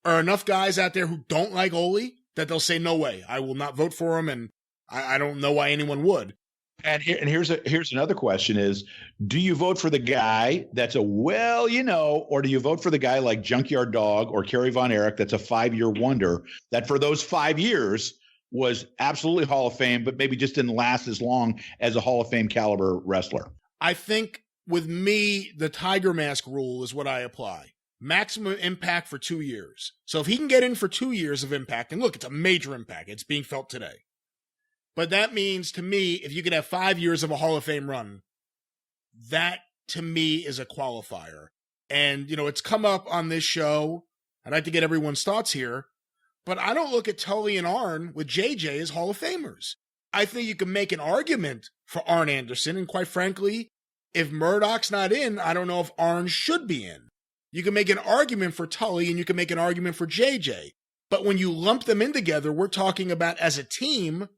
Are enough guys out there who don't like Olli that they'll say, no way, I will not vote for him, and I don't know why anyone would. And here's another question is, do you vote for the guy that's or do you vote for the guy like Junkyard Dog or Kerry Von Erich that's a 5-year wonder that for those 5 years was absolutely Hall of Fame, but maybe just didn't last as long as a Hall of Fame caliber wrestler? I think with me, the Tiger Mask rule is what I apply. Maximum impact for 2 years. So if he can get in for 2 years of impact, and look, it's a major impact. It's being felt today. But that means, to me, if you could have 5 years of a Hall of Fame run, that, to me, is a qualifier. And, it's come up on this show. I'd like to get everyone's thoughts here. But I don't look at Tully and Arn with JJ as Hall of Famers. I think you can make an argument for Arn Anderson. And quite frankly, if Murdoch's not in, I don't know if Arn should be in. You can make an argument for Tully and you can make an argument for JJ. But when you lump them in together, we're talking about, as a team,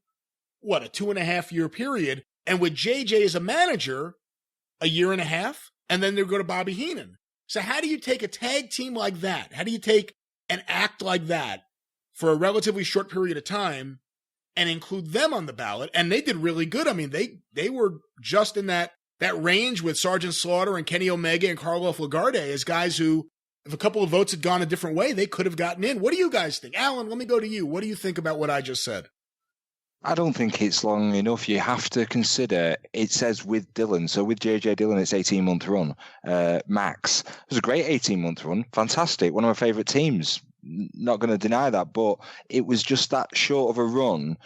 a 2.5-year period, and with JJ as a manager, a 1.5 years, and then they'll go to Bobby Heenan. So how do you take a tag team like that? How do you take an act like that for a relatively short period of time and include them on the ballot? And they did really good. I mean, they were just in that range with Sergeant Slaughter and Kenny Omega and Karloff Lagarde as guys who, if a couple of votes had gone a different way, they could have gotten in. What do you guys think? Allan, let me go to you. What do you think about what I just said? I don't think it's long enough. You have to consider, it says with Dillon. So with JJ Dillon, it's 18-month run. Max. It was a great 18-month run. Fantastic. One of my favourite teams. Not going to deny that. But it was just that short of a run.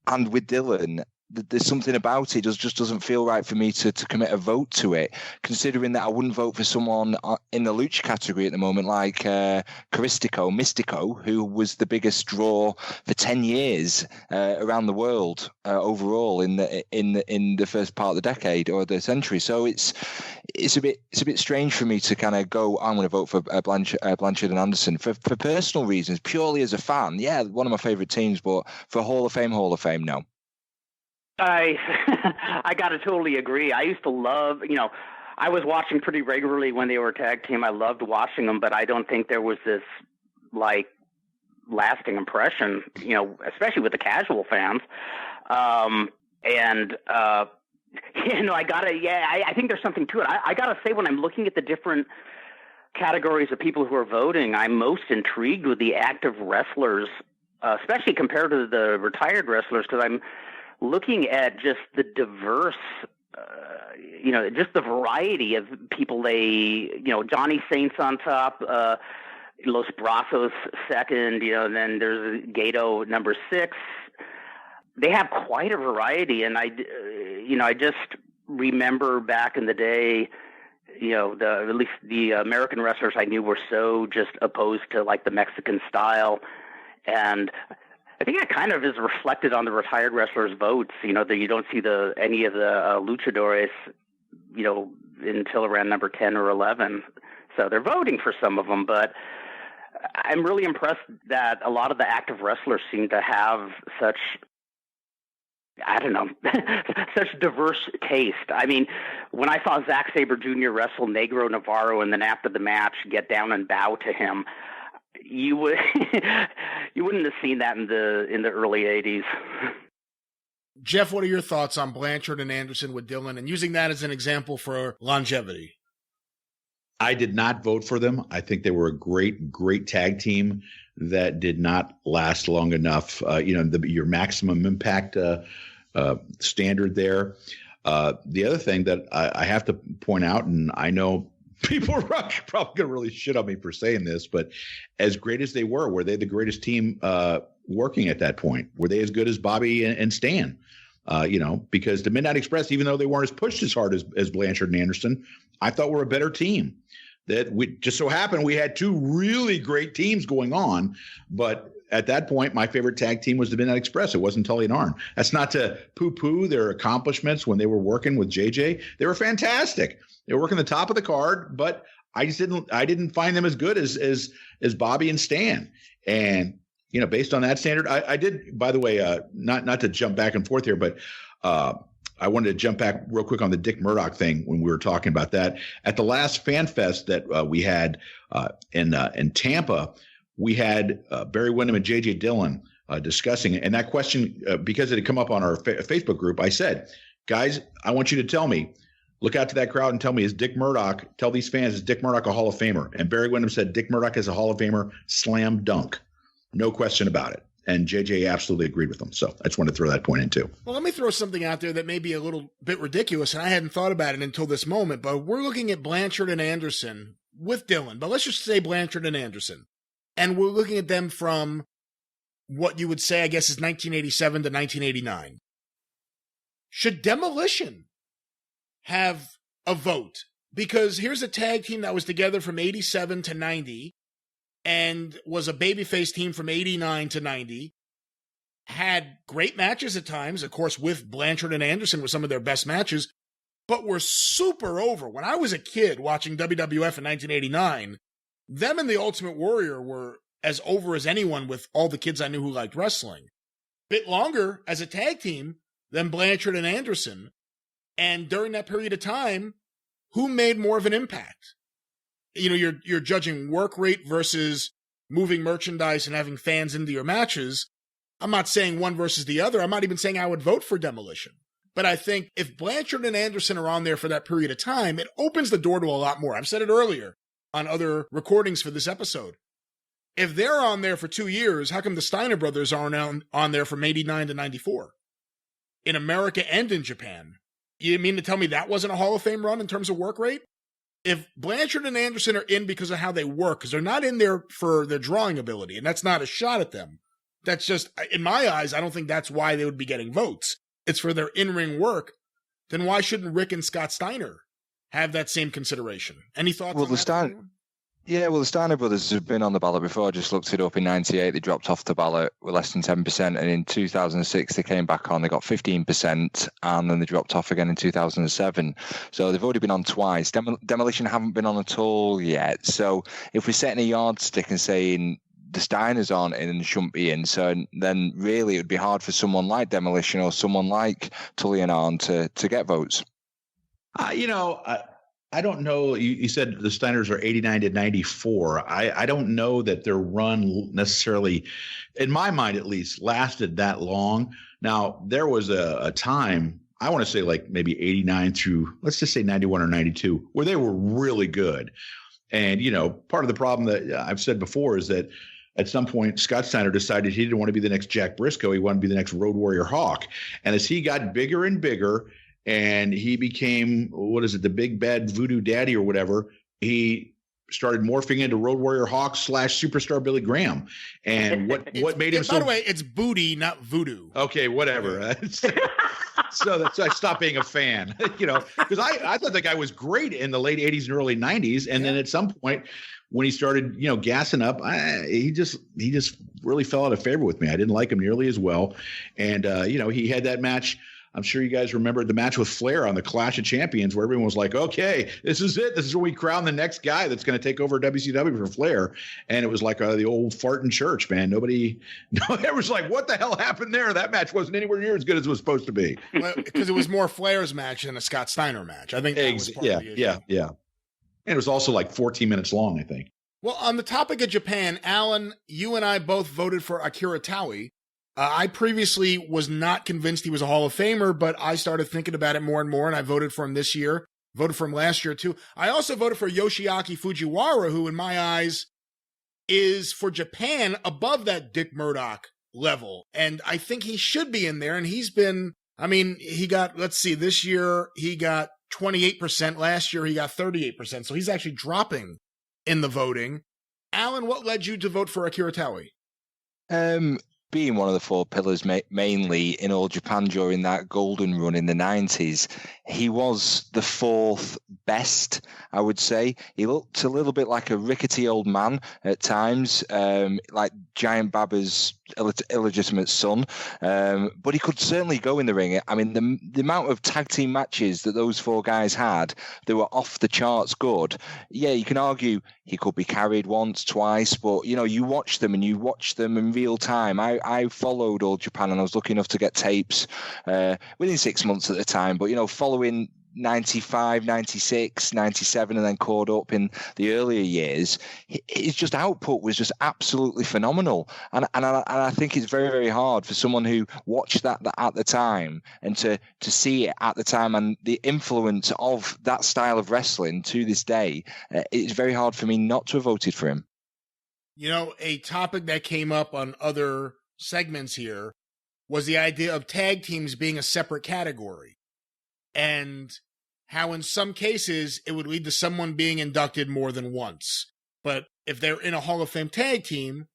And with Dillon, there's something about it just doesn't feel right for me to commit a vote to it, considering that I wouldn't vote for someone in the lucha category at the moment like Mystico, who was the biggest draw for 10 years around the world overall in the first part of the decade or the century. So it's a bit strange for me to kind of go, I'm going to vote for Blanchard and Anderson for personal reasons, purely as a fan. Yeah, one of my favorite teams, but for Hall of Fame, no. I got to totally agree. I used to love, I was watching pretty regularly when they were a tag team. I loved watching them, but I don't think there was this lasting impression, especially with the casual fans. I think there's something to it. I got to say, when I'm looking at the different categories of people who are voting, I'm most intrigued with the active wrestlers, especially compared to the retired wrestlers, because I'm looking at just the diverse, just the variety of people Johnny Saints on top, Los Brazos second, and then there's Gado number 6. They have quite a variety. And I just remember back in the day, at least the American wrestlers I knew were so just opposed to the Mexican style. And I think that kind of is reflected on the retired wrestlers' votes, that you don't see any of the luchadores, until around number 10 or 11. So they're voting for some of them, but I'm really impressed that a lot of the active wrestlers seem to have such I don't know, such diverse taste. I mean, when I saw Zack Sabre Jr. wrestle Negro Navarro and then after the match get down and bow to him, you would you wouldn't have seen that in the early 80s. Jeff, what are your thoughts on Blanchard and Anderson with Dillon and using that as an example for longevity? I did not vote for them. I think they were a great tag team that did not last long enough. Your maximum impact standard there. The other thing that I have to point out, and I know people are probably going to really shit on me for saying this, but as great as they were they the greatest team working at that point? Were they as good as Bobby and Stan? Because the Midnight Express, even though they weren't as pushed as hard as Blanchard and Anderson, I thought were a better team. That we just so happened we had two really great teams going on, but at that point, my favorite tag team was the Midnight Express. It wasn't Tully and Arn. That's not to poo-poo their accomplishments when they were working with JJ. They were fantastic. They were working the top of the card, but I didn't find them as good as Bobby and Stan. And based on that standard, I did. By the way, not to jump back and forth here, but I wanted to jump back real quick on the Dick Murdoch thing when we were talking about that. At the last Fan Fest that we had in Tampa, we had Barry Windham and J.J. Dillon discussing it. And that question, because it had come up on our Facebook group, I said, guys, I want you to tell me, look out to that crowd and tell me, tell these fans, is Dick Murdoch a Hall of Famer? And Barry Windham said, Dick Murdoch is a Hall of Famer, slam dunk. No question about it. And JJ absolutely agreed with them. So I just wanted to throw that point in too. Well, let me throw something out there that may be a little bit ridiculous, and I hadn't thought about it until this moment, but we're looking at Blanchard and Anderson with Dillon, but let's just say Blanchard and Anderson. And we're looking at them from what you would say, I guess, is 1987 to 1989. Should Demolition have a vote? Because here's a tag team that was together from 87 to 90, and was a babyface team from 89 to 90, had great matches at times, of course, with Blanchard and Anderson were some of their best matches, but were super over. When I was a kid watching WWF in 1989, them and the Ultimate Warrior were as over as anyone with all the kids I knew who liked wrestling. Bit longer as a tag team than Blanchard and Anderson. And during that period of time, who made more of an impact? You're judging work rate versus moving merchandise and having fans into your matches. I'm not saying one versus the other. I'm not even saying I would vote for Demolition. But I think if Blanchard and Anderson are on there for that period of time, it opens the door to a lot more. I've said it earlier on other recordings for this episode. If they're on there for 2 years, how come the Steiner brothers aren't on there from 89 to 94? In America and in Japan. You mean to tell me that wasn't a Hall of Fame run in terms of work rate? If Blanchard and Anderson are in because of how they work, because they're not in there for their drawing ability, and that's not a shot at them. That's just, in my eyes, I don't think that's why they would be getting votes. It's for their in-ring work. Then why shouldn't Rick and Scott Steiner have that same consideration? Any thoughts on that? The Steiner brothers have been on the ballot before. I just looked it up. In 98, they dropped off the ballot with less than 10%. And in 2006, they came back on. They got 15%. And then they dropped off again in 2007. So they've already been on twice. Demolition haven't been on at all yet. So if we're setting a yardstick and saying the Steiners aren't in and shouldn't be in, so then really it would be hard for someone like Demolition or someone like Tully and Arn to get votes. I don't know. You said the Steiners are 89 to 94. I don't know that their run necessarily, in my mind at least, lasted that long. Now, there was a time, I want to say like maybe 89 through, let's just say 91 or 92, where they were really good. And, part of the problem that I've said before is that at some point, Scott Steiner decided he didn't want to be the next Jack Briscoe. He wanted to be the next Road Warrior Hawk. And as he got bigger and bigger, and he became, the big bad voodoo daddy or whatever, he started morphing into Road Warrior Hawk / Superstar Billy Graham. And what made him By the way, it's booty, not voodoo. Okay, whatever. So that's why I stopped being a fan, because I thought the guy was great in the late 80s and early 90s. And then at some point when he started, gassing up, he just really fell out of favor with me. I didn't like him nearly as well. And, he had that match I'm sure you guys remember the match with Flair on the Clash of Champions, where everyone was like, okay, this is it. This is where we crown the next guy that's going to take over WCW for Flair. And it was like the old fart in church, man. It was like, what the hell happened there? That match wasn't anywhere near as good as it was supposed to be. Because it was more Flair's match than a Scott Steiner match. I think that was part of the issue. Yeah. And it was also like 14 minutes long, I think. Well, on the topic of Japan, Allan, you and I both voted for Akira Taue. I previously was not convinced he was a Hall of Famer, but I started thinking about it more and more, and I voted for him this year. Voted for him last year, too. I also voted for Yoshiaki Fujiwara, who, in my eyes, is, for Japan, above that Dick Murdoch level. And I think he should be in there, and he's been, he got, this year he got 28%. Last year he got 38%. So he's actually dropping in the voting. Allan, what led you to vote for Akira Taue? Being one of the four pillars, mainly in All Japan during that golden run in the 90s, he was the fourth best, I would say. He looked a little bit like a rickety old man at times, like Giant Baba's illegitimate son, but he could certainly go in the ring. I mean, the amount of tag team matches that those four guys had, they were off the charts good. Yeah, you can argue he could be carried once, twice, but, you watch them in real time. I followed All Japan, and I was lucky enough to get tapes within 6 months at the time, but, following 95, 96, 97, and then caught up in the earlier years, his just output was just absolutely phenomenal. And I think it's very, very hard for someone who watched that at the time and to see it at the time, and the influence of that style of wrestling to this day, it's very hard for me not to have voted for him. A topic that came up on other segments here was the idea of tag teams being a separate category, and how in some cases it would lead to someone being inducted more than once. But if they're in a Hall of Fame tag team,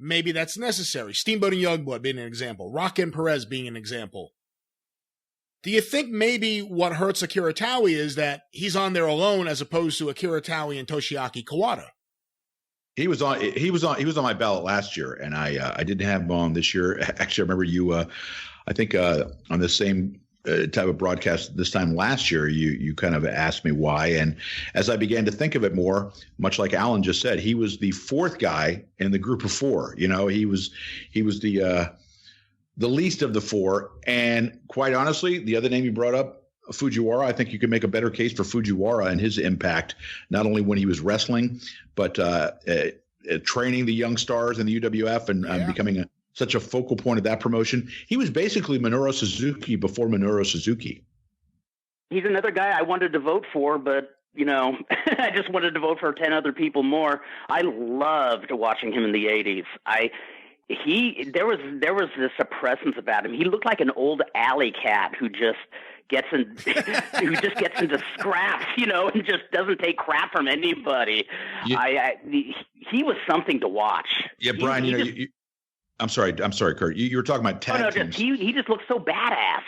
maybe that's necessary. Steamboat and Youngblood being an example. Rock and Perez being an example. Do you think maybe what hurts Akira Taue is that he's on there alone as opposed to Akira Taue and Toshiaki Kawada? He was on my ballot last year, and I didn't have him on this year. Actually, I remember you, I think on the same type of broadcast this time last year, you kind of asked me why. And as I began to think of it more, much like Allan just said, he was the fourth guy in the group of four. He was the least of the four. And quite honestly, the other name you brought up, Fujiwara, I think you could make a better case for Fujiwara and his impact, not only when he was wrestling, but training the young stars in the UWF and becoming such a focal point of that promotion. He was basically Minoru Suzuki before Minoru Suzuki. He's another guy I wanted to vote for, but, I just wanted to vote for 10 other people more. I loved watching him in the 80s. There was this presence about him. He looked like an old alley cat who just gets into scraps, and just doesn't take crap from anybody. He was something to watch. Yeah, Brian, I'm sorry, Kurt. You were talking about tag teams. He just looked so badass.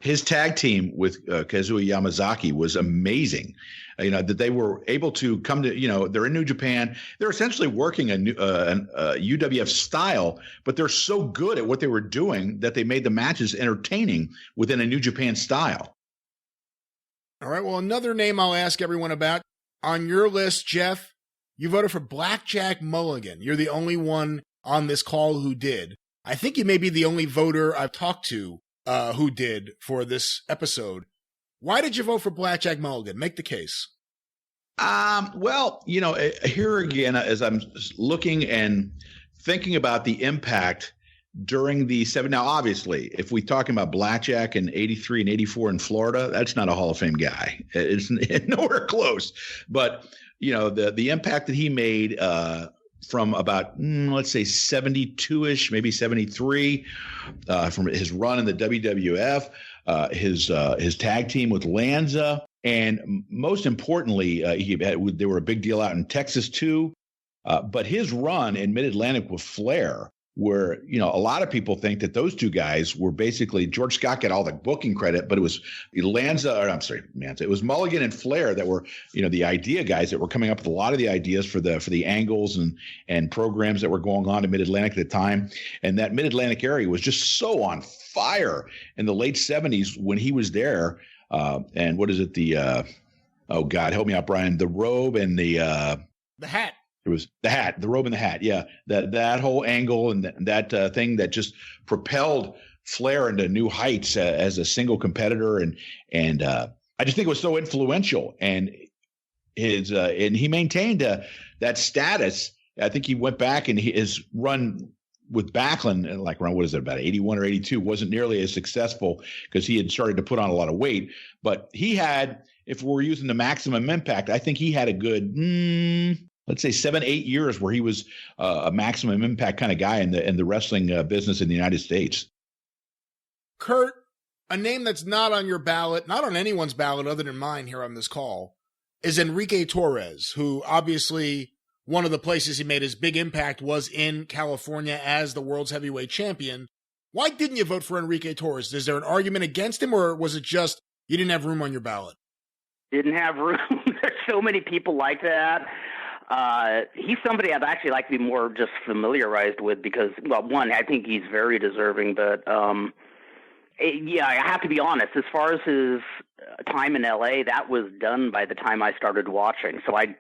His tag team with Kazuya Yamazaki was amazing. That they were able to come to, they're in New Japan. They're essentially working a UWF style, but they're so good at what they were doing that they made the matches entertaining within a New Japan style. All right. Well, another name I'll ask everyone about. On your list, Jeff, you voted for Blackjack Mulligan. You're the only one on this call who did. I think you may be the only voter I've talked to who did for this episode. Why did you vote for Blackjack Mulligan? Make the case. Well, here again, as I'm looking and thinking about the impact during the now, obviously, if we're talking about Blackjack in 83 and 84 in Florida, that's not a Hall of Fame guy. It's nowhere close. But, the impact that he made from about, let's say 72-ish, maybe 73, from his run in the WWF, his tag team with Lanza, and most importantly, they were a big deal out in Texas too. But his run in Mid-Atlantic with Flair where, a lot of people think that those two guys were basically, George Scott got all the booking credit, but it was Manza. It was Mulligan and Flair that were, the idea guys that were coming up with a lot of the ideas for the angles and programs that were going on in Mid-Atlantic at the time. And that Mid-Atlantic area was just so on fire in the late 70s when he was there. And what is it? Oh God, help me out, Brian. The robe and the hat. It was the robe and the hat. Yeah. That whole angle and that thing that just propelled Flair into new heights as a single competitor. And I just think it was so influential, and and he maintained that status. I think he went back, and his run with Backlund, like around, what is it, about 81 or 82, wasn't nearly as successful because he had started to put on a lot of weight. But he had, if we're using the maximum impact, I think he had a good, let's say 7-8 years where he was a maximum impact kind of guy in the wrestling business in the United States. Kurt, a name that's not on your ballot, not on anyone's ballot other than mine here on this call, is Enrique Torres, who obviously one of the places he made his big impact was in California as the world's heavyweight champion. Why didn't you vote for Enrique Torres? Is there an argument against him, or was it just you didn't have room on your ballot? Didn't have room. There's so many people like that. He's somebody I'd actually like to be more just familiarized with because, well, one, I think he's very deserving, but yeah, I have to be honest. As far as his time in LA, that was done by the time I started watching, so I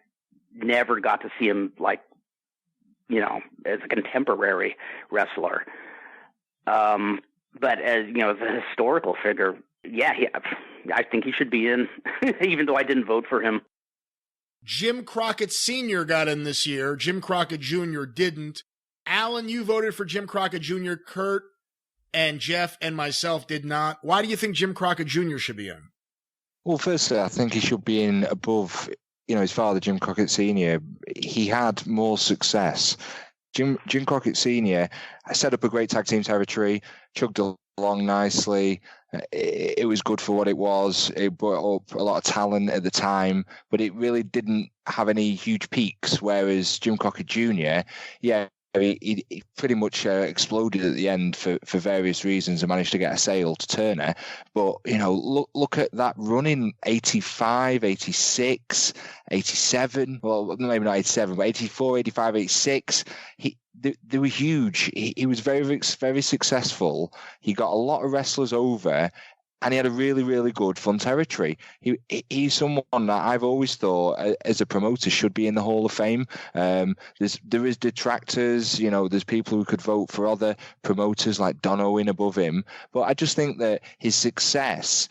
never got to see him as a contemporary wrestler. But as as a historical figure, yeah, I think he should be in, even though I didn't vote for him. Jim Crockett Sr. got in this year. Jim Crockett Jr. didn't. Allan, you voted for Jim Crockett Jr. Kurt and Jeff and myself did not. Why do you think Jim Crockett Jr. should be in? Well, firstly, I think he should be in above, his father, Jim Crockett Sr. He had more success. Jim Crockett Sr. set up a great tag team territory, chugged along nicely. It was good for what it was. It brought up a lot of talent at the time, but it really didn't have any huge peaks. Whereas Jim Crockett Jr., he pretty much exploded at the end for various reasons and managed to get a sale to Turner. But, look at that run in 85, 86, 87. Well, maybe not 87, but 84, 85, 86. They were huge. He was very, very successful. He got a lot of wrestlers over, and he had a really, really good fun territory. He's someone that I've always thought, as a promoter, should be in the Hall of Fame. There is detractors, there's people who could vote for other promoters like Don Owen above him. But I just think that his success,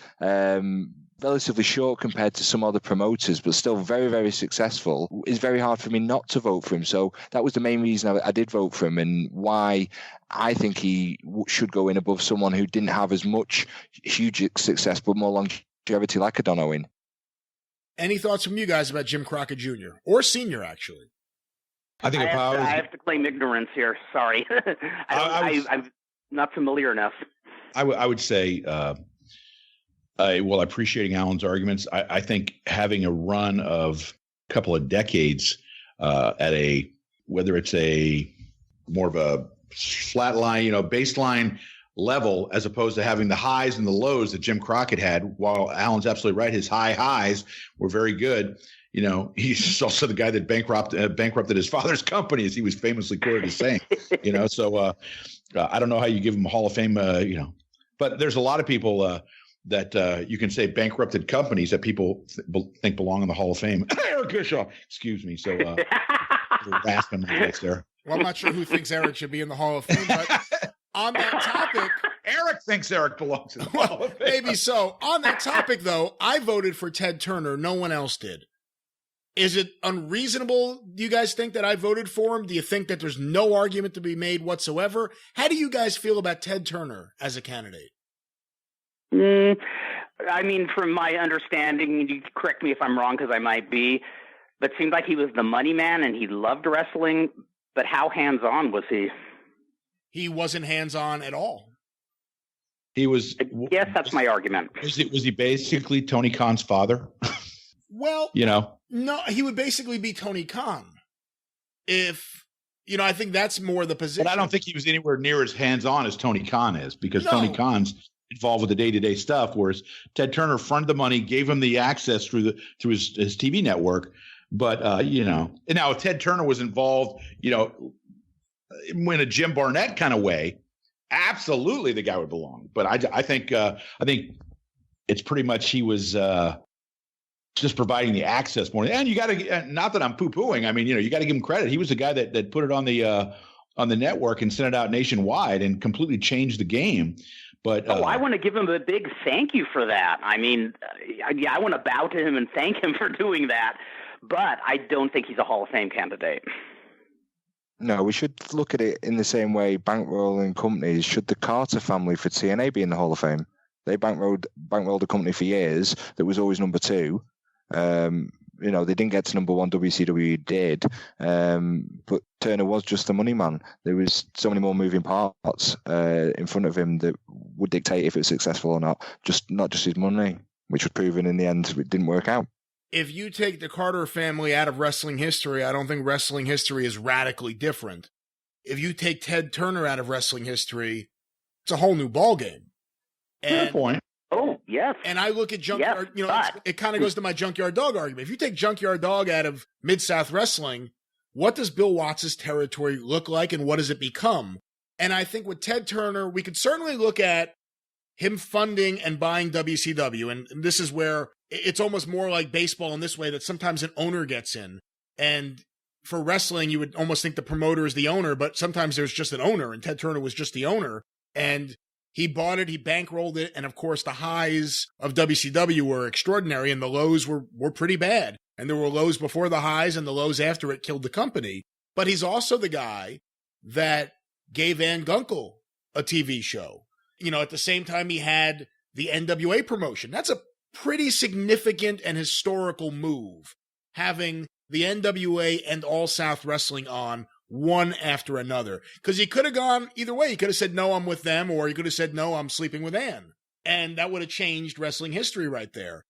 relatively short compared to some other promoters, but still very, very successful, it's very hard for me not to vote for him. So that was the main reason I did vote for him, and why I think he should go in above someone who didn't have as much huge success, but more longevity like a Don Owen. Any thoughts from you guys about Jim Crockett Jr. or Sr., actually? I think I have to claim ignorance here. Sorry. I'm not familiar enough. I would say, appreciating Allan's arguments, I think having a run of a couple of decades at whether it's a more of a flat line, baseline level, as opposed to having the highs and the lows that Jim Crockett had, while Allan's absolutely right, his highs were very good. He's also the guy that bankrupted his father's company, as he was famously quoted as saying, so I don't know how you give him a Hall of Fame, but there's a lot of people that you can say bankrupted companies that people think belong in the Hall of Fame. Eric Bischoff, excuse me. So rasping my voice there. Well, I'm not sure who thinks Eric should be in the Hall of Fame, but on that topic, Eric thinks Eric belongs in the Hall of Fame. Maybe so. On that topic, though, I voted for Ted Turner. No one else did. Is it unreasonable, do you guys think, that I voted for him? Do you think that there's no argument to be made whatsoever? How do you guys feel about Ted Turner as a candidate? I mean, from my understanding, you correct me if I'm wrong because I might be, but it seemed like he was the money man and he loved wrestling. But how hands-on was he? He wasn't hands-on at all. He was. Yes, that's my argument. Was he basically Tony Khan's father? Well, no, he would basically be Tony Khan if I think that's more the position. But I don't think he was anywhere near as hands-on as Tony Khan is, because No. Tony Khan's involved with the day-to-day stuff, whereas Ted Turner fronted the money, gave him the access through his TV network. But, and now if Ted Turner was involved, in a Jim Barnett kind of way, absolutely the guy would belong. But I think it's pretty much he was just providing the access more. And you got to, not that I'm poo-pooing, I mean, you got to give him credit. He was the guy that put it on the network and sent it out nationwide and completely changed the game. But I want to give him a big thank you for that. I mean, I want to bow to him and thank him for doing that. But I don't think he's a Hall of Fame candidate. No, we should look at it in the same way bankrolling companies. Should the Carter family for TNA be in the Hall of Fame? They bankrolled a company for years that was always number 2. They didn't get to number 1, WCW did, but Turner was just the money man. There was so many more moving parts in front of him that would dictate if it was successful or not. Not just his money, which was proven in the end it didn't work out. If you take the Carter family out of wrestling history, I don't think wrestling history is radically different. If you take Ted Turner out of wrestling history, it's a whole new ballgame. Fair point. Oh, yes. And I look at Junkyard, it kind of goes to my Junkyard Dog argument. If you take Junkyard Dog out of Mid-South Wrestling, what does Bill Watts' territory look like and what does it become? And I think with Ted Turner, we could certainly look at him funding and buying WCW. And this is where it's almost more like baseball in this way, that sometimes an owner gets in. And for wrestling, you would almost think the promoter is the owner, but sometimes there's just an owner, and Ted Turner was just the owner. And he bought it, he bankrolled it, and of course the highs of WCW were extraordinary, and the lows were pretty bad. And there were lows before the highs, and the lows after it killed the company. But he's also the guy that gave Van Gunkel a TV show. At the same time he had the NWA promotion. That's a pretty significant and historical move, having the NWA and All South Wrestling on one after another. Because he could have gone either way. He could have said, no, I'm with them, or he could have said, no, I'm sleeping with Ann. And that would have changed wrestling history right there.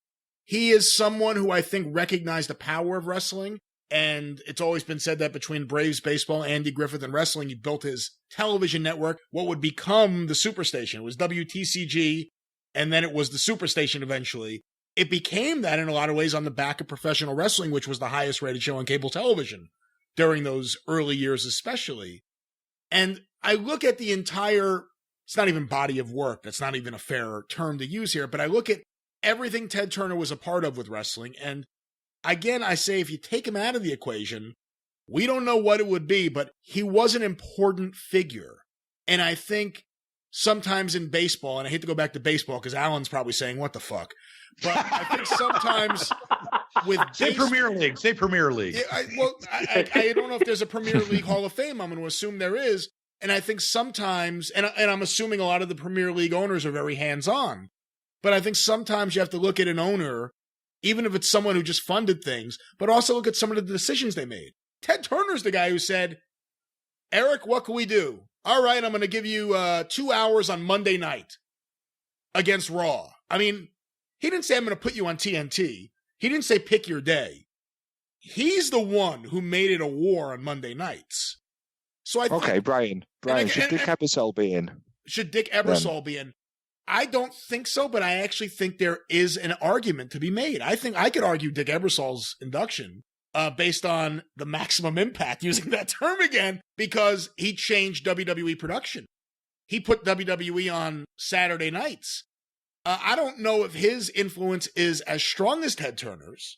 He is someone who I think recognized the power of wrestling. And it's always been said that between Braves baseball, Andy Griffith, and wrestling, he built his television network, what would become the Superstation. It was WTCG, and then it was the Superstation eventually. It became that in a lot of ways on the back of professional wrestling, which was the highest rated show on cable television during those early years especially. And I look at the entire, it's not even body of work, that's not even a fair term to use here, but I look at everything Ted Turner was a part of with wrestling, and again, I say if you take him out of the equation, we don't know what it would be, but he was an important figure. And I think sometimes in baseball, and I hate to go back to baseball because Allan's probably saying, what the fuck? But I think sometimes with Say Premier League. I don't know if there's a Premier League Hall of Fame. I'm going to assume there is. And I think sometimes, and I'm assuming a lot of the Premier League owners are very hands-on, but I think sometimes you have to look at an owner, even if it's someone who just funded things, but also look at some of the decisions they made. Ted Turner's the guy who said, Eric, what can we do? All right, I'm going to give you 2 hours on Monday night against Raw. I mean, he didn't say I'm going to put you on TNT. He didn't say pick your day. He's the one who made it a war on Monday nights. So I think, okay, Brian, should Dick Ebersol be in? Should Dick Ebersol be in? I don't think so, but I actually think there is an argument to be made. I think I could argue Dick Ebersol's induction based on the maximum impact, using that term again, because he changed WWE production. He put WWE on Saturday nights. I don't know if his influence is as strong as Ted Turner's,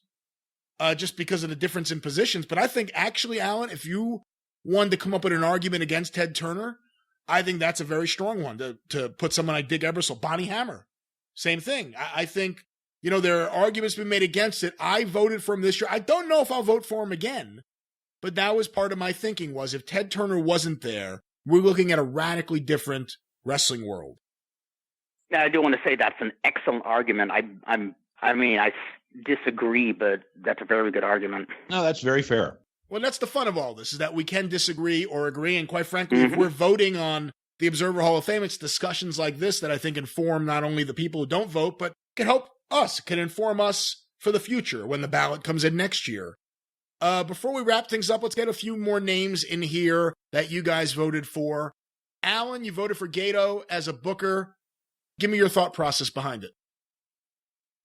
just because of the difference in positions. But I think actually, Allan, if you wanted to come up with an argument against Ted Turner, I think that's a very strong one to put someone like Dick Ebersol. Bonnie Hammer, same thing. I think, there are arguments been made against it. I voted for him this year. I don't know if I'll vote for him again, but that was part of my thinking was if Ted Turner wasn't there, we're looking at a radically different wrestling world. I do want to say that's an excellent argument. I disagree, but that's a very good argument. No, that's very fair. Well, that's the fun of all this, is that we can disagree or agree. And quite frankly, if we're voting on the Observer Hall of Fame, it's discussions like this that I think inform not only the people who don't vote, but can help us, can inform us for the future when the ballot comes in next year. Before we wrap things up, let's get a few more names in here that you guys voted for. Allan, you voted for Gado as a booker. Give me your thought process behind it.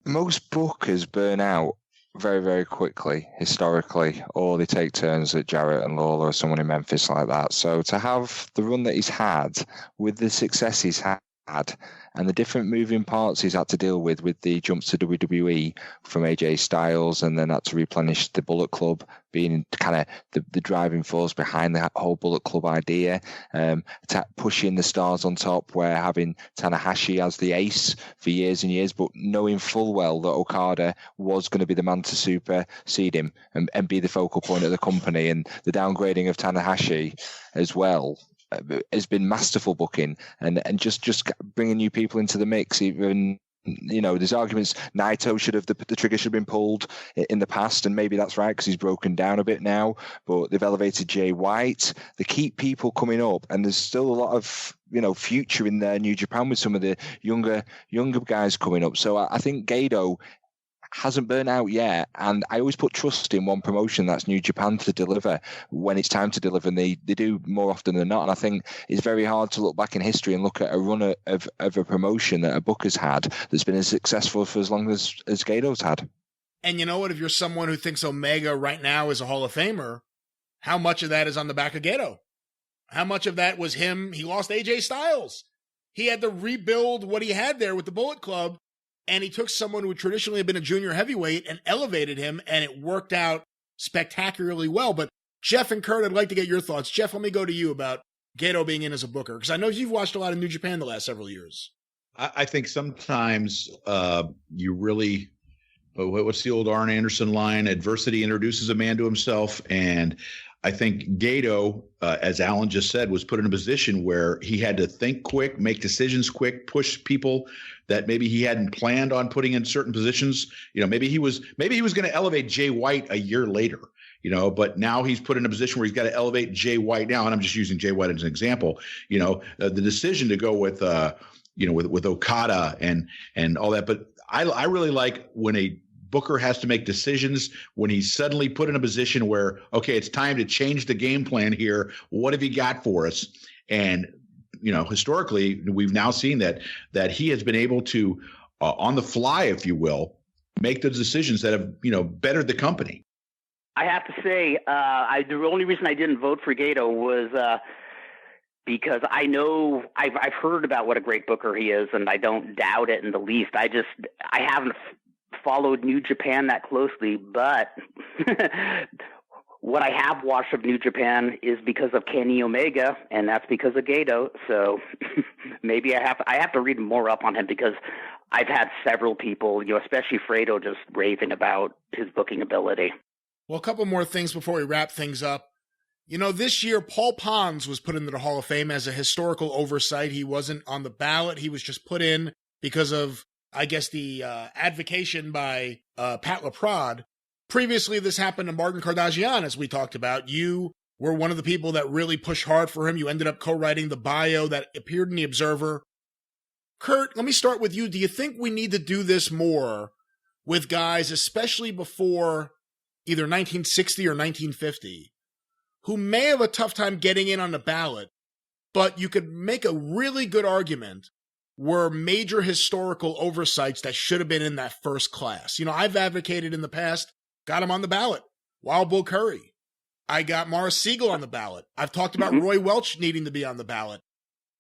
Most bookers burn out very, very quickly, historically, or they take turns at Jarrett and Lawler or someone in Memphis like that. So to have the run that he's had, with the success he's had, and the different moving parts he's had to deal with the jumps to WWE from AJ Styles, and then had to replenish the Bullet Club, being kind of the driving force behind the whole Bullet Club idea, pushing the stars on top, where having Tanahashi as the ace for years and years, but knowing full well that Okada was going to be the man to supersede him and be the focal point of the company, and the downgrading of Tanahashi as well has been masterful booking, and just bringing new people into the mix. Even, there's arguments Naito the trigger should have been pulled in the past, and maybe that's right because he's broken down a bit now, but they've elevated Jay White. They keep people coming up, and there's still a lot of future in there, New Japan, with some of the younger guys coming up. So I think Gado hasn't burnt out yet, and I always put trust in one promotion, that's New Japan, to deliver when it's time to deliver, and they do more often than not. And I think it's very hard to look back in history and look at a run of a promotion that a booker's had that's been as successful for as long as Gado's had. And you know what? If you're someone who thinks Omega right now is a Hall of Famer, how much of that is on the back of Gado? How much of that was him? He lost AJ Styles. He had to rebuild what he had there with the Bullet Club. And he took someone who would traditionally have been a junior heavyweight and elevated him, and it worked out spectacularly well. But Jeff and Kurt, I'd like to get your thoughts. Jeff, let me go to you about Gado being in as a booker, because I know you've watched a lot of New Japan the last several years. I think sometimes you really, what's the old Arn Anderson line? Adversity introduces a man to himself. And I think Gado, as Allan just said, was put in a position where he had to think quick, make decisions quick, push people that maybe he hadn't planned on putting in certain positions. Maybe he was going to elevate Jay White a year later, but now he's put in a position where he's got to elevate Jay White now. And I'm just using Jay White as an example. The decision to go with Okada and all that. But I really like when a booker has to make decisions when he's suddenly put in a position where, okay, it's time to change the game plan here. What have you got for us? And historically, we've now seen that he has been able to, on the fly, if you will, make those decisions that have, bettered the company. I have to say, the only reason I didn't vote for Gado was because I know I've heard about what a great booker he is, and I don't doubt it in the least. I haven't followed New Japan that closely, but what I have watched of New Japan is because of Kenny Omega, and that's because of Gado. So maybe I have to read more up on him, because I've had several people, especially Fredo, just raving about his booking ability. Well, a couple more things before we wrap things up. This year, Paul Pons was put into the Hall of Fame as a historical oversight. He wasn't on the ballot. He was just put in because of, I guess, the advocation by Pat LaPrade. Previously, this happened to Martin Kardashian, as we talked about. You were one of the people that really pushed hard for him. You ended up co-writing the bio that appeared in the Observer. Kurt, let me start with you. Do you think we need to do this more with guys, especially before either 1960 or 1950, who may have a tough time getting in on the ballot, but you could make a really good argument were major historical oversights that should have been in that first class? I've advocated in the past, got him on the ballot. Wild Bull Curry. I got Morris Siegel on the ballot. I've talked about Roy Welch needing to be on the ballot.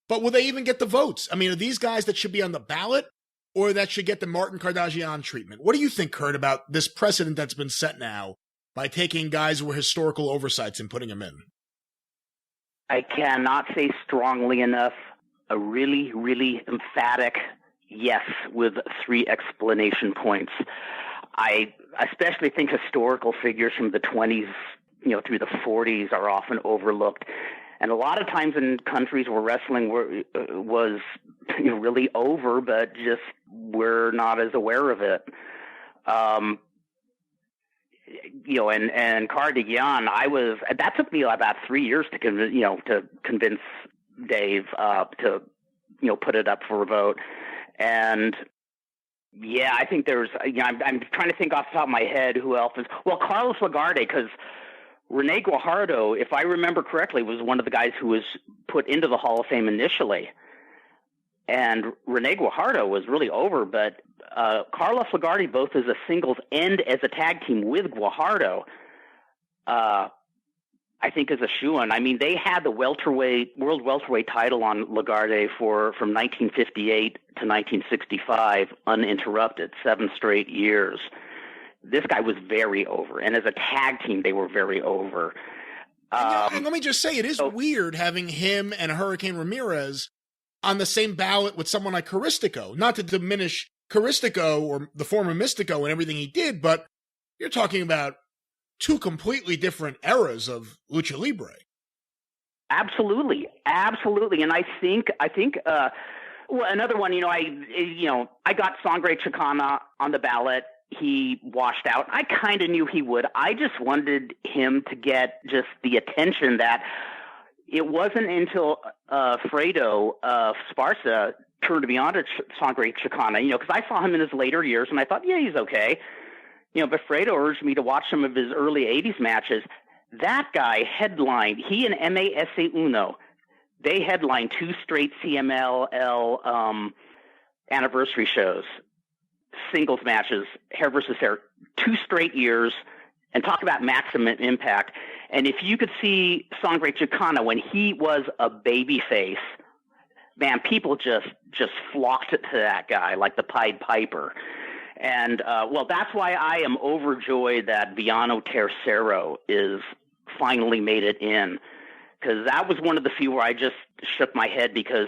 But will they even get the votes? I mean, are these guys that should be on the ballot, or that should get the Martin Kardashian treatment? What do you think, Kurt, about this precedent that's been set now by taking guys who were historical oversights and putting them in? I cannot say strongly enough a really, really emphatic yes with 3 explanation points. I especially think historical figures from the 20s, through the 40s are often overlooked. And a lot of times in countries where wrestling was really over, but just we're not as aware of it. And Cardigan, that took me about 3 years to convince Dave to put it up for a vote. And Yeah, I think there's, I'm trying to think off the top of my head who else is. Well, Carlos Lagarde, because Rene Guajardo, if I remember correctly, was one of the guys who was put into the Hall of Fame initially. And Rene Guajardo was really over, but Carlos Lagarde, both as a singles and as a tag team with Guajardo, I think is a shoo-in. I mean, they had the world welterweight title on Lagarde from 1958 to 1965, uninterrupted, 7 straight years. This guy was very over, and as a tag team, they were very over. And let me just say, it is weird having him and Hurricane Ramirez on the same ballot with someone like Caristico. Not to diminish Caristico or the former Mystico and everything he did, but you're talking about 2 completely different eras of lucha libre. Absolutely, and I think well, another one. I got Sangre Chicana on the ballot. He washed out. I kind of knew he would. I just wanted him to get just the attention that it wasn't until Fredo Sparsa turned to be on to Sangre Chicana. Because I saw him in his later years, and I thought, yeah, he's okay. But Fredo urged me to watch some of his early 80s matches. That guy headlined, he and MASA Uno, they headlined 2 straight CMLL anniversary shows, singles matches, hair versus hair, 2 straight years, and talk about maximum impact. And if you could see Sangre Chicana when he was a babyface, man, people just flocked to that guy like the Pied Piper. And, well, that's why I am overjoyed that Villano Tercero is finally made it in, because that was one of the few where I just shook my head, because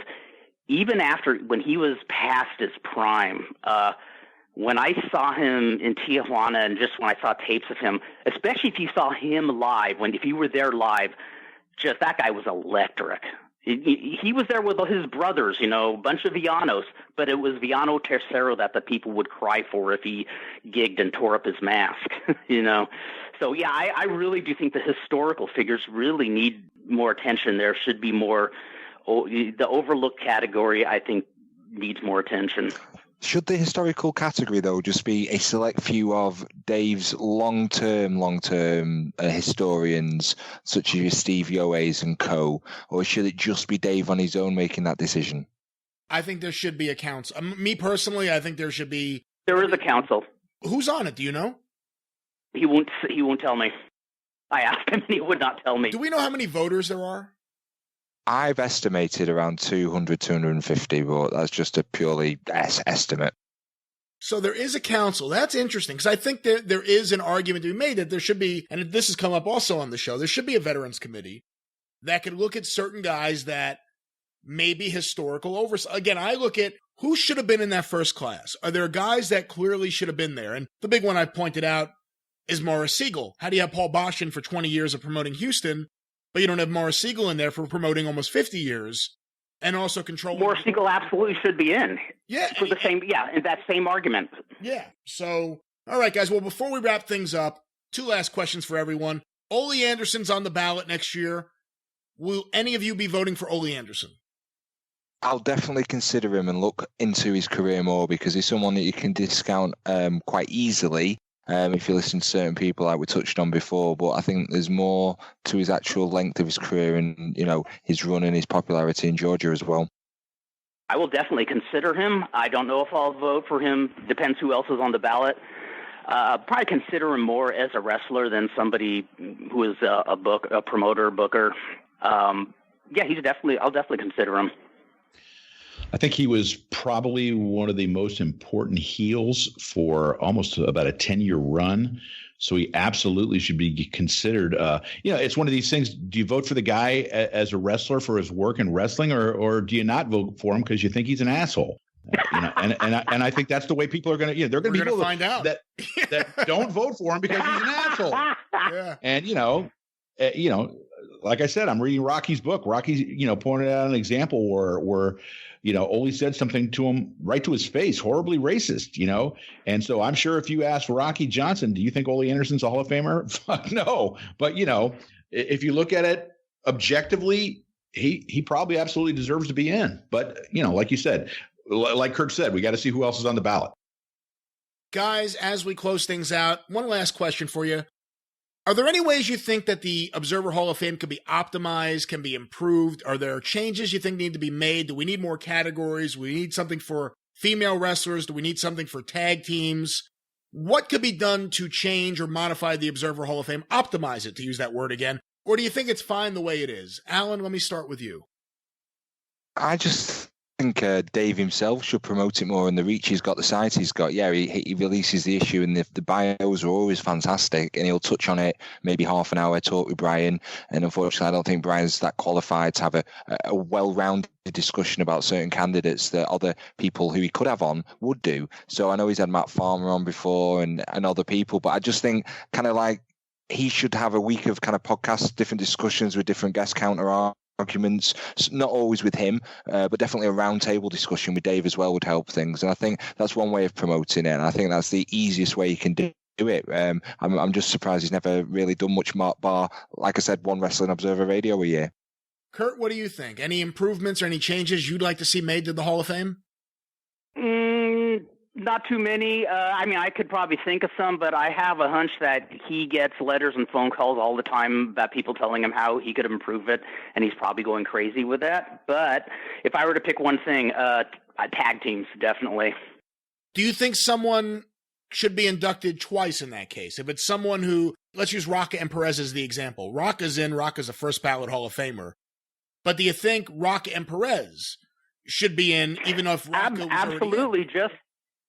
even when he was past his prime, when I saw him in Tijuana and just when I saw tapes of him, especially if you saw him live, if you were there live, just that guy was electric. He was there with his brothers, a bunch of Villanos, but it was Villano Tercero that the people would cry for if he gigged and tore up his mask, So, yeah, I really do think the historical figures really need more attention. There should be more. The overlooked category, I think, needs more attention. Should the historical category, though, just be a select few of Dave's long-term historians, such as Steve Yoes and co., or should it just be Dave on his own making that decision? I think there should be a council. Me personally, I think there should be. There is a council. Who's on it? Do you know? He won't tell me. I asked him, and he would not tell me. Do we know how many voters there are? I've estimated around 200, 250, but that's just a purely estimate. So there is a council. That's interesting, because I think there is an argument to be made that there should be, and this has come up also on the show, there should be a veterans committee that could look at certain guys that may be historical oversight. Again, I look at who should have been in that first class. Are there guys that clearly should have been there? And the big one I pointed out is Morris Siegel. How do you have Paul Bosch in for 20 years of promoting Houston, but you don't have Morris Siegel in there for promoting almost 50 years and also controlling? Morris Siegel absolutely should be in. Yeah. For the same, in that same argument. Yeah. So, all right, guys. Well, before we wrap things up, 2 last questions for everyone. Olli Anderson's on the ballot next year. Will any of you be voting for Olli Anderson? I'll definitely consider him and look into his career more, because he's someone that you can discount quite easily. If you listen to certain people like we touched on before, but I think there's more to his actual length of his career and, his run and his popularity in Georgia as well. I will definitely consider him. I don't know if I'll vote for him. Depends who else is on the ballot. Probably consider him more as a wrestler than somebody who is a promoter, booker. I'll definitely consider him. I think he was probably one of the most important heels for almost about a 10-year run. So he absolutely should be considered. It's one of these things. Do you vote for the guy as a wrestler for his work in wrestling, or do you not vote for him because you think he's an asshole? And I think that's the way people are going to. They're going to find out that don't vote for him because he's an asshole. Yeah. And like I said, I'm reading Rocky's book. Rocky, pointed out an example where Olli said something to him right to his face, horribly racist, And so I'm sure if you ask Rocky Johnson, do you think Olli Anderson's a Hall of Famer? Fuck no. But, if you look at it objectively, he probably absolutely deserves to be in. But, like you said, like Kirk said, we got to see who else is on the ballot. Guys, as we close things out, one last question for you. Are there any ways you think that the Observer Hall of Fame can be optimized, can be improved? Are there changes you think need to be made? Do we need more categories? Do we need something for female wrestlers? Do we need something for tag teams? What could be done to change or modify the Observer Hall of Fame, optimize it, to use that word again? Or do you think it's fine the way it is? Allan, let me start with you. I just think Dave himself should promote it more, and the reach he's got, the site he's got. Yeah, he releases the issue, and the bios are always fantastic, and he'll touch on it maybe half an hour talk with Brian. And unfortunately, I don't think Brian's that qualified to have a well-rounded discussion about certain candidates that other people who he could have on would do. So I know he's had Matt Farmer on before and other people, but I just think kind of like he should have a week of kind of podcasts, different discussions with different guest counter arguments, not always with him, but definitely a roundtable discussion with Dave as well would help things. And I think that's one way of promoting it. And I think that's the easiest way you can do it. I'm just surprised he's never really done much bar, like I said, one Wrestling Observer Radio a year. Kurt, what do you think? Any improvements or any changes you'd like to see made to the Hall of Fame? Not too many. I could probably think of some, but I have a hunch that he gets letters and phone calls all the time about people telling him how he could improve it, and he's probably going crazy with that. But if I were to pick one thing, tag teams, definitely. Do you think someone should be inducted twice in that case? If it's someone who, let's use Rocca and Perez as the example. Rocca's a first ballot Hall of Famer. But do you think Rocca and Perez should be in, even if Rocca was absolutely,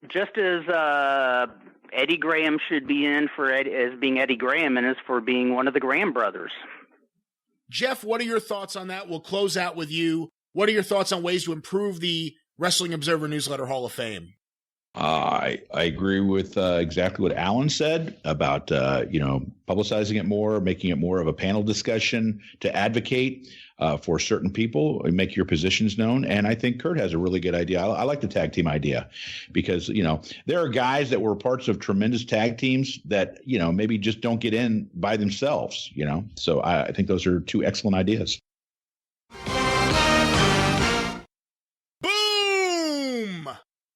just as Eddie Graham should be in as being Eddie Graham and as for being one of the Graham brothers. Jeff, what are your thoughts on that? We'll close out with you. What are your thoughts on ways to improve the Wrestling Observer Newsletter Hall of Fame? I agree with exactly what Allan said about publicizing it more, making it more of a panel discussion to advocate for certain people and make your positions known. And I think Kurt has a really good idea. I like the tag team idea because there are guys that were parts of tremendous tag teams that maybe just don't get in by themselves. So I think those are two excellent ideas.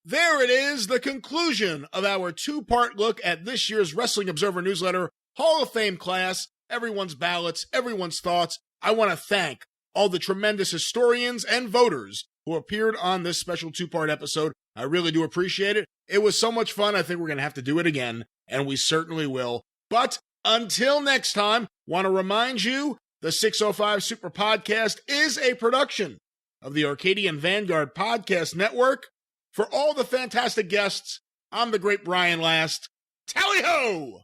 There it is, the conclusion of our two-part look at this year's Wrestling Observer Newsletter Hall of Fame class, everyone's ballots, everyone's thoughts. I want to thank all the tremendous historians and voters who appeared on this special two-part episode. I really do appreciate it. It was so much fun, I think we're going to have to do it again, and we certainly will. But until next time, want to remind you, the 605 Super Podcast is a production of the Arcadian Vanguard Podcast Network. For all the fantastic guests, I'm the great Brian Last. Tally-ho!